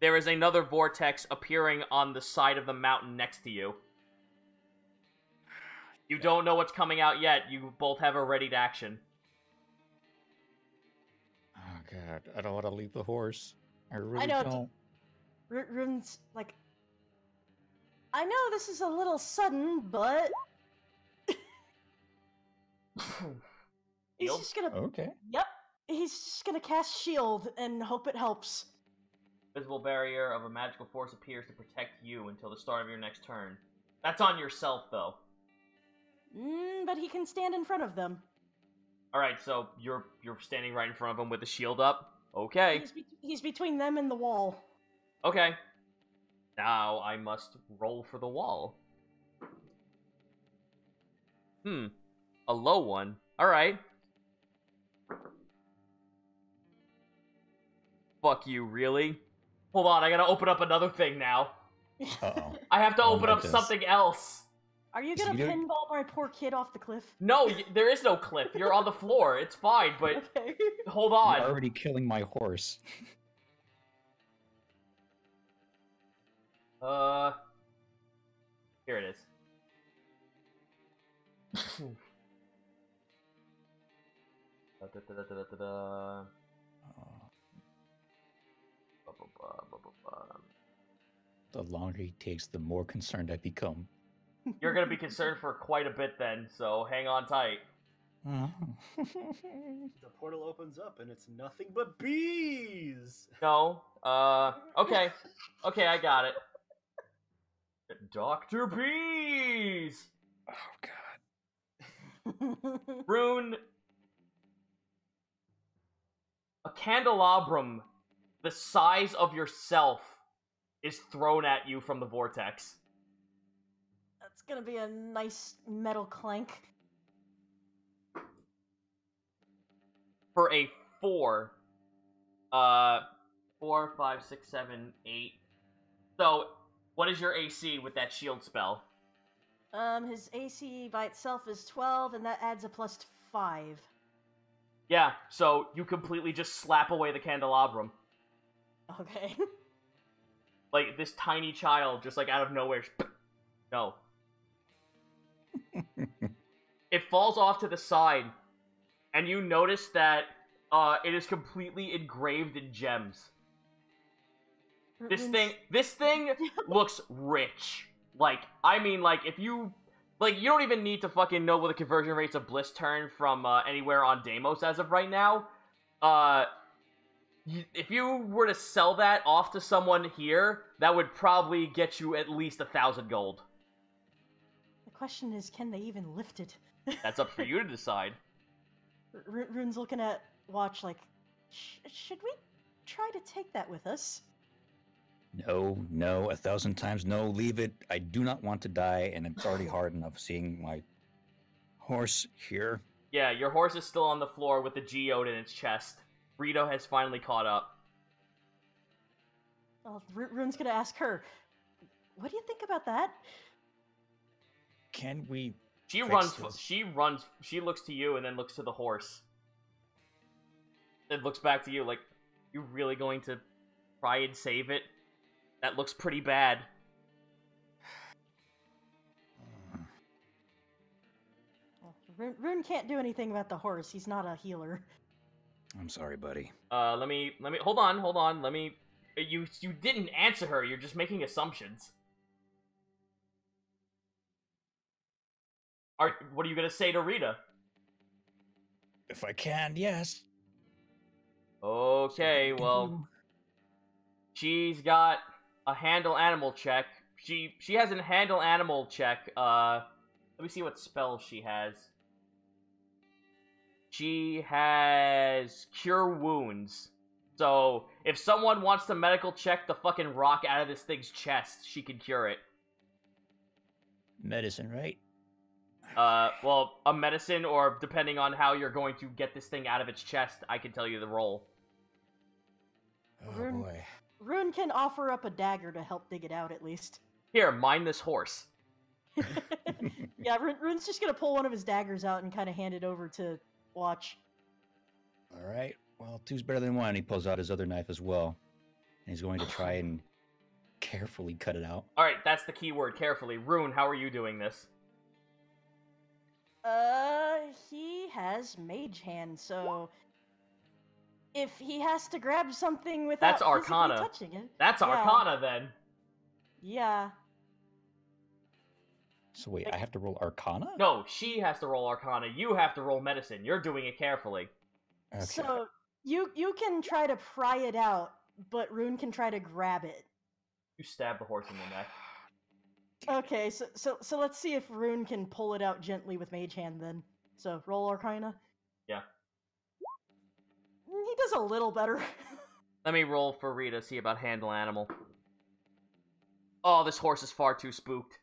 S1: there is another vortex appearing on the side of the mountain next to you. You don't know what's coming out yet. You both have a readied action.
S2: Oh god, I don't want to leave the horse. I really
S3: know,
S2: don't.
S3: Rune's like, I know this is a little sudden, but he's
S1: Shield?
S3: just gonna.
S2: Okay.
S3: Yep. He's just gonna cast shield and hope it helps.
S1: Visible barrier of a magical force appears to protect you until the start of your next turn. That's on yourself, though.
S3: But he can stand in front of them.
S1: Alright, so you're standing right in front of him with the shield up? Okay.
S3: He's between them and the wall.
S1: Okay. Now I must roll for the wall. A low one. Alright. Fuck you, really? Hold on, I gotta open up another thing now.
S2: Uh-oh.
S1: I have to
S2: I don't
S1: open
S2: like
S1: up
S2: this.
S1: something else.
S3: Are you
S2: So
S3: gonna
S2: you don't-
S3: pinball my poor kid off the cliff?
S1: No, there is no cliff. You're on the floor. It's fine, but
S3: Okay.
S1: hold
S2: You're
S1: on.
S2: already killing my horse.
S1: Here it is. Da-da-da-da-da-da.
S2: The longer he takes, the more concerned I become.
S1: You're gonna be concerned for quite a bit then, so hang on tight.
S4: The portal opens up and it's nothing but bees.
S1: No, okay. Okay, I got it. Dr. Bees!
S2: Oh god.
S1: Rune, a candelabrum the size of yourself is thrown at you from the vortex.
S3: That's gonna be a nice metal clank.
S1: For a 4. 4, 5, 6, 7, 8. So, what is your AC with that shield spell?
S3: His AC by itself is 12, and that adds a +5.
S1: Yeah, so you completely just slap away the candelabrum.
S3: Okay.
S1: Like, this tiny child, just like out of nowhere. No. It falls off to the side, and you notice that it is completely engraved in gems. This thing looks rich. Like, I mean, like, if you... Like, you don't even need to fucking know what the conversion rates of Blisturn from anywhere on Deimos as of right now. If you were to sell that off to someone here, that would probably get you at least 1,000 gold.
S3: The question is, can they even lift it?
S1: That's up for you to decide.
S3: Rune's looking at watch like, should we try to take that with us?
S2: No, 1,000 times no, leave it. I do not want to die, and it's already hard enough seeing my horse here.
S1: Yeah, your horse is still on the floor with the geode in its chest. Rito has finally caught up.
S3: Well, Rune's gonna ask her, what do you think about that?
S2: Can we
S1: She
S2: fix
S1: runs,
S2: this?
S1: she looks to you and then looks to the horse. Then looks back to you like, you really going to try and save it? That looks pretty bad.
S3: Well, Rune can't do anything about the horse. He's not a healer.
S2: I'm sorry, buddy.
S1: Let me, hold on, let me, you didn't answer her, you're just making assumptions. What are you gonna say to Rita?
S2: If I can, yes.
S1: Okay, well, she's got a handle animal check. She has a handle animal check. Let me see what spells she has. She has Cure Wounds. So, if someone wants to medical check the fucking rock out of this thing's chest, she can cure it.
S2: Medicine, right?
S1: Well, a medicine, or depending on how you're going to get this thing out of its chest, I can tell you the roll.
S2: Oh
S3: Rune-
S2: boy.
S3: Rune can offer up a dagger to help dig it out, at least.
S1: Here, mind this horse.
S3: Yeah, Rune's just gonna pull one of his daggers out and kind of hand it over to Watch.
S2: All right. Well, two's better than one. He pulls out his other knife as well, and he's going to try and carefully cut it out.
S1: Alright, that's the key word, carefully. Rune, how are you doing this?
S3: He has Mage Hand, so if he has to grab something without
S1: That's
S3: physically
S1: Arcana.
S3: touching it,
S1: That's
S3: yeah.
S1: Arcana, then.
S3: Yeah.
S2: So wait, I have to roll Arcana?
S1: No, she has to roll Arcana. You have to roll Medicine. You're doing it carefully.
S2: Okay.
S3: So you can try to pry it out, but Rune can try to grab it.
S1: You stab the horse in the neck.
S3: Okay, so let's see if Rune can pull it out gently with Mage Hand then. So roll Arcana.
S1: Yeah.
S3: He does a little better.
S1: Let me roll for Rita, see about handle animal. Oh, this horse is far too spooked.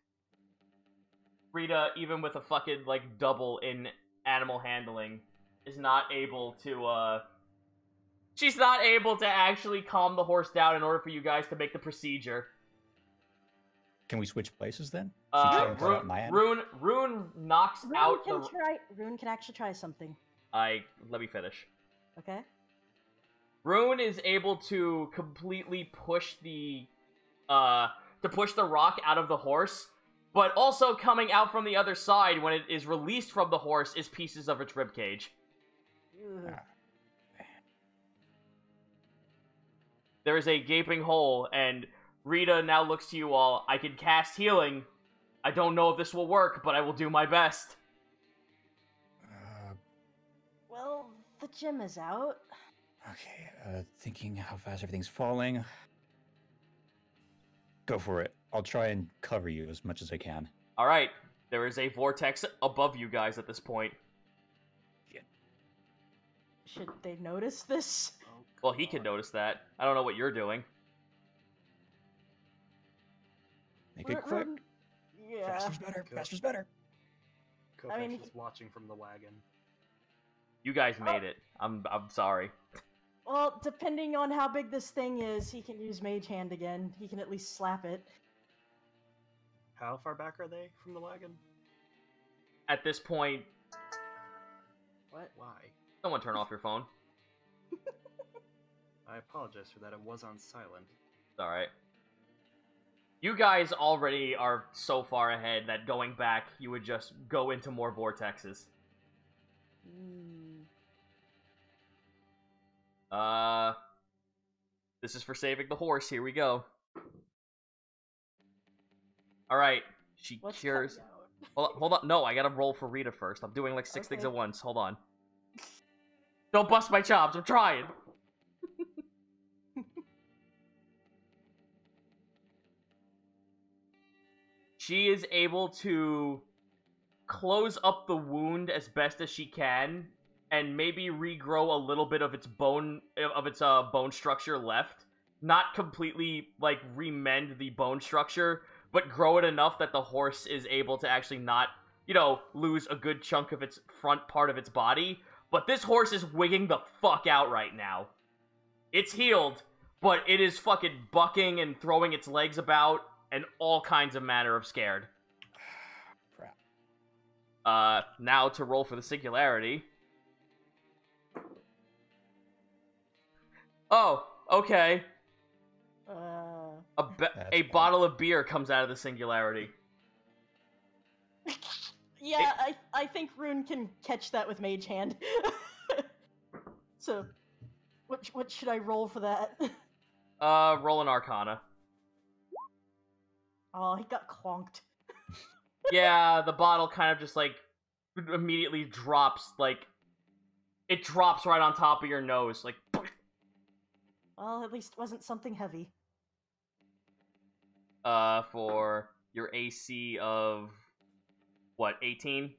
S1: Rita, even with a fucking, like, double in animal handling, is not able to, she's not able to actually calm the horse down in order for you guys to make the procedure.
S2: Can we switch places then? She try and cut out my end?
S1: Rune knocks out the...
S3: Rune can actually try something.
S1: Let me finish.
S3: Okay.
S1: Rune is able to completely push the rock out of the horse, but also coming out from the other side when it is released from the horse is pieces of its ribcage. There is a gaping hole, and Rita now looks to you all. I can cast healing. I don't know if this will work, but I will do my best.
S3: Well, the gym is out.
S2: Okay, thinking how fast everything's falling. Go for it. I'll try and cover you as much as I can.
S1: Alright, there is a vortex above you guys at this point.
S3: Should they notice this?
S4: Oh,
S1: Well, he can notice that. I don't know what you're doing.
S2: Make it quick.
S3: Yeah.
S2: Faster's better. Faster's better.
S4: Kopex
S3: I mean,
S4: was watching from the wagon.
S1: You guys made it. I'm sorry.
S3: Well, depending on how big this thing is, he can use Mage Hand again. He can at least slap it.
S4: How far back are they from the wagon?
S1: At this point,
S3: What?
S4: Why?
S1: someone turn off your phone.
S4: I apologize for that. It was on silent.
S1: It's alright. You guys already are so far ahead that going back, you would just go into more vortexes. This is for saving the horse. Here we go. Alright. She
S3: What's
S1: cures...
S3: coming out?
S1: Hold on. No, I gotta roll for Rita first. I'm doing like six things
S3: Okay.
S1: at once. Hold on. Don't bust my chops. I'm trying. She is able to close up the wound as best as she can, and maybe regrow a little bit of its bone structure left. Not completely like remend the bone structure, but grow it enough that the horse is able to actually not, lose a good chunk of its front part of its body. But this horse is wigging the fuck out right now. It's healed, but it is fucking bucking and throwing its legs about and all kinds of manner of scared.
S2: Crap.
S1: Now to roll for the singularity. Oh, okay. A bottle of beer comes out of the singularity.
S3: Yeah, I think Rune can catch that with Mage Hand. So, what should I roll for that?
S1: Roll an Arcana.
S3: Oh, he got clonked.
S1: Yeah, the bottle kind of just, like, immediately drops, like, it drops right on top of your nose, like,
S3: Well, at least it wasn't something heavy.
S1: for your AC of, what, 18?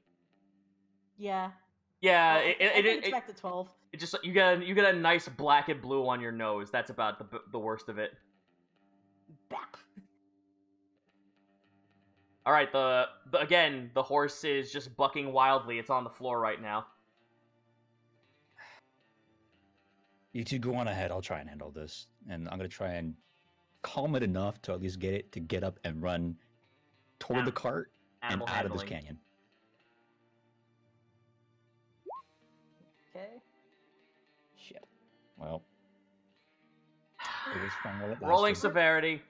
S3: Yeah.
S1: Yeah,
S3: Well, I think it's back to 12.
S1: it just, you get a nice black and blue on your nose. That's about the worst of it.
S3: Bap.
S1: Alright, again, the horse is just bucking wildly. It's on the floor right now.
S2: You two go on ahead. I'll try and handle this. And I'm going to try and calm it enough to at least get it to get up and run toward the cart and
S1: Animal
S2: out of this
S1: handling.
S2: canyon.
S3: Okay.
S2: Shit. Well, it was fun while it
S1: Rolling
S2: lasted.
S1: severity.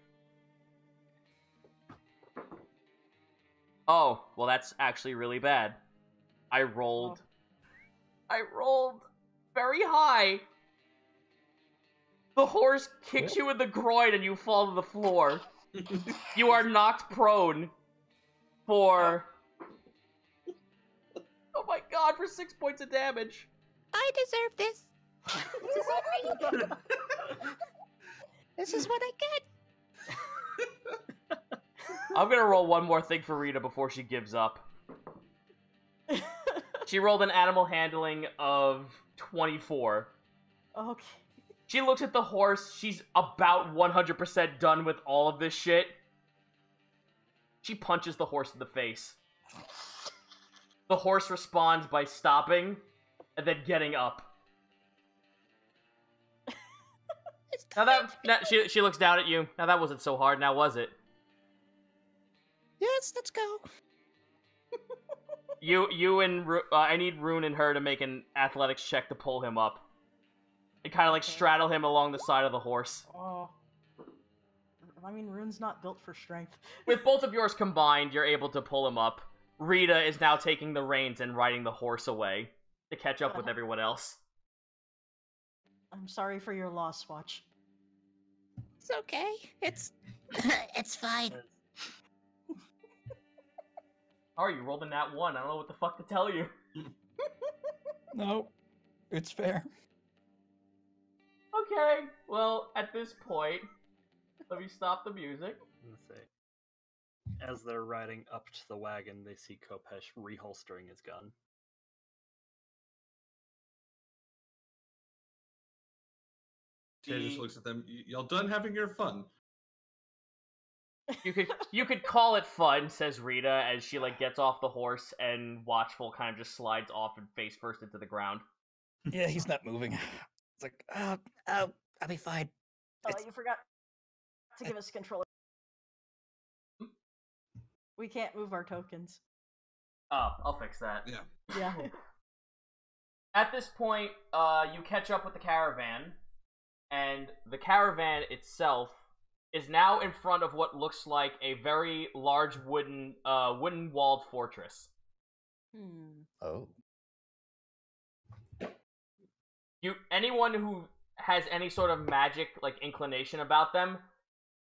S1: Oh, well that's actually really bad. I rolled very high. The horse kicks you in the groin and you fall to the floor. You are knocked prone for... Oh my god, for 6 points of damage.
S6: I deserve this. This is what I get. This is what I get.
S1: I'm gonna roll one more thing for Rita before she gives up. She rolled an animal handling of 24.
S3: Okay.
S1: She looks at the horse. She's about 100% done with all of this shit. She punches the horse in the face. The horse responds by stopping, and then getting up.
S6: It's
S1: Now
S6: time.
S1: she looks down at you. Now that wasn't so hard, now was it?
S6: Yes, let's go.
S1: You and I need Rune and her to make an athletics check to pull him up. And kind of like straddle him along the side of the horse.
S3: Oh. I mean, Rune's not built for strength.
S1: With both of yours combined, you're able to pull him up. Rita is now taking the reins and riding the horse away to catch up with everyone else.
S3: I'm sorry for your loss, Watch.
S6: It's okay. It's it's fine.
S1: Alright, you rolled a nat 1. I don't know what the fuck to tell you.
S2: No, it's fair.
S1: Okay, well, at this point, let me stop the music.
S4: Let's see. As they're riding up to the wagon, they see Kopesh reholstering his gun.
S5: Ted just looks at them. Y'all done having your fun?
S1: You could call it fun, says Rita, as she like gets off the horse and Watchful kind of just slides off and face first into the ground.
S2: Yeah, he's not moving. It's like,
S6: I'll be fine.
S3: Oh,
S6: It's-
S3: you forgot to give us a controller. We can't move our tokens.
S1: Oh, I'll fix that.
S5: Yeah.
S3: Yeah.
S1: At this point, you catch up with the caravan, and the caravan itself is now in front of what looks like a very large wooden walled fortress.
S2: oh.
S1: Anyone who has any sort of magic like inclination about them,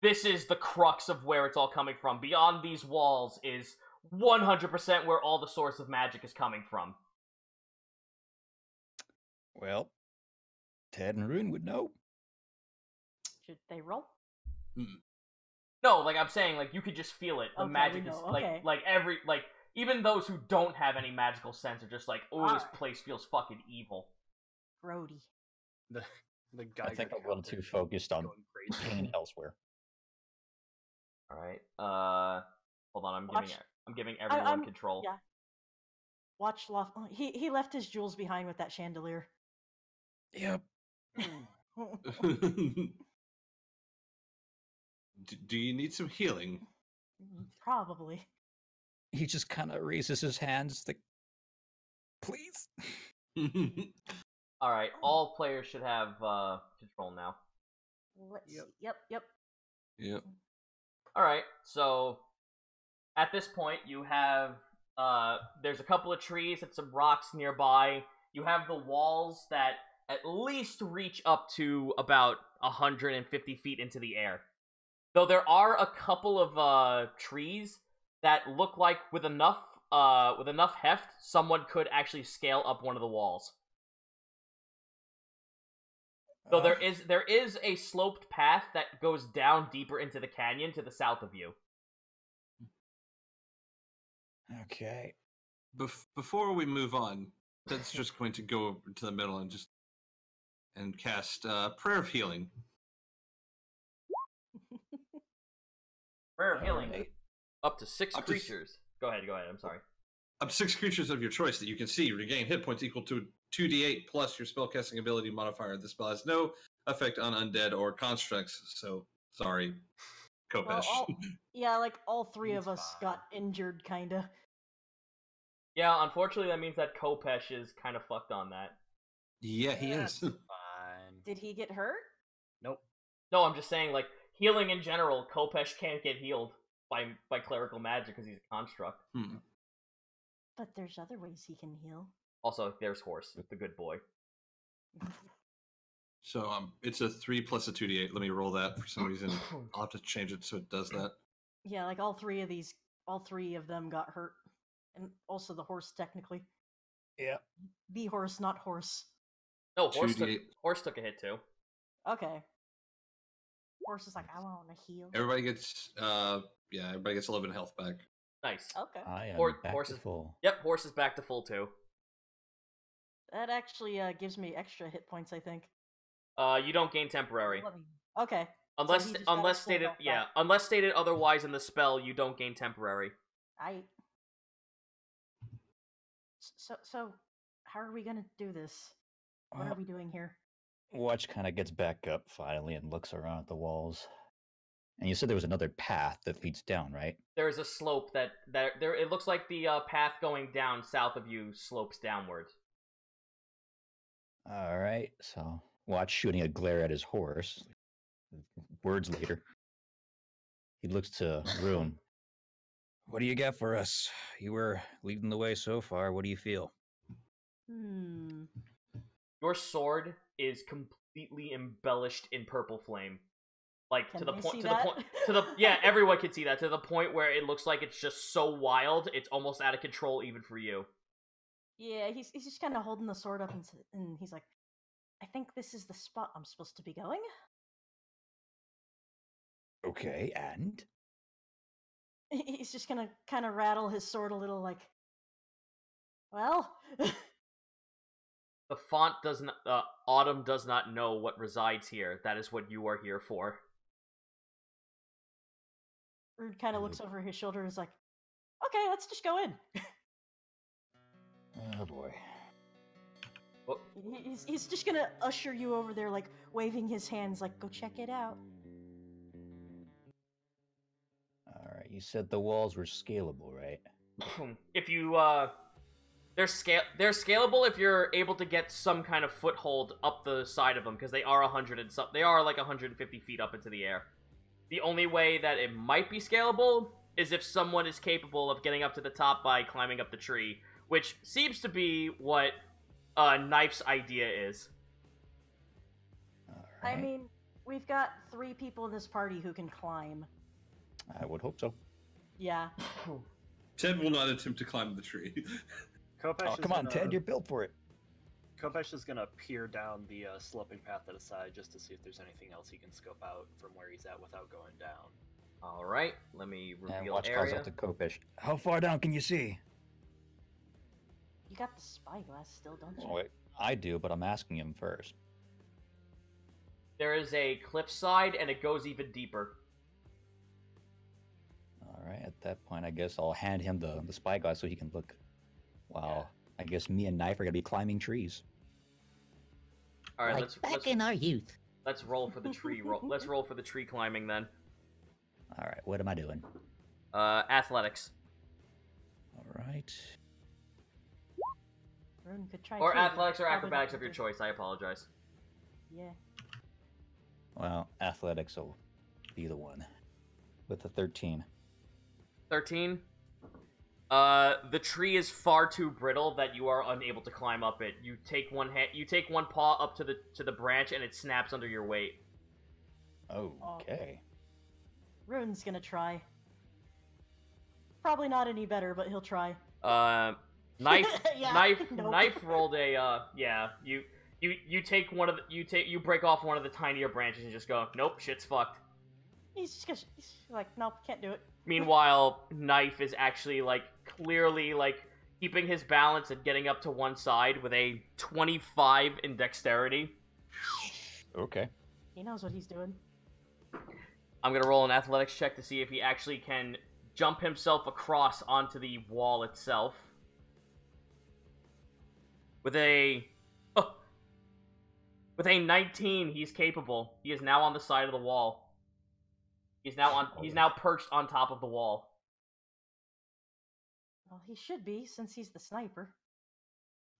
S1: this is the crux of where it's all coming from. Beyond these walls is 100% where all the source of magic is coming from.
S2: Well, Ted and Rune would know.
S3: Should they roll?
S1: No, like I'm saying, like you could just feel it. The
S3: Okay,
S1: magic
S3: we
S1: is
S3: know, okay.
S1: like even those who don't have any magical sense are just like, oh, this
S3: Alright.
S1: place feels fucking evil.
S3: Grody.
S4: The guy.
S2: I think I'm a little too focused on pain elsewhere.
S1: All right. Hold on.
S3: Watch-
S1: I'm giving everyone
S3: I'm-
S1: control.
S3: Yeah. Watch Loft. He left his jewels behind with that chandelier.
S2: Yep.
S5: Do you need some healing?
S3: Probably.
S2: He just kind of raises his hands, like, please.
S1: All right. All players should have control now.
S3: Let's
S4: Yep.
S3: see. Yep.
S5: Yep.
S1: All right. So at this point, you have there's a couple of trees and some rocks nearby. You have the walls that at least reach up to about 150 feet into the air. Though there are a couple of trees that look like with enough heft, someone could actually scale up one of the walls. Though there is a sloped path that goes down deeper into the canyon to the south of you.
S2: Okay.
S5: Before we move on, Ted's just going to go over to the middle and cast Prayer of Healing.
S1: Prayer of healing.
S2: Alright.
S1: Up to 6
S5: Up to
S1: creatures. Go ahead, I'm sorry.
S5: Up to 6 creatures of your choice that you can see regain hit points equal to 2d8 plus your spellcasting ability modifier. This spell has no effect on undead or constructs, so sorry, Kopesh.
S3: Yeah, like all three
S4: He's
S3: of us
S4: fine.
S3: got injured, kinda.
S1: Yeah, unfortunately that means that Kopesh is kind of fucked on that.
S5: Yeah, he
S4: That's
S5: is.
S4: fine.
S3: Did he get hurt?
S4: Nope.
S1: No, I'm just saying, like, healing in general, Kopesh can't get healed by clerical magic because he's a construct.
S3: But there's other ways he can heal.
S1: Also, there's Horse, the good boy.
S5: So it's a 3 plus a 2d8. Let me roll that for some reason. I'll have to change it so it does that.
S3: Yeah, like all three of them got hurt. And also the horse, technically.
S2: Yeah.
S3: The horse, not horse.
S1: No, Horse
S5: 2d8.
S1: took a hit too.
S3: Okay. Horse is like, I want to heal.
S5: Everybody gets everybody gets 11 health back.
S1: Nice.
S3: Okay.
S2: I am back
S1: horse
S2: to
S1: is-
S2: full.
S1: Yep, Horse is back to full too.
S3: That actually gives me extra hit points, I think.
S1: You don't gain temporary.
S3: Okay.
S1: Unless
S3: he just got his full
S1: stated
S3: health back.
S1: unless stated otherwise in the spell, you don't gain temporary.
S3: So how are we gonna do this? What are we doing here?
S2: Watch kind of gets back up finally and looks around at the walls. And you said there was another path that leads down, right?
S1: There's a slope that there. It looks like the path going down south of you slopes downward.
S2: All right. So Watch shooting a glare at his horse. Words later, he looks to Rune. What do you got for us? You were leading the way so far. What do you feel?
S1: Your sword is completely embellished in purple flame. Like
S3: Can
S1: to the
S3: they
S1: point
S3: see
S1: to
S3: that?
S1: the point to the yeah, everyone can see that, to the point where it looks like it's just so wild, it's almost out of control even for you.
S3: Yeah, he's just kind of holding the sword up and he's like, I think this is the spot I'm supposed to be going.
S2: Okay, and?
S3: He's just gonna kind of rattle his sword a little, like, well.
S1: The font does not. Autumn does not know what resides here. That is what you are here for.
S3: Rude kind of looks over his shoulder and is like, okay, let's just go in.
S2: Oh boy.
S1: Well,
S3: He's just gonna usher you over there, like, waving his hands, like, go check it out.
S2: Alright, you said the walls were scalable, right?
S1: if you they're scalable if you're able to get some kind of foothold up the side of them, because they are 100 and some. They are like 150 feet up into the air. The only way that it might be scalable is if someone is capable of getting up to the top by climbing up the tree, which seems to be what Knife's idea is.
S2: Alright.
S3: I mean, we've got 3 people in this party who can climb.
S2: I would hope so.
S3: Yeah.
S5: Ted will not attempt to climb the tree.
S4: Kopesh
S2: Oh,
S4: is
S2: come on,
S4: gonna-
S2: Ted, you're built for it.
S4: Kopesh is gonna peer down the sloping path to the side just to see if there's anything else he can scope out from where he's at without going down.
S1: Alright, let me
S2: And
S1: reveal
S2: Watch calls
S1: area.
S2: out to Kopesh. How far down can you see?
S3: You got the spyglass still, don't you?
S2: Oh, wait, I do, but I'm asking him first.
S1: There is a cliffside, and it goes even deeper.
S2: Alright, at that point, I guess I'll hand him the spyglass so he can look. Wow, I guess me and Knife are gonna be climbing trees.
S1: Alright,
S6: Like back in our youth.
S1: let's roll for the tree let's roll for the tree climbing then.
S2: Alright, what am I doing?
S1: Athletics.
S2: Alright.
S3: Rune could try
S1: Or
S3: too,
S1: athletics or
S3: probably
S1: acrobatics
S3: not
S1: of your
S3: good.
S1: choice, I apologize.
S3: Yeah.
S2: Well, athletics will be the one. With a 13.
S1: 13. The tree is far too brittle that you are unable to climb up it. You take one paw up to the branch, and it snaps under your weight.
S2: Okay.
S3: Rune's gonna try. Probably not any better, but he'll try.
S1: Knife,
S3: Yeah, nope.
S1: knife rolled a yeah. You take one of you break off one of the tinier branches and just go, nope, shit's fucked.
S3: He's like, nope, can't do it.
S1: Meanwhile, Knife is actually like clearly like keeping his balance and getting up to one side with a 25 in dexterity.
S2: Okay.
S3: He knows what he's doing.
S1: I'm gonna roll an athletics check to see if he actually can jump himself across onto the wall itself. With a 19, he's capable. He is now on the side of the wall. He's now perched on top of the wall.
S3: Well, he should be, since he's the sniper.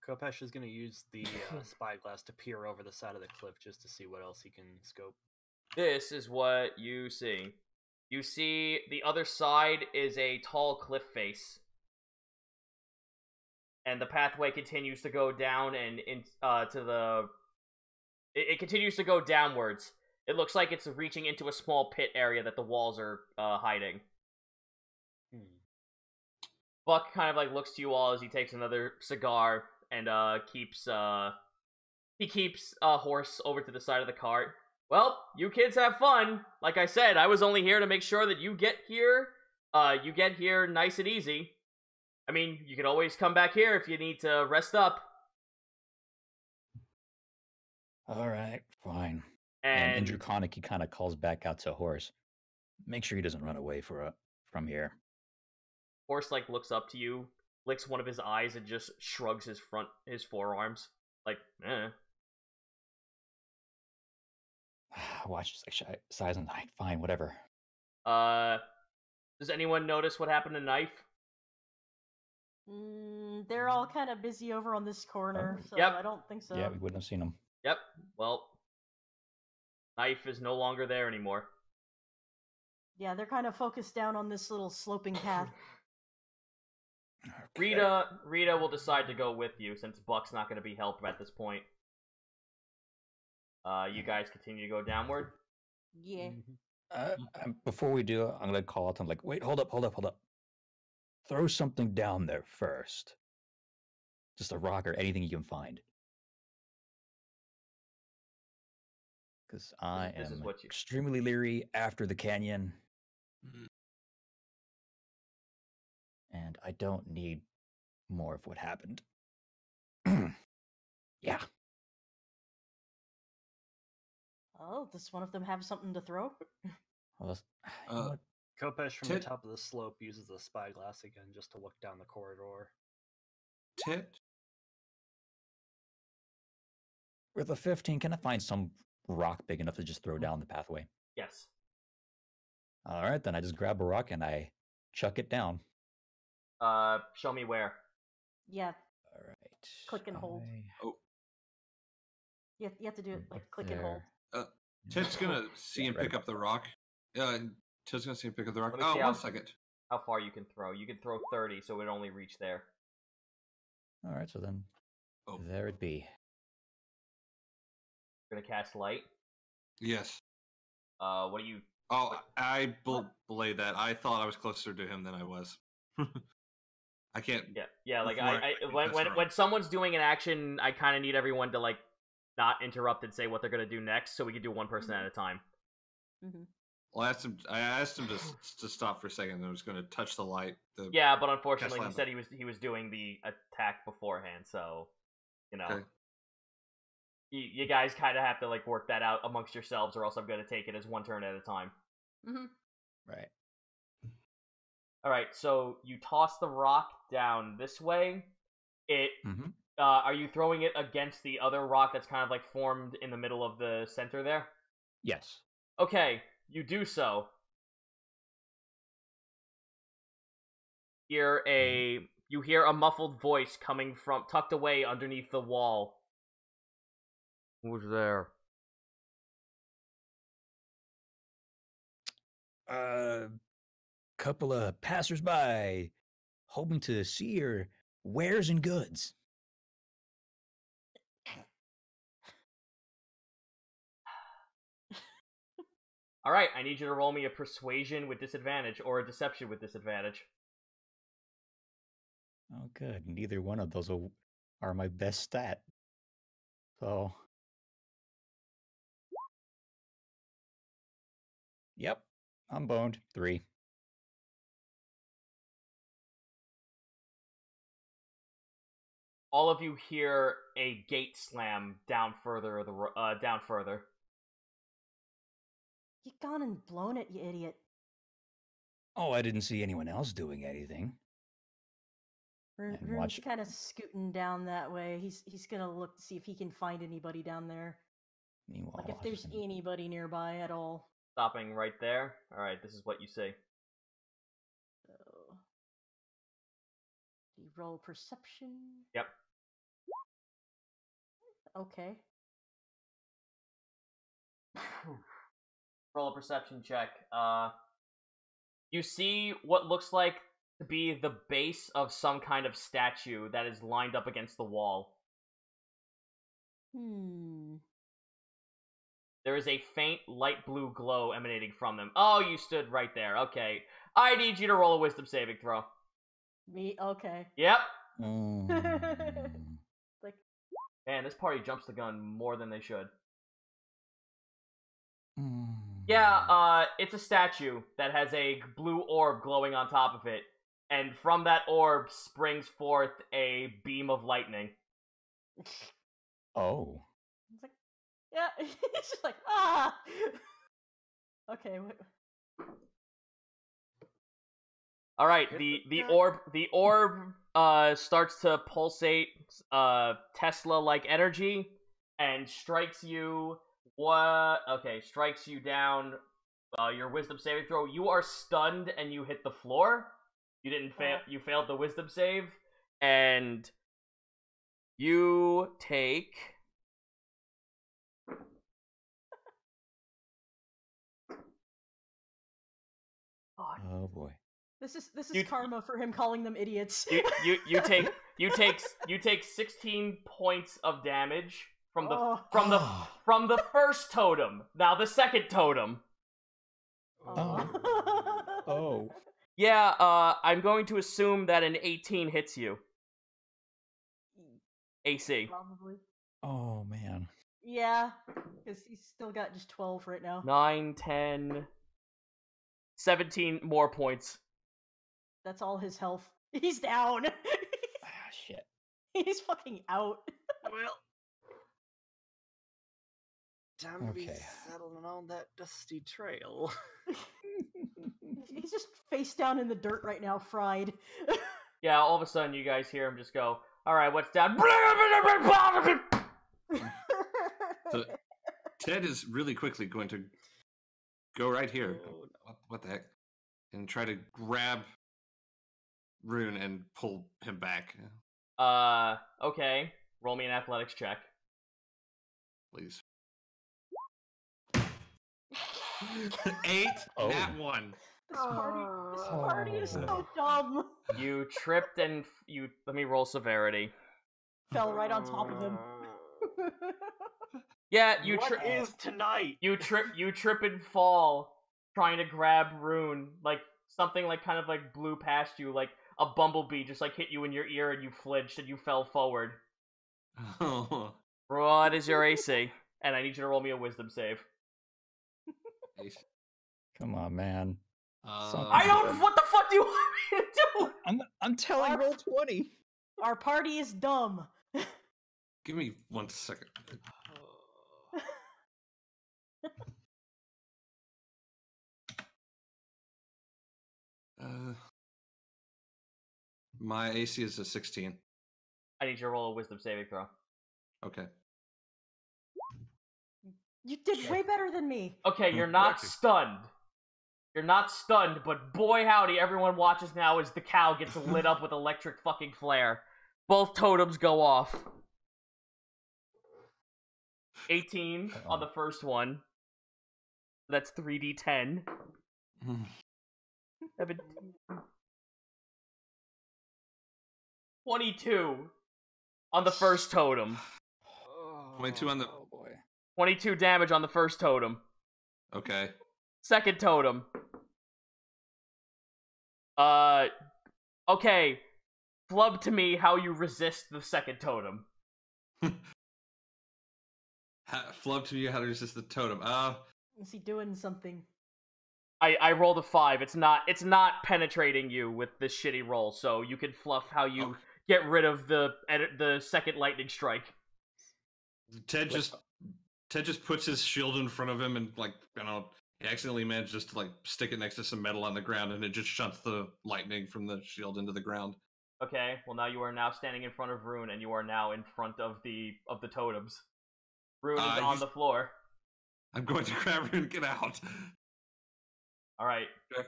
S4: Kopesh is gonna use the spyglass to peer over the side of the cliff just to see what else he can scope.
S1: This is what you see. You see the other side is a tall cliff face. And the pathway continues to go down and it continues to go downwards. It looks like it's reaching into a small pit area that the walls are hiding. Buck kind of like looks to you all as he takes another cigar and keeps a horse over to the side of the cart. Well, you kids have fun. Like I said, I was only here to make sure that you get here nice and easy. I mean, you can always come back here if you need to rest up.
S2: Alright, fine.
S1: And
S2: in Draconic, he kind of calls back out to Horse. Make sure he doesn't run away from here.
S1: Horse like looks up to you flicks one of his eyes and just shrugs his forearms. Like, eh.
S2: Watch just like size and height. Fine, whatever.
S1: Does anyone notice what happened to Knife?
S3: They're all kind of busy over on this corner, so
S1: Yep.
S3: I don't think so.
S2: Yeah, we wouldn't have seen him.
S1: Yep. Well, Knife is no longer there anymore.
S3: Yeah, they're kind of focused down on this little sloping path.
S1: Rita will decide to go with you since Buck's not going to be helped at this point. You guys continue to go downward.
S3: Yeah.
S2: Before we do, I'm gonna call out to him like, wait, hold up. Throw something down there first. Just a rock or anything you can find. Because I
S1: This is
S2: am
S1: what you-
S2: extremely leery after the canyon. And I don't need more of what happened. Yeah.
S3: Oh, does one of them have something to throw?
S2: Well, you know what?
S4: Kopesh from the
S5: Tit-
S4: top of the slope uses the spyglass again just to look down the corridor.
S5: Tit.
S2: With a 15, can I find some rock big enough to just throw down the pathway?
S1: Yes.
S2: All right, then I just grab a rock and I chuck it down.
S1: Show me where.
S3: Yeah,
S2: All right.
S3: Click and hold.
S5: Oh,
S3: you have to do it
S2: Right
S3: like click and hold.
S2: there.
S5: Ted's gonna see and
S2: right
S5: pick up the rock. Ted's gonna see and pick up the rock.
S1: Let me
S5: Oh,
S1: see
S5: one
S1: how-
S5: second.
S1: How far you can throw? You can throw 30, so it only reach there.
S2: All right, so then
S5: Oh.
S2: there it be.
S1: You're gonna cast light.
S5: Yes.
S1: What do you?
S5: Oh, I belayed that. I thought I was closer to him than I was. I can't.
S1: Yeah. Like
S5: Before
S1: I
S5: I
S1: when
S5: press
S1: when
S5: the rock.
S1: when someone's doing an action, I kind of need everyone to like not interrupt and say what they're gonna do next, so we can do one person at a time.
S3: Mm-hmm.
S5: Well, I asked him to stop for a second. I was going to touch the light.
S1: Yeah, but unfortunately, he
S5: Cast
S1: said he was doing the attack beforehand, so you know.
S5: Okay.
S1: You guys kind of have to like work that out amongst yourselves, or else I'm gonna take it as one turn at a time.
S3: Mm-hmm.
S2: Right.
S1: All right, so you toss the rock down this way. It.
S2: Mm-hmm.
S1: Are you throwing it against the other rock that's kind of like formed in the middle of the center there?
S2: Yes.
S1: Okay, you do so. You hear a muffled voice coming from tucked away underneath the wall. Who's there?
S2: Couple of passersby hoping to see your wares and goods.
S1: All right, I need you to roll me a persuasion with disadvantage or a deception with disadvantage.
S2: Oh, good. Neither one of those are my best stat. So. Yep. I'm boned. 3.
S1: All of you hear a gate slam down further. Down further.
S3: You gone and blown it, you idiot.
S2: Oh, I didn't see anyone else doing anything. And
S3: Rune's
S2: watch-
S3: kind of scooting down that way. He's gonna look to see if he can find anybody down there.
S2: Meanwhile,
S3: Like if
S2: watch
S3: there's
S2: this.
S3: anybody nearby at all.
S1: Stopping right there. All right, this is what you see.
S3: So, do you roll perception?
S1: Yep.
S3: Okay.
S1: Roll a perception check. You see what looks like to be the base of some kind of statue that is lined up against the wall. There is a faint light blue glow emanating from them. Oh, you stood right there. Okay. I need you to roll a wisdom saving throw.
S3: Me? Okay.
S1: Yep.
S3: Like,
S1: Man, this party jumps the gun more than they should.
S2: Mm.
S1: Yeah, it's a statue that has a blue orb glowing on top of it. And from that orb springs forth a beam of lightning.
S2: Oh.
S3: it's like, yeah, it's just like, ah! Okay,
S1: Alright,
S3: Hit
S1: the
S3: the-
S1: orb starts to pulsate Tesla-like energy and strikes you. Strikes you down. Your wisdom saving throw. You are stunned and you hit the floor. You didn't fail. You failed the wisdom save, and you take.
S2: Oh boy.
S3: This is karma for him calling them idiots.
S1: You take 16 points of damage from the first totem. Now the second totem.
S2: Oh.
S1: Yeah, I'm going to assume that an 18 hits you. AC.
S3: Probably.
S2: Oh man.
S3: Yeah, because he's still got just 12 right now.
S1: 9, 10, 17 more points.
S3: That's all his health. He's down.
S2: Shit.
S3: He's fucking out.
S4: Well, time to be
S2: Okay.
S4: settling on that dusty trail.
S3: He's just face down in the dirt right now, fried.
S1: Yeah, all of a sudden you guys hear him just go, "Alright, what's down?"
S5: So Ted is really quickly going to go right here.
S4: Oh,
S5: What the heck? And try to grab Rune and pull him back.
S1: Okay. Roll me an athletics check.
S5: Please. 8,
S2: Oh.
S5: nat 1.
S3: This party is so dumb.
S1: You tripped and let me roll severity.
S3: Fell right on top of him.
S1: Yeah,
S4: What is tonight?
S1: you trip and fall trying to grab Rune. Like something like kind of like blew past you, like a bumblebee just like hit you in your ear and you flinched and you fell forward.
S5: Oh.
S1: What is your AC? And I need you to roll me a wisdom save.
S2: Come on, man.
S1: I don't. What the fuck do you want me to do?
S2: I'm telling roll 20.
S3: Our party is dumb.
S5: Give me 1 second. My AC is a 16.
S1: I need you to roll a wisdom saving throw.
S5: Okay.
S3: You did way better than me.
S1: Okay, you're not stunned. You're not stunned, but boy howdy, everyone watches now as the cow gets lit up with electric fucking flare. Both totems go off. 18 on the first one. That's 3d10. 17. 22 on the first totem.
S5: 22 on the...
S2: Oh boy.
S1: 22 damage on the first totem.
S5: Okay.
S1: Second totem. Okay. Flub to me how you resist the second totem.
S5: Flub to you how to resist the totem.
S3: Is he doing something?
S1: I rolled a 5. It's not penetrating you with this shitty roll, so you can fluff how you get rid of the second lightning strike.
S5: Ted just puts his shield in front of him and he accidentally manages to stick it next to some metal on the ground and it just shunts the lightning from the shield into the ground.
S1: Okay, well now you are now standing in front of Rune and you are now in front of the totems. Rune is on the floor.
S5: I'm going to grab Rune and get out.
S1: Alright.
S5: Okay.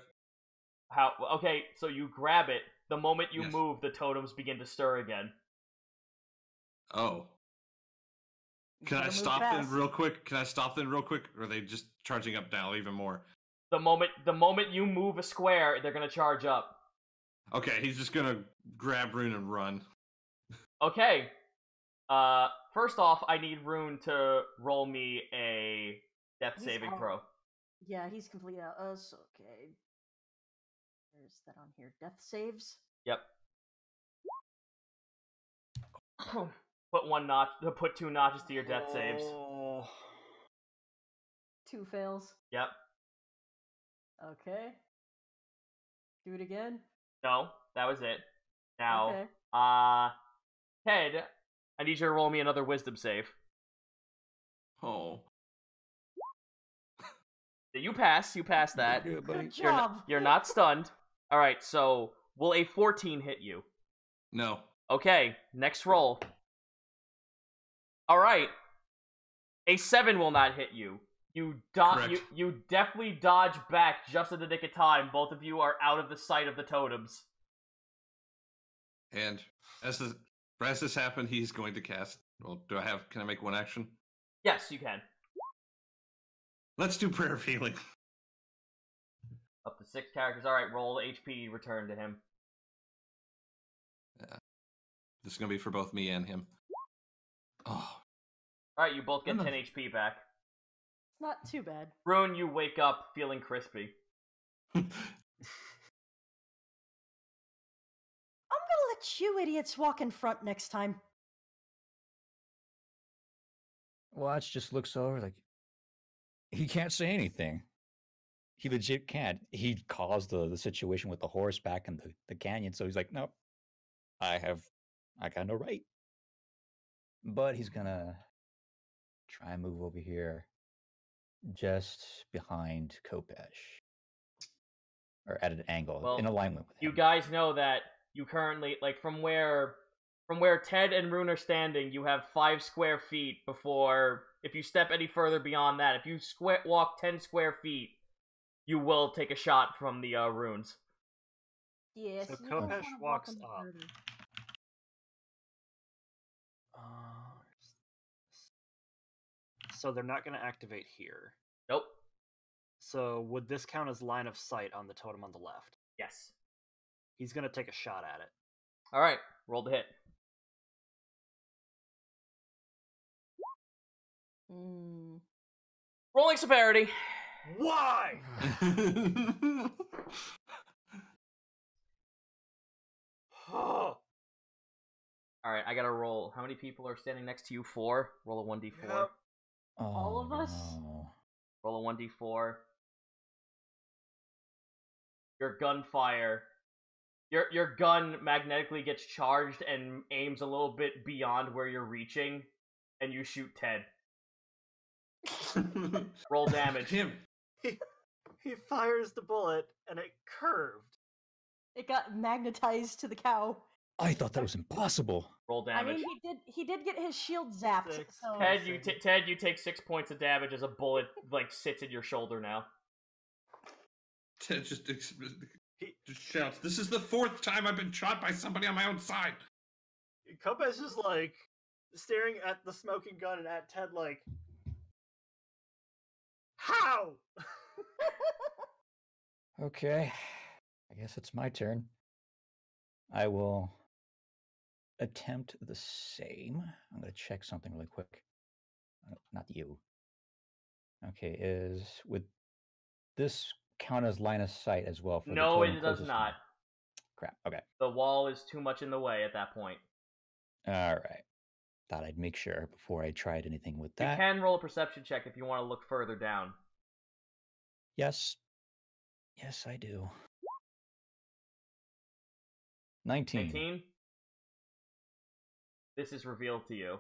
S1: Okay, so you grab it. The moment you move, the totems begin to stir again.
S5: Oh. Can I stop them real quick? Or are they just charging up now even more?
S1: The moment you move a square, they're gonna charge up.
S5: Okay, he's just gonna grab Rune and run.
S1: Okay. First off, I need Rune to roll me a death saving throw.
S3: Yeah, he's completely out. Okay. There's that on here. Death saves?
S1: Yep. Put 2 notches to your death saves.
S3: 2 fails.
S1: Yep.
S3: Okay. Do it again?
S1: No, that was it. Now,
S3: Okay.
S1: Ted, I need you to roll me another wisdom save.
S5: Oh.
S1: You pass that.
S3: Good job.
S1: You're not stunned. Alright, so will a 14 hit you?
S5: No.
S1: Okay, next roll. Alright. A 7 will not hit you. You definitely dodge back just in the nick of time. Both of you are out of the sight of the totems.
S5: And as this happened, he's going to cast. Well, can I make one action?
S1: Yes, you can.
S5: Let's do prayer of healing.
S1: Up to 6 characters. Alright, roll HP return to him.
S5: Yeah. This is going to be for both me and him. Oh.
S1: Alright, you both get 10 HP back.
S3: Not too bad.
S1: Rune, you wake up feeling crispy.
S3: I'm gonna let you idiots walk in front next time.
S2: Watch just looks over like he can't say anything. He legit can't. He caused the situation with the horse back in the canyon, so he's like, nope. I got no right. But he's gonna try and move over here just behind Kopesh. Or at an angle, in alignment with him.
S1: You guys know that you currently, like, from where Ted and Rune are standing, you have 5 square feet before, if you step any further beyond that, if you walk 10 square feet, you will take a shot from the runes.
S3: Yes.
S4: So Kopesh walks up. So they're not going to activate here.
S1: Nope.
S4: So would this count as line of sight on the totem on the left?
S1: Yes.
S4: He's going to take a shot at it.
S1: Alright, roll the hit. Rolling severity.
S4: Why?
S1: Alright, I gotta roll. How many people are standing next to you? 4? Roll a 1d4.
S4: Yep.
S3: All of us?
S2: No.
S1: Roll a 1d4. Your gunfire. Your gun magnetically gets charged and aims a little bit beyond where you're reaching, and you shoot Ted. Roll damage.
S5: Him.
S4: He fires the bullet, and it curved.
S3: It got magnetized to the cow.
S2: I thought that was impossible.
S1: Roll damage.
S3: I mean, he did get his shield zapped.
S4: Six.
S3: So...
S1: Ted, you take 6 points of damage as a bullet like sits in your shoulder now.
S5: Ted just shouts, "This is the 4th time I've been shot by somebody on my own side."
S4: Kopesh is like staring at the smoking gun and at Ted like, how?
S2: Okay. I guess it's my turn. I will attempt the same. I'm going to check something really quick. Not you. Okay, would this count as line of sight as well? For
S1: No,
S2: the
S1: it does not.
S2: Crap, okay.
S1: The wall is too much in the way at that point.
S2: Alright. Thought I'd make sure before I tried anything with that.
S1: You can roll a perception check if you want to look further down.
S2: Yes. Yes, I do. 19.
S1: 19? This is revealed to you.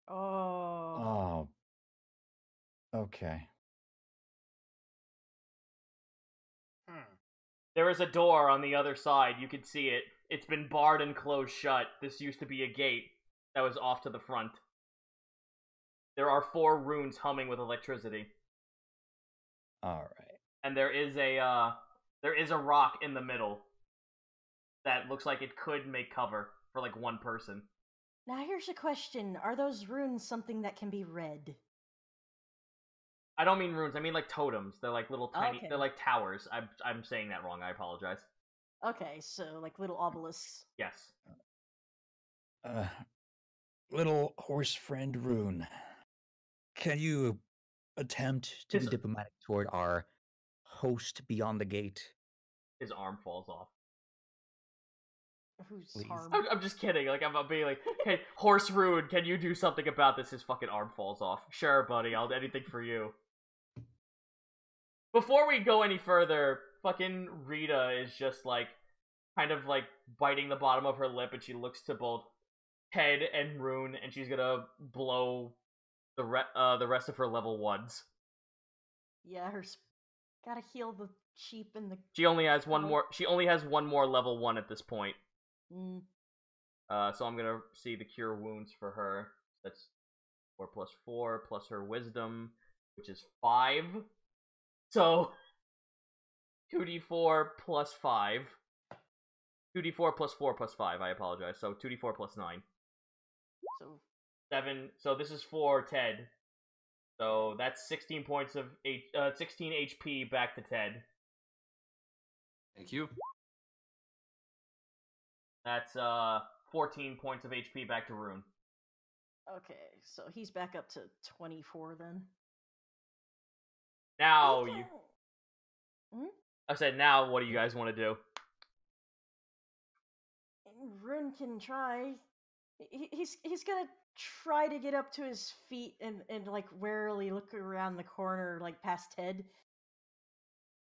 S3: Oh.
S2: Oh. Okay.
S1: There is a door on the other side. You can see it. It's been barred and closed shut. This used to be a gate that was off to the front. There are 4 runes humming with electricity.
S2: Alright.
S1: And there is a rock in the middle that looks like it could make cover for like one person.
S3: Now here's a question. Are those runes something that can be read?
S1: I don't mean runes, I mean like totems. They're like little tiny,
S3: Okay.
S1: They're like towers. I'm saying that wrong, I apologize.
S3: Okay, so like little obelisks.
S1: Yes.
S2: Little horse friend Rune. Can you attempt to be diplomatic toward our host beyond the gate?
S1: His arm falls off.
S3: Who's
S2: Please.
S3: harmed?
S1: I'm just kidding. Like, I'm being like, hey, Horse Rude, can you do something about this? His fucking arm falls off. Sure, buddy, I'll do anything for you. Before we go any further, fucking Rita is just like, kind of like biting the bottom of her lip, and she looks to both Ted and Rune, and she's gonna blow the rest of her level 1s.
S3: Yeah, Gotta heal the sheep and the.
S1: She only has one
S3: Oh.
S1: more. She only has one more level 1 at this point.
S3: Mm,
S1: So I'm gonna see the cure wounds for her. That's 4 plus 4 plus her wisdom, which is 5. So 2d4 plus 5. 2d4 plus 4 plus 5. I apologize. So 2d4 plus 9.
S3: so
S1: 7. So this is for Ted. So that's 16 points of 16 HP back to Ted.
S5: Thank you.
S1: That's 14 points of HP back to Rune.
S3: okay, so he's back up to 24 then.
S1: Now
S3: Okay.
S1: you.
S3: Hmm?
S1: I said, now what do you guys want to do?
S3: Rune can try. He's gonna try to get up to his feet and like warily look around the corner, like past Ted.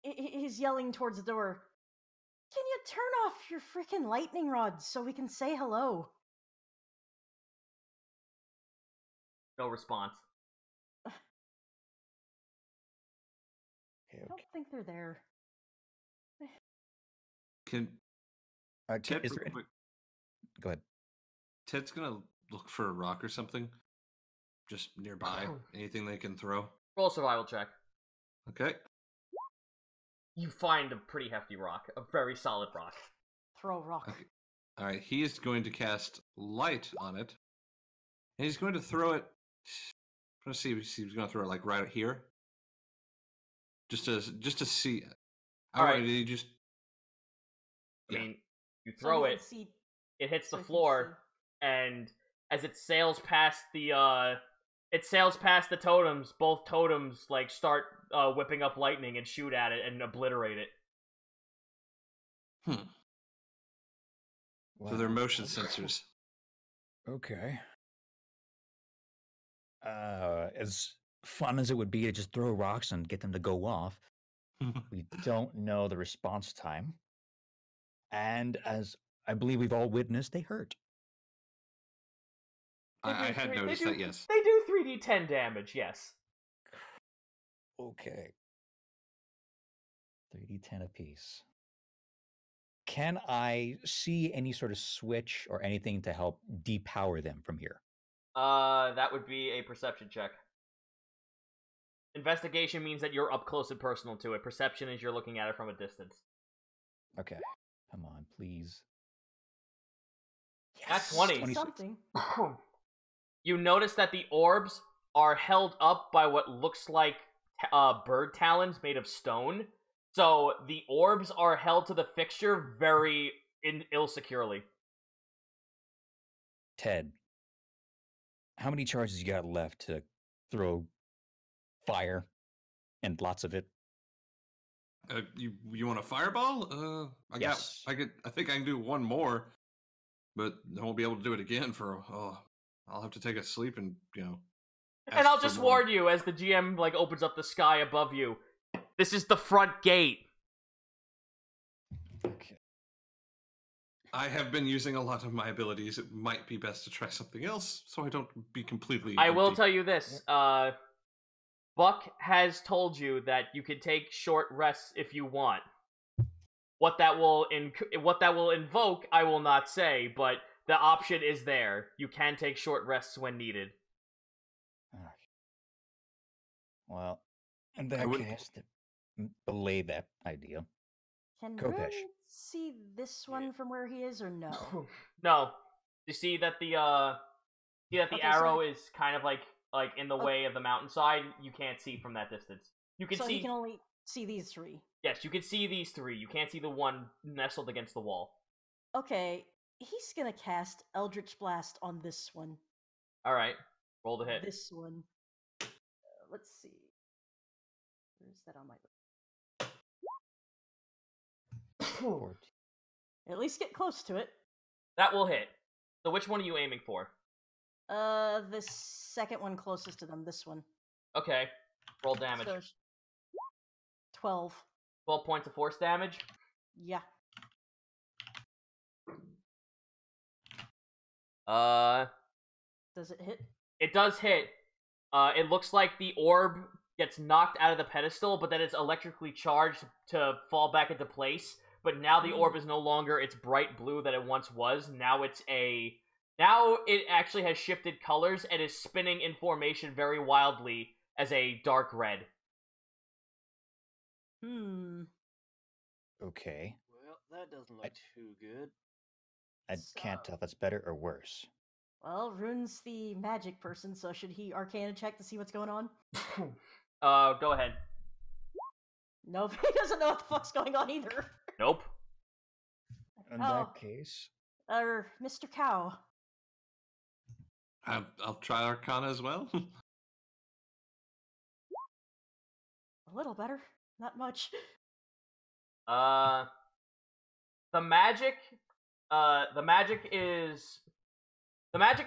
S3: He's yelling towards the door. Can you turn off your freaking lightning rods so we can say hello?
S1: No response.
S3: I don't think they're there.
S5: Can Ted?
S2: Is there
S5: wait,
S2: Go ahead.
S5: Ted's gonna look for a rock or something, just nearby. Anything they can throw.
S1: Roll a survival check.
S5: Okay.
S1: You find a pretty hefty rock, a very solid rock.
S3: Throw a rock.
S5: Okay. All right. He is going to cast light on it, and he's going to throw it. Let's see if he's going to throw it like right here, just to see.
S1: All right.
S5: Did he just?
S1: I
S5: Yeah.
S1: mean, you
S3: So
S1: throw
S3: he
S1: it,
S3: can see-
S1: it hits
S3: so
S1: the
S3: he can
S1: floor, and as it sails past the totems, both totems like start whipping up lightning and shoot at it and obliterate it.
S5: So they're motion sensors.
S2: Okay. As fun as it would be to just throw rocks and get them to go off, we don't know the response time. And as I believe we've all witnessed, they hurt.
S5: I had noticed that. Yes.
S1: They do 3d10 damage. Yes.
S2: Okay. 3d10 apiece. Can I see any sort of switch or anything to help depower them from here?
S1: That would be a perception check. Investigation means that you're up close and personal to it. Perception is you're looking at it from a distance.
S2: Okay. Come on, please.
S1: That's 20.
S2: 26.
S3: something.
S1: You notice that the orbs are held up by what looks like bird talons made of stone. So the orbs are held to the fixture very ill-securely.
S2: Ted, how many charges you got left to throw fire and lots of it?
S5: You want a fireball?
S2: Yes.
S5: I think I can do one more, but I won't be able to do it again for. I'll have to take a sleep and
S1: And
S5: ask
S1: I'll
S5: for
S1: just
S5: more.
S1: warn you, as the GM like opens up the sky above you, this is the front gate.
S2: Okay.
S5: I have been using a lot of my abilities. It might be best to try something else, so I don't be completely.
S1: I will
S5: empty.
S1: tell you this. Buck has told you that you can take short rests if you want. What that will invoke, I will not say, but the option is there. You can take short rests when needed.
S2: Well, in that case, to belay that idea.
S3: Can
S2: Kopesh.
S3: Rune see this one from where he is, or no?
S1: No. You see that the
S3: Okay, so
S1: arrow is kind of like in the way of the mountainside. You can't see from that distance. You can
S3: So
S1: see.
S3: he can only see these three.
S1: Yes, you can see these three. You can't see the one nestled against the wall.
S3: Okay, he's gonna cast Eldritch Blast on this one.
S1: All right, roll the hit.
S3: This one. Let's see. Where's that on my?
S2: 14.
S3: At least get close to it.
S1: That will hit. So which one are you aiming for?
S3: The second one closest to them. This one.
S1: Okay, roll damage.
S3: So, 12.
S1: 12 points of force damage.
S3: Yeah.
S1: Does
S3: it hit?
S1: It does hit. It looks like the orb gets knocked out of the pedestal, but then it's electrically charged to fall back into place. But now the orb is no longer its bright blue that it once was. Now it actually has shifted colors and is spinning in formation very wildly as a dark red.
S2: Okay.
S4: Well, that doesn't look too good.
S2: I can't tell if that's better or worse.
S3: Well, Rune's the magic person, so should he Arcana check to see what's going on?
S1: Go ahead.
S3: Nope, he doesn't know what the fuck's going on either.
S1: Nope.
S2: In that case...
S3: Mr. Cow.
S5: I'll try Arcana as well.
S3: A little better. Not much.
S1: The magic is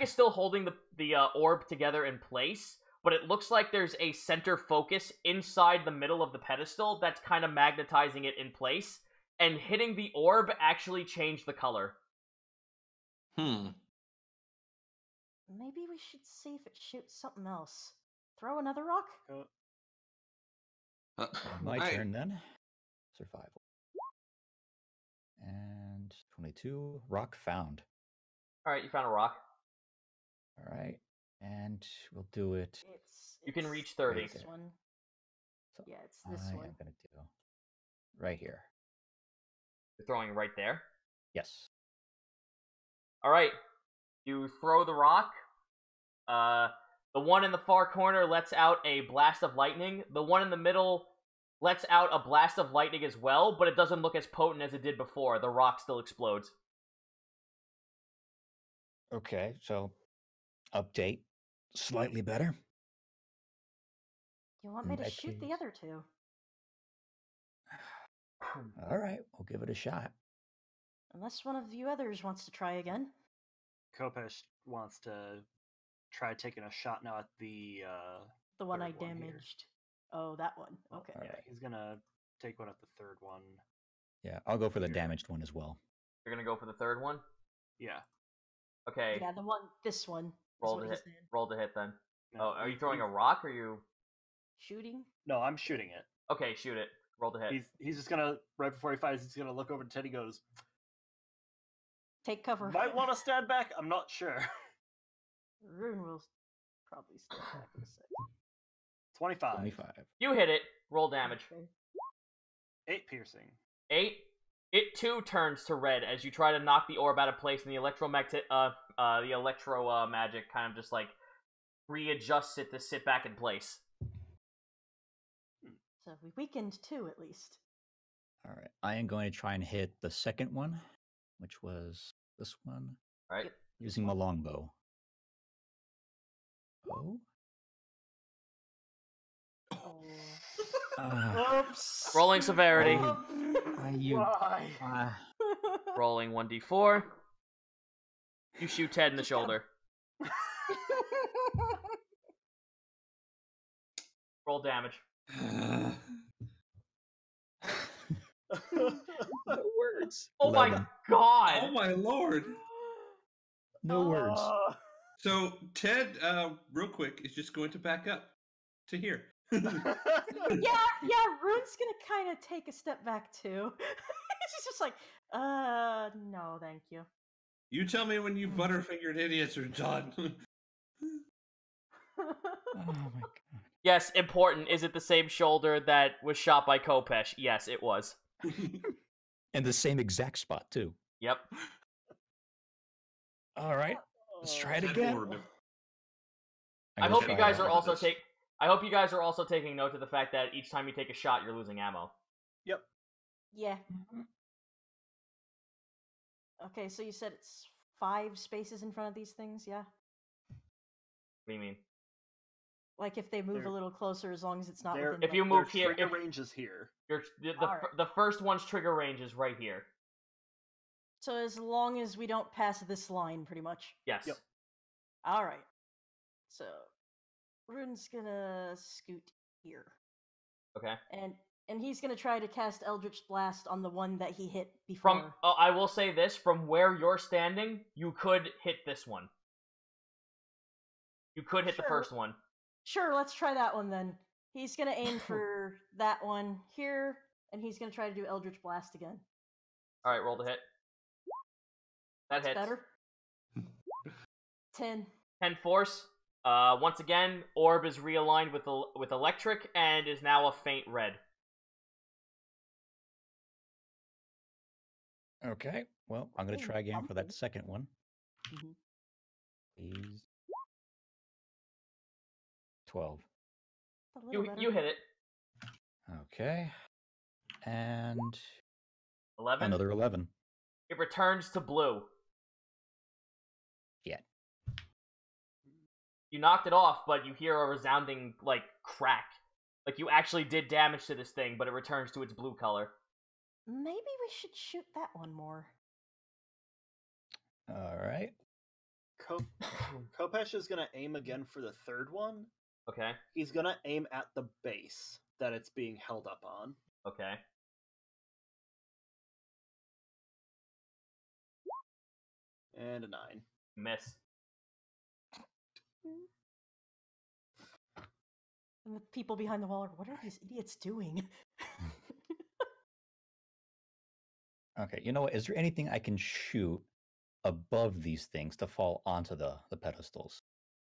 S1: still holding the orb together in place, but it looks like there's a center focus inside the middle of the pedestal that's kind of magnetizing it in place, and hitting the orb actually changed the color.
S3: Maybe we should see if it shoots something else. Throw another rock?
S2: My turn then. Survival. And 22. Rock found.
S1: Alright, you found a rock.
S2: Alright. And we'll do it.
S1: You can reach 30.
S3: This one.
S2: So
S3: Yeah, it's this
S2: I
S3: one.
S2: am going to do right here.
S1: You're throwing right there?
S2: Yes.
S1: Alright. You throw the rock. The one in the far corner lets out a blast of lightning. The one in the middle lets out a blast of lightning as well, but it doesn't look as potent as it did before. The rock still explodes.
S2: Okay, so update. Slightly better.
S3: You want me to shoot the other two?
S2: Alright, we'll give it a shot.
S3: Unless one of you others wants to try again.
S4: Kopesh wants to try taking a shot now at the
S3: one I
S4: third one here.
S3: damaged. Oh, that one. Okay.
S4: Yeah, he's gonna take one at the third one.
S2: Yeah, I'll go for the damaged one as well.
S1: You're gonna go for the third one?
S4: Yeah.
S1: Okay.
S3: Yeah, this one.
S1: Roll to hit. Roll to hit then.
S4: No,
S1: are you throwing a rock or are you
S3: shooting?
S4: No, I'm shooting it.
S1: Okay, shoot it. Roll to hit.
S4: He's just gonna, right before he fires, he's gonna look over to Teddy. Goes,
S3: take cover.
S4: Might want to stand back. I'm not sure.
S3: Rune will probably stand back in a sec.
S4: 25.
S1: You hit it. Roll damage.
S3: Okay.
S4: 8 piercing.
S1: 8. It too turns to red as you try to knock the orb out of place, and the electro magic kind of just like readjusts it to sit back in place.
S3: So we weakened 2 at least.
S2: All right, I am going to try and hit the second one, which was this one.
S1: All right.
S3: Yep.
S2: Using my longbow. Oh.
S3: Oops.
S1: Rolling severity.
S3: Why?
S1: Rolling 1d4. You shoot Ted in the shoulder. Roll damage.
S2: No words.
S1: Oh
S2: 11.
S1: my god!
S5: Oh my lord!
S2: No words.
S5: So Ted, real quick, is just going to back up to here.
S3: Yeah, Rune's gonna kind of take a step back too. She's just like, no, thank you.
S5: You tell me when you butterfingered idiots are done.
S2: Oh my god.
S1: Yes, important. Is it the same shoulder that was shot by Kopesh? Yes, it was.
S2: And the same exact spot too.
S1: Yep.
S2: All right, let's try it
S5: Ted
S2: again.
S5: will remember.
S1: I hope you guys are also taking note of the fact that each time you take a shot, you're losing ammo.
S4: Yep.
S3: Yeah. Okay, so you said it's 5 spaces in front of these things, yeah?
S1: What do you mean?
S3: Like if they move a little closer, as long as it's not
S4: They're-
S3: within.
S1: If you
S3: like,
S1: move
S4: Their
S1: here,
S4: trigger range is here.
S1: the first one's trigger range is right here.
S3: So as long as we don't pass this line, pretty much.
S1: Yes.
S4: Yep.
S3: All right. So Rune's gonna scoot here,
S1: Okay.
S3: and he's gonna try to cast Eldritch Blast on the one that he hit before.
S1: I will say this: from where you're standing, you could hit this one. You could hit the
S3: Sure.
S1: first one.
S3: Sure, let's try that one then. He's gonna aim for that one here, and he's gonna try to do Eldritch Blast again.
S1: All right, roll the hit. That
S3: That's
S1: hits.
S3: better. 10.
S1: 10 force. Once again, orb is realigned with electric and is now a faint red.
S2: Okay. Well, I'm gonna try again for that second one.
S3: Mhm.
S2: Please. 12.
S3: A little better.
S1: You hit it.
S2: Okay. And
S1: 11.
S2: another 11.
S1: It returns to blue.
S2: Yeah.
S1: You knocked it off, but you hear a resounding, like, crack. Like, you actually did damage to this thing, but it returns to its blue color.
S3: Maybe we should shoot that one more.
S2: All right.
S4: Kopesh is gonna aim again for the third one.
S1: Okay.
S4: He's gonna aim at the base that it's being held up on.
S1: Okay.
S4: And a 9.
S1: Miss.
S3: And the people behind the wall are, what are these idiots doing?
S2: Okay. You know what? Is there anything I can shoot above these things to fall onto the pedestals?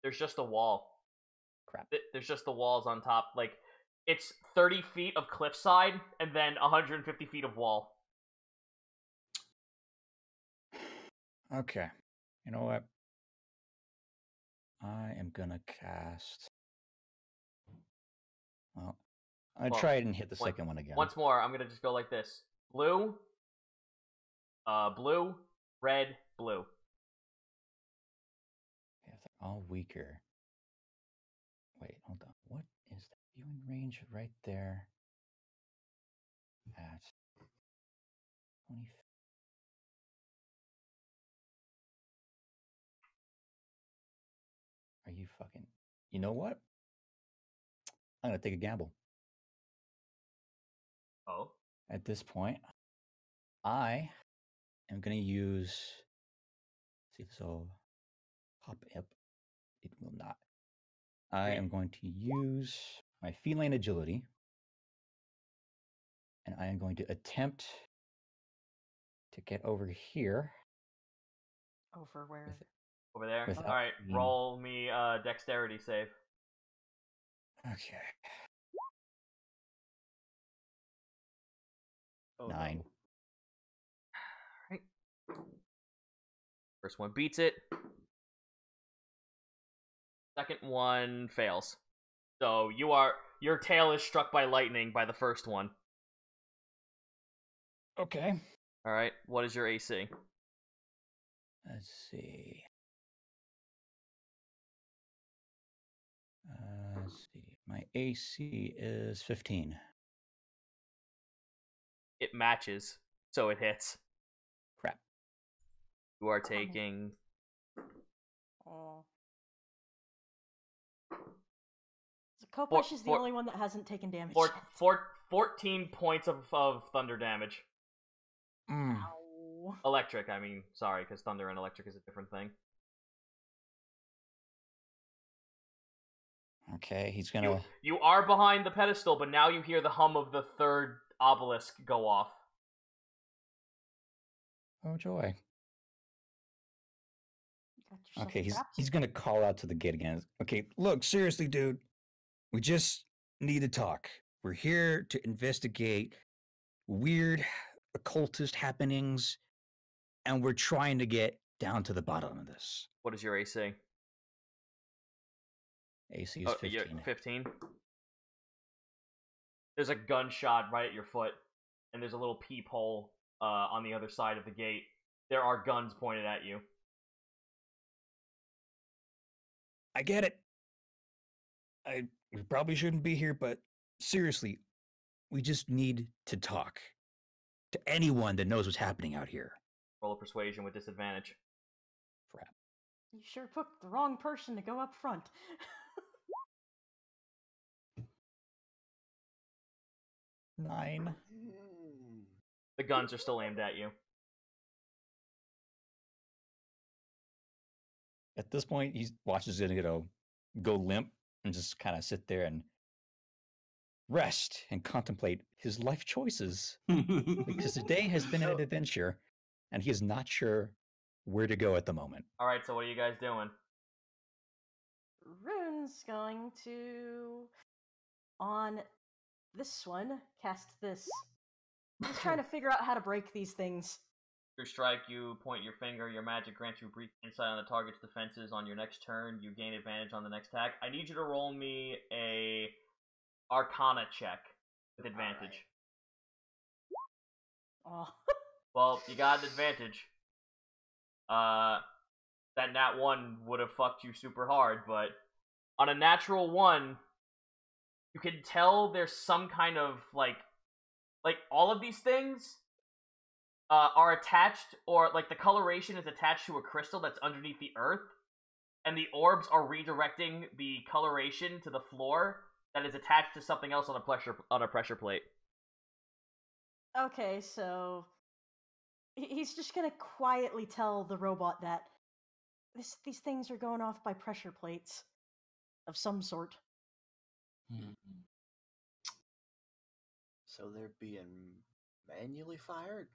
S1: There's just a wall.
S2: Crap.
S1: There's just the walls on top. Like, it's 30 feet of cliffside and then 150 feet of wall.
S2: Okay. You know what? I am gonna cast. Well, I try it and hit the second one again.
S1: Once more, I'm gonna just go like this: blue, blue, red, blue.
S2: Okay, if they're all weaker. Wait, hold on. What is the viewing range right there? At 20. Are you fucking? You know what? I'm gonna take a gamble.
S1: Oh.
S2: At this point, I am gonna use. See if this will pop up. It will not. I am going to use my feline agility, and I am going to attempt to get over here.
S3: Over where?
S1: Over there?
S2: Without
S1: Alright,
S2: being-
S1: roll me dexterity save.
S2: Okay.
S4: Oh,
S2: 9.
S4: no.
S1: Alright. First one beats it. Second one fails. So your tail is struck by lightning by the first one.
S2: Okay.
S1: Alright, what is your AC?
S2: Let's see. Let's see. My AC is 15.
S1: It matches, so it hits.
S2: Crap.
S1: You are taking...
S3: Oh. So Kopesh is the only one that hasn't taken damage.
S1: 14 points of thunder damage.
S3: Ow.
S1: Electric, I mean. Sorry, because thunder and electric is a different thing.
S2: Okay, he's gonna...
S1: You are behind the pedestal, but now you hear the hum of the third obelisk go off.
S2: Oh, joy.
S3: Got yourself
S2: Okay,
S3: trapped.
S2: he's gonna call out to the gate again. Okay, look, seriously, dude. We just need to talk. We're here to investigate weird occultist happenings, and we're trying to get down to the bottom of this.
S1: What is your AC?
S2: AC is 15.
S1: 15? There's a gunshot right at your foot, and there's a little peephole on the other side of the gate. There are guns pointed at you.
S2: I get it. We probably shouldn't be here, but seriously, we just need to talk to anyone that knows what's happening out here.
S1: Roll a persuasion with disadvantage.
S2: Crap.
S3: You sure picked the wrong person to go up front.
S2: 9.
S1: The guns are still aimed at you.
S2: At this point, he watches it, go limp and just kind of sit there and rest and contemplate his life choices. Because today has been an adventure, and he is not sure where to go at the moment.
S1: Alright, so what are you guys doing?
S3: Rune's going to, on this one, cast this. Just trying to figure out how to break these things.
S1: Your strike, you point your finger, your magic grants you brief insight on the target's defenses on your next turn. You gain advantage on the next attack. I need you to roll me a Arcana check with advantage.
S3: Oh.
S1: Well, you got an advantage. That nat 1 would have fucked you super hard, but on a natural 1, you can tell there's some kind of, like all of these things are attached, or, like, the coloration is attached to a crystal that's underneath the earth, and the orbs are redirecting the coloration to the floor that is attached to something else on a pressure plate.
S3: Okay, so he's just gonna quietly tell the robot that these things are going off by pressure plates of some sort.
S4: So they're being manually fired?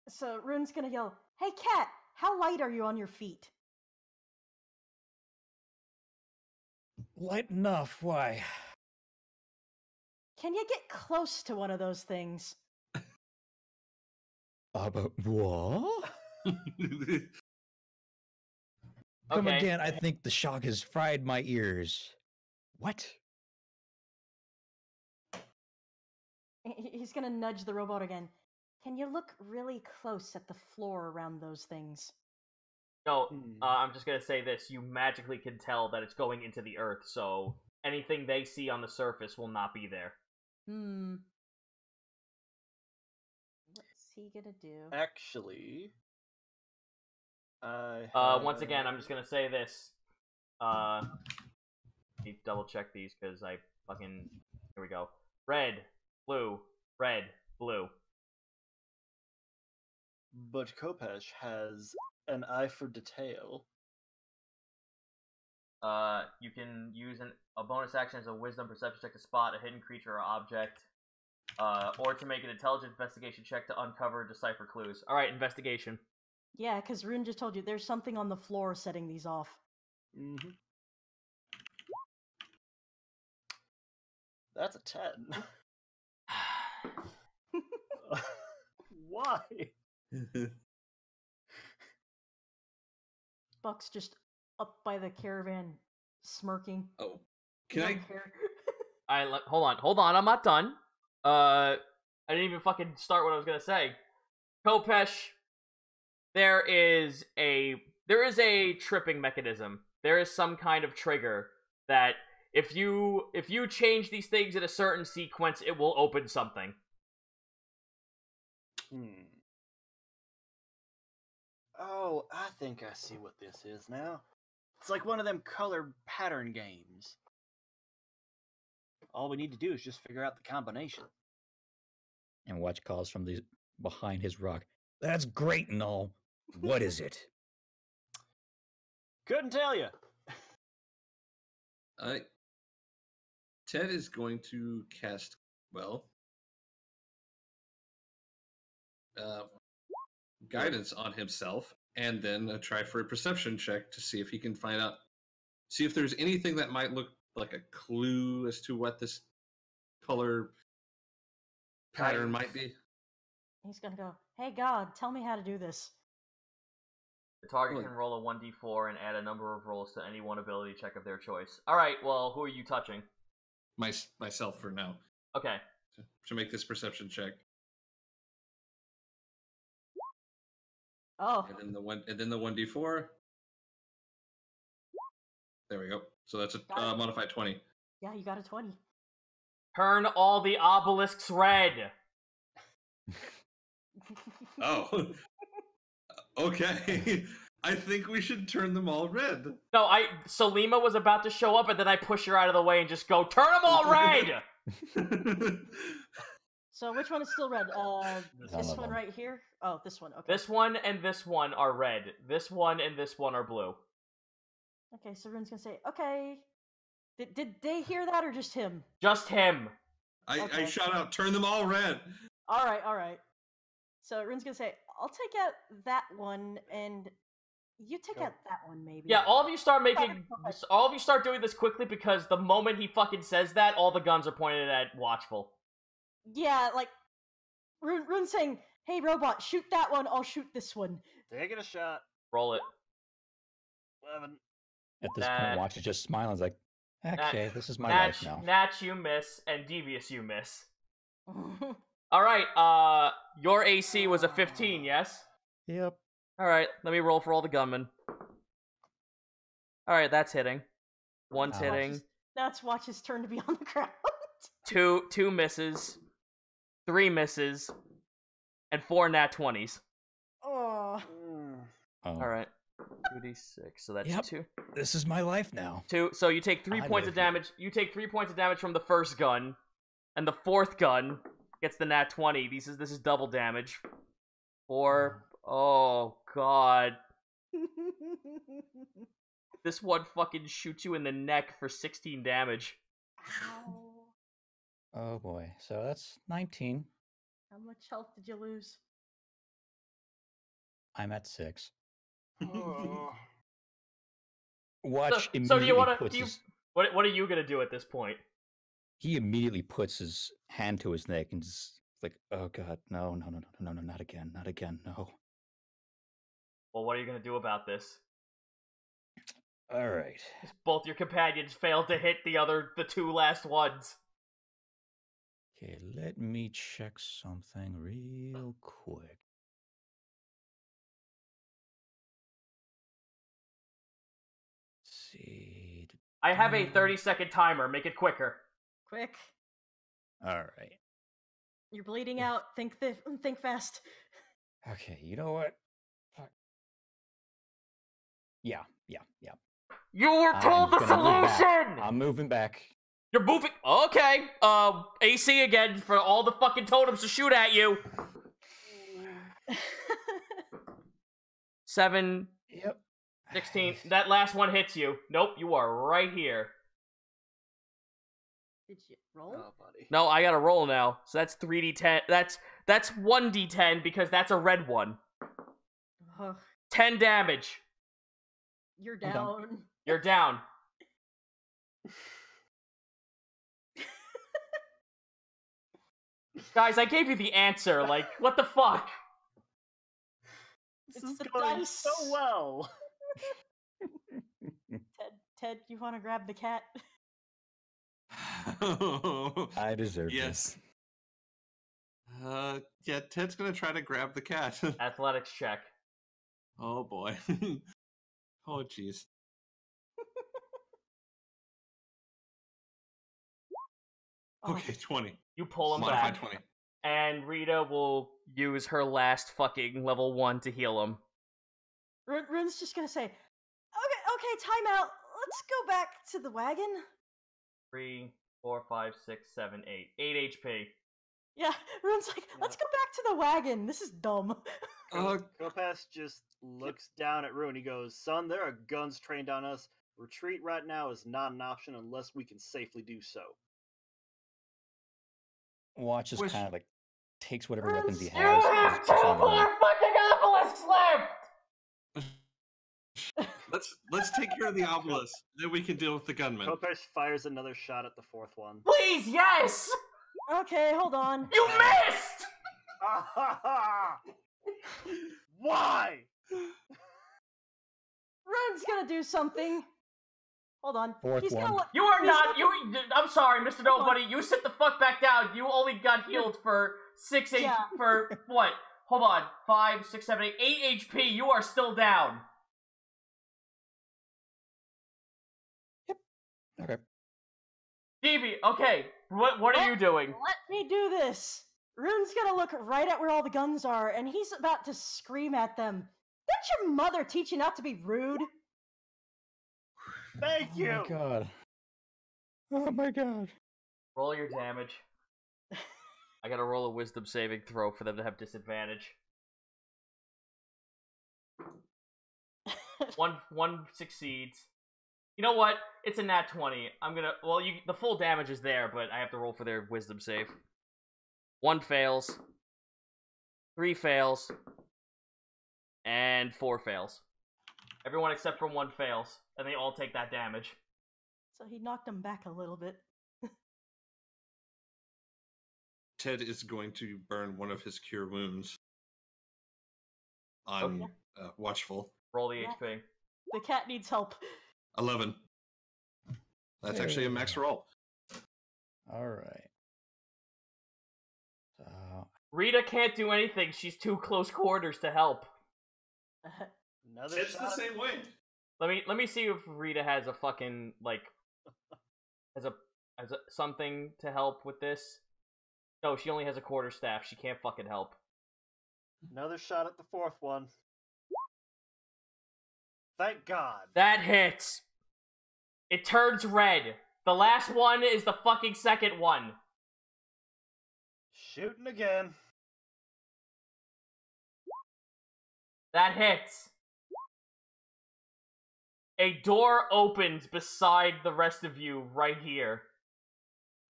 S3: So Rune's gonna yell, "Hey cat, how light are you on your feet?"
S2: Light enough, why?
S3: Can you get close to one of those things?
S2: But what? Come
S1: Okay.
S2: again, I think the shock has fried my ears. What?
S3: He's gonna nudge the robot again. Can you look really close at the floor around those things?
S1: No, I'm just gonna say this. You magically can tell that it's going into the earth, so anything they see on the surface will not be there.
S3: What's he gonna do?
S4: Actually,
S1: once again, I'm just gonna say this. Need to double check these, because I fucking... Here we go. Red, blue, red, blue.
S4: But Kopesh has an eye for detail.
S1: You can use a bonus action as a wisdom perception check to spot a hidden creature or object, or to make an intelligence investigation check to uncover or decipher clues. Alright, investigation.
S3: Yeah, because Rune just told you there's something on the floor setting these off.
S4: Mm-hmm. That's a 10. Why?
S3: Buck's just up by the caravan, smirking.
S5: Oh,
S3: He
S5: can I?
S3: don't care.
S1: Hold on, I'm not done. I didn't even fucking start what I was gonna say. Kopesh, there is a tripping mechanism. There is some kind of trigger that if you change these things in a certain sequence, it will open something.
S4: Oh, I think I see what this is now. It's like one of them color pattern games. All we need to do is just figure out the combination.
S2: And Watch calls from behind his rock. That's great and all. What is it?
S4: Couldn't tell you.
S5: Ted is going to cast, guidance on himself, and then try for a perception check to see if he can see if there's anything that might look like a clue as to what this color pattern might be.
S3: He's gonna go, "Hey God, tell me how to do this."
S1: The target can roll a 1d4 and add a number of rolls to any one ability check of their choice. Alright, well, who are you touching?
S5: Myself for now.
S1: Okay.
S5: To make this perception check.
S3: Oh.
S5: And then the 1d4. There we go. So that's a modified 20.
S3: Yeah, you got a 20.
S1: Turn all the obelisks red!
S5: Oh. Okay. I think we should turn them all red.
S1: No, Salima was about to show up, and then I push her out of the way and just go, turn them all red!
S3: So which one is still red? This one right here? Oh, this one, okay.
S1: This one and this one are red. This one and this one are blue.
S3: Okay, so Rune's gonna say, okay. Did they hear that or just him?
S1: Just him.
S5: I
S3: Okay.
S5: shout out, turn them all red.
S3: All right. So Rune's gonna say, I'll take out that one, and you take out that one, maybe.
S1: Yeah, all of you start doing this quickly because the moment he fucking says that, all the guns are pointed at Watchful.
S3: Yeah, like Rune's saying, "Hey, robot, shoot that one. I'll shoot this one."
S4: Taking a shot.
S1: Roll it.
S4: 11.
S2: At this
S1: Nat.
S2: point, Watch is just smiling. He's like, okay, this is my
S1: Natch,
S2: life now.
S1: Natch, you miss, and Devious, you miss. Alright, your AC was a 15, yes?
S2: Yep.
S1: Alright, let me roll for all the gunmen. Alright, that's hitting. One's hitting.
S3: Now it's Watch's turn to be on the ground.
S1: Two misses. 3 misses. And 4 nat 20s.
S3: Oh.
S1: Alright. 2d6, so that's 2.
S2: This is my life now.
S1: 2, so you take 3 points of damage. You take 3 points of damage from the first gun. And the fourth gun gets the nat 20. This is double damage. 4. Oh, God. This one fucking shoots you in the neck for 16 damage.
S2: Oh boy. So that's 19.
S3: How much health did you lose?
S2: I'm at 6.
S4: Oh.
S2: Watch immediately
S1: So do you want
S2: puts
S1: to?
S2: his,
S1: What are you gonna do at this point?
S2: he immediately puts his hand to his neck and just like, oh god, no, not again, no.
S1: Well, what are you gonna do about this?
S2: All right.
S1: Both your companions failed to hit the 2 last ones.
S2: Okay, let me check something real quick. Let's see.
S1: I have a 30-second timer. Make it quicker.
S3: Quick.
S2: All right.
S3: You're bleeding out. Think fast.
S2: Okay, you know what? Fuck. Yeah.
S1: You were told the
S2: I'm gonna move back.
S1: solution!
S2: I'm moving back.
S1: You're moving. Okay. AC again for all the fucking totems to shoot at you. 7,
S2: Yep.
S1: 16. That last one hits you. Nope, you are right here.
S3: Did you roll?
S4: Oh, buddy.
S1: No, I gotta roll now. So that's 3d10. That's 1d10 because that's a red one.
S3: Ugh,
S1: 10 damage.
S3: you're
S2: I'm done.
S3: down.
S1: You're down. Guys, I gave you the answer. Like, what the fuck?
S4: This
S3: It's
S4: is
S3: the
S4: going
S3: dice.
S4: so well.
S3: Ted, you want to grab the cat?
S2: I deserve
S5: Yes. Yeah, Ted's gonna try to grab the cat.
S1: Athletics check.
S5: Oh boy. Oh jeez.
S3: Oh,
S5: Okay, 20.
S1: You pull him
S5: Modified
S1: back.
S5: 20.
S1: And Rita will use her last fucking level 1 to heal him.
S3: Rune's just gonna say, okay, time out. Let's go back to the wagon.
S1: 3, 4, 5, 6, 7, 8. 8 HP.
S3: Yeah, Rune's like, let's go back to the wagon. This is dumb.
S4: Kopass just looks down at Rune. He goes, "Son, there are guns trained on us. Retreat right now is not an option unless we can safely do so."
S2: Watch just
S5: Wish-
S2: kind of like takes whatever weapons he
S1: You
S2: has.
S1: have
S2: and
S1: 2
S2: puts on the
S1: more
S2: ground.
S1: fucking obelisks left!
S5: Let's take care of the obelisk. Then we can deal with the gunman.
S4: Kopass fires another shot at the fourth one.
S1: Please, yes!
S3: Okay, hold on.
S1: You missed!
S4: Why?
S3: Rune's gonna do something. Hold on.
S2: Fourth
S3: He's
S2: one.
S3: gonna
S1: You are
S3: he's
S1: not.
S3: gonna-
S1: I'm sorry, Mr. Nobody. You sit the fuck back down. You only got healed for 6
S3: Yeah.
S1: for what? Hold on. 5, 6, 7, 8. 8 HP. You are still down.
S2: Okay.
S1: Stevie, okay. What are you doing?
S3: Let me do this. Rune's gonna look right at where all the guns are, and he's about to scream at them. Didn't your mother teach you not to be rude?
S4: Thank you.
S2: Oh my god. Oh my god.
S1: Roll your damage. I gotta roll a wisdom saving throw for them to have disadvantage. One succeeds. You know what? It's a nat 20. I'm gonna... Well, the full damage is there, but I have to roll for their wisdom save. 1 fails. 3 fails. And 4 fails. Everyone except for 1 fails. And they all take that damage.
S3: So he knocked him back a little bit.
S5: Ted is going to burn one of his cure wounds on Watchful.
S1: Roll the HP.
S3: The cat needs help.
S5: 11. That's actually a max roll.
S2: All right. So
S1: Rita can't do anything. She's too close quarters to help.
S5: It's the same way.
S1: Let me see if Rita has a fucking has a something to help with this. No, she only has a quarterstaff. She can't fucking help.
S4: Another shot at the 4th one. Thank God.
S1: That hits. It turns red. The last one is the fucking second one.
S4: Shooting again.
S1: That hits. A door opens beside the rest of you right here.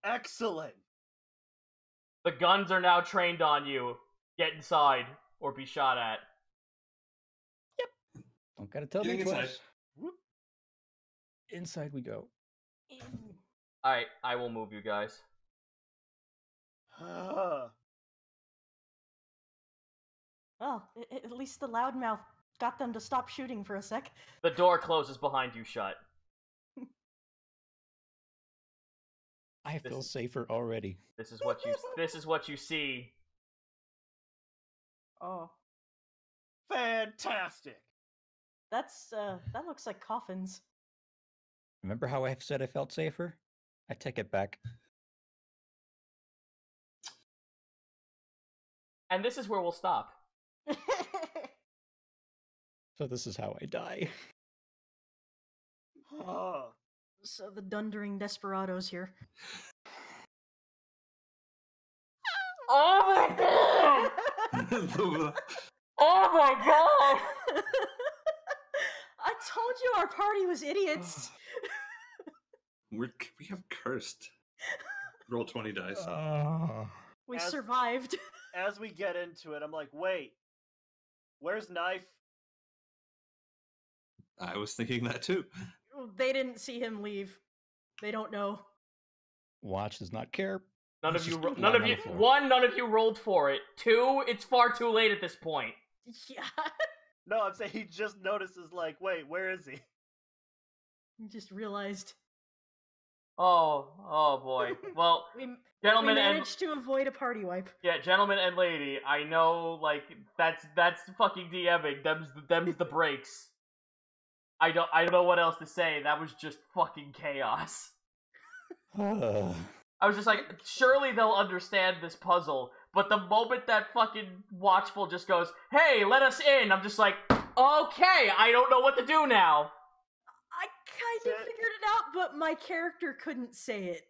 S4: Excellent.
S1: The guns are now trained on you. Get inside or be shot at.
S2: don't gotta tell me
S5: Getting
S2: twice.
S5: inside.
S4: Whoop.
S2: Inside we go.
S1: Alright, I will move you guys.
S3: Well, at least the loudmouth got them to stop shooting for a sec.
S1: The door closes behind you shut.
S2: I feel safer already.
S1: This is what you see.
S3: Oh,
S4: Fantastic.
S3: that looks like coffins.
S2: Remember how I said I felt safer? I take it back.
S1: And this is where we'll stop.
S2: So this is how I die.
S3: So the Dundering Desperadoes here.
S1: Oh my god! Oh my god!
S3: I told you our party was idiots.
S5: We have cursed. Roll 20 dice.
S3: We survived.
S4: As we get into it, I'm like, wait, where's Knife?
S5: I was thinking that too.
S3: They didn't see him leave. They don't know.
S2: Watch does not care.
S1: None of
S2: He's
S1: you,
S2: just
S1: none of
S2: lying
S1: you,
S2: on the floor.
S1: 1, none of you rolled for it. 2, it's far too late at this point.
S3: Yeah.
S4: No, I'm saying he just notices, like, wait, where is he?
S3: You just realized.
S1: Oh boy. Well,
S3: We
S1: gentlemen and
S3: managed to avoid a party wipe.
S1: yeah, gentlemen and lady, I know, like, that's fucking DMing. Them's the breaks. I don't know what else to say. That was just fucking chaos. I was just like, surely they'll understand this puzzle. But the moment that fucking Watchful just goes, hey, let us in, I'm just like, okay, I don't know what to do now.
S3: I kind of figured it out, but my character couldn't say it.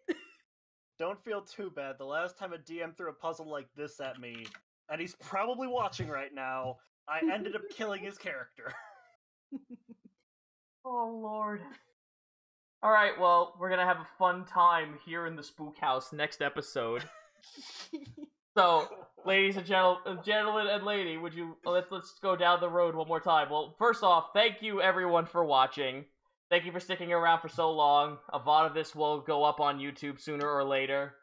S4: Don't feel too bad. The last time a DM threw a puzzle like this at me, and he's probably watching right now, I ended up killing his character.
S1: Oh, Lord. Alright, well, we're gonna have a fun time here in the Spook House next episode. So, ladies and gentlemen and lady, would you let's go down the road one more time. Well, first off, thank you everyone for watching. Thank you for sticking around for so long. A VOD of this will go up on YouTube sooner or later.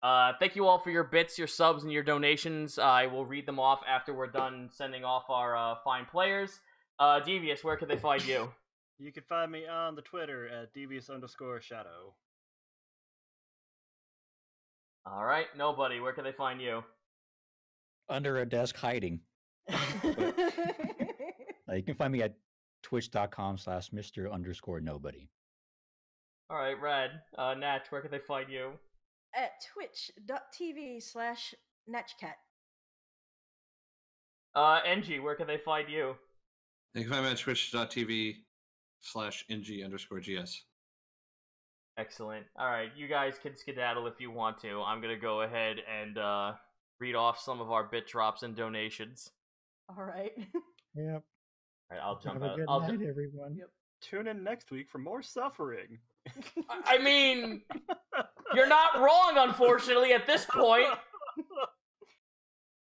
S1: Thank you all for your bits, your subs, and your donations. I will read them off after we're done sending off our fine players. Devious, where can they find you?
S4: You can find me on the Twitter at devious_shadow.
S1: Alright, nobody, where can they find you?
S2: Under a desk hiding. You can find me at twitch.com/Mr_nobody.
S1: Alright, Rad. Natch, where can they find you?
S3: At twitch.tv/natchcat.
S1: NG, where can they find you?
S5: You can find me at twitch.tv/NG_GS.
S1: Excellent. Alright, you guys can skedaddle if you want to. I'm gonna go ahead and read off some of our bit drops and donations.
S3: All right.
S2: Yep.
S1: Alright, I'll jump
S2: Have a
S1: out.
S2: good night, everyone.
S3: Yep.
S4: Tune in next week for more suffering.
S1: I mean, you're not wrong, unfortunately, at this point.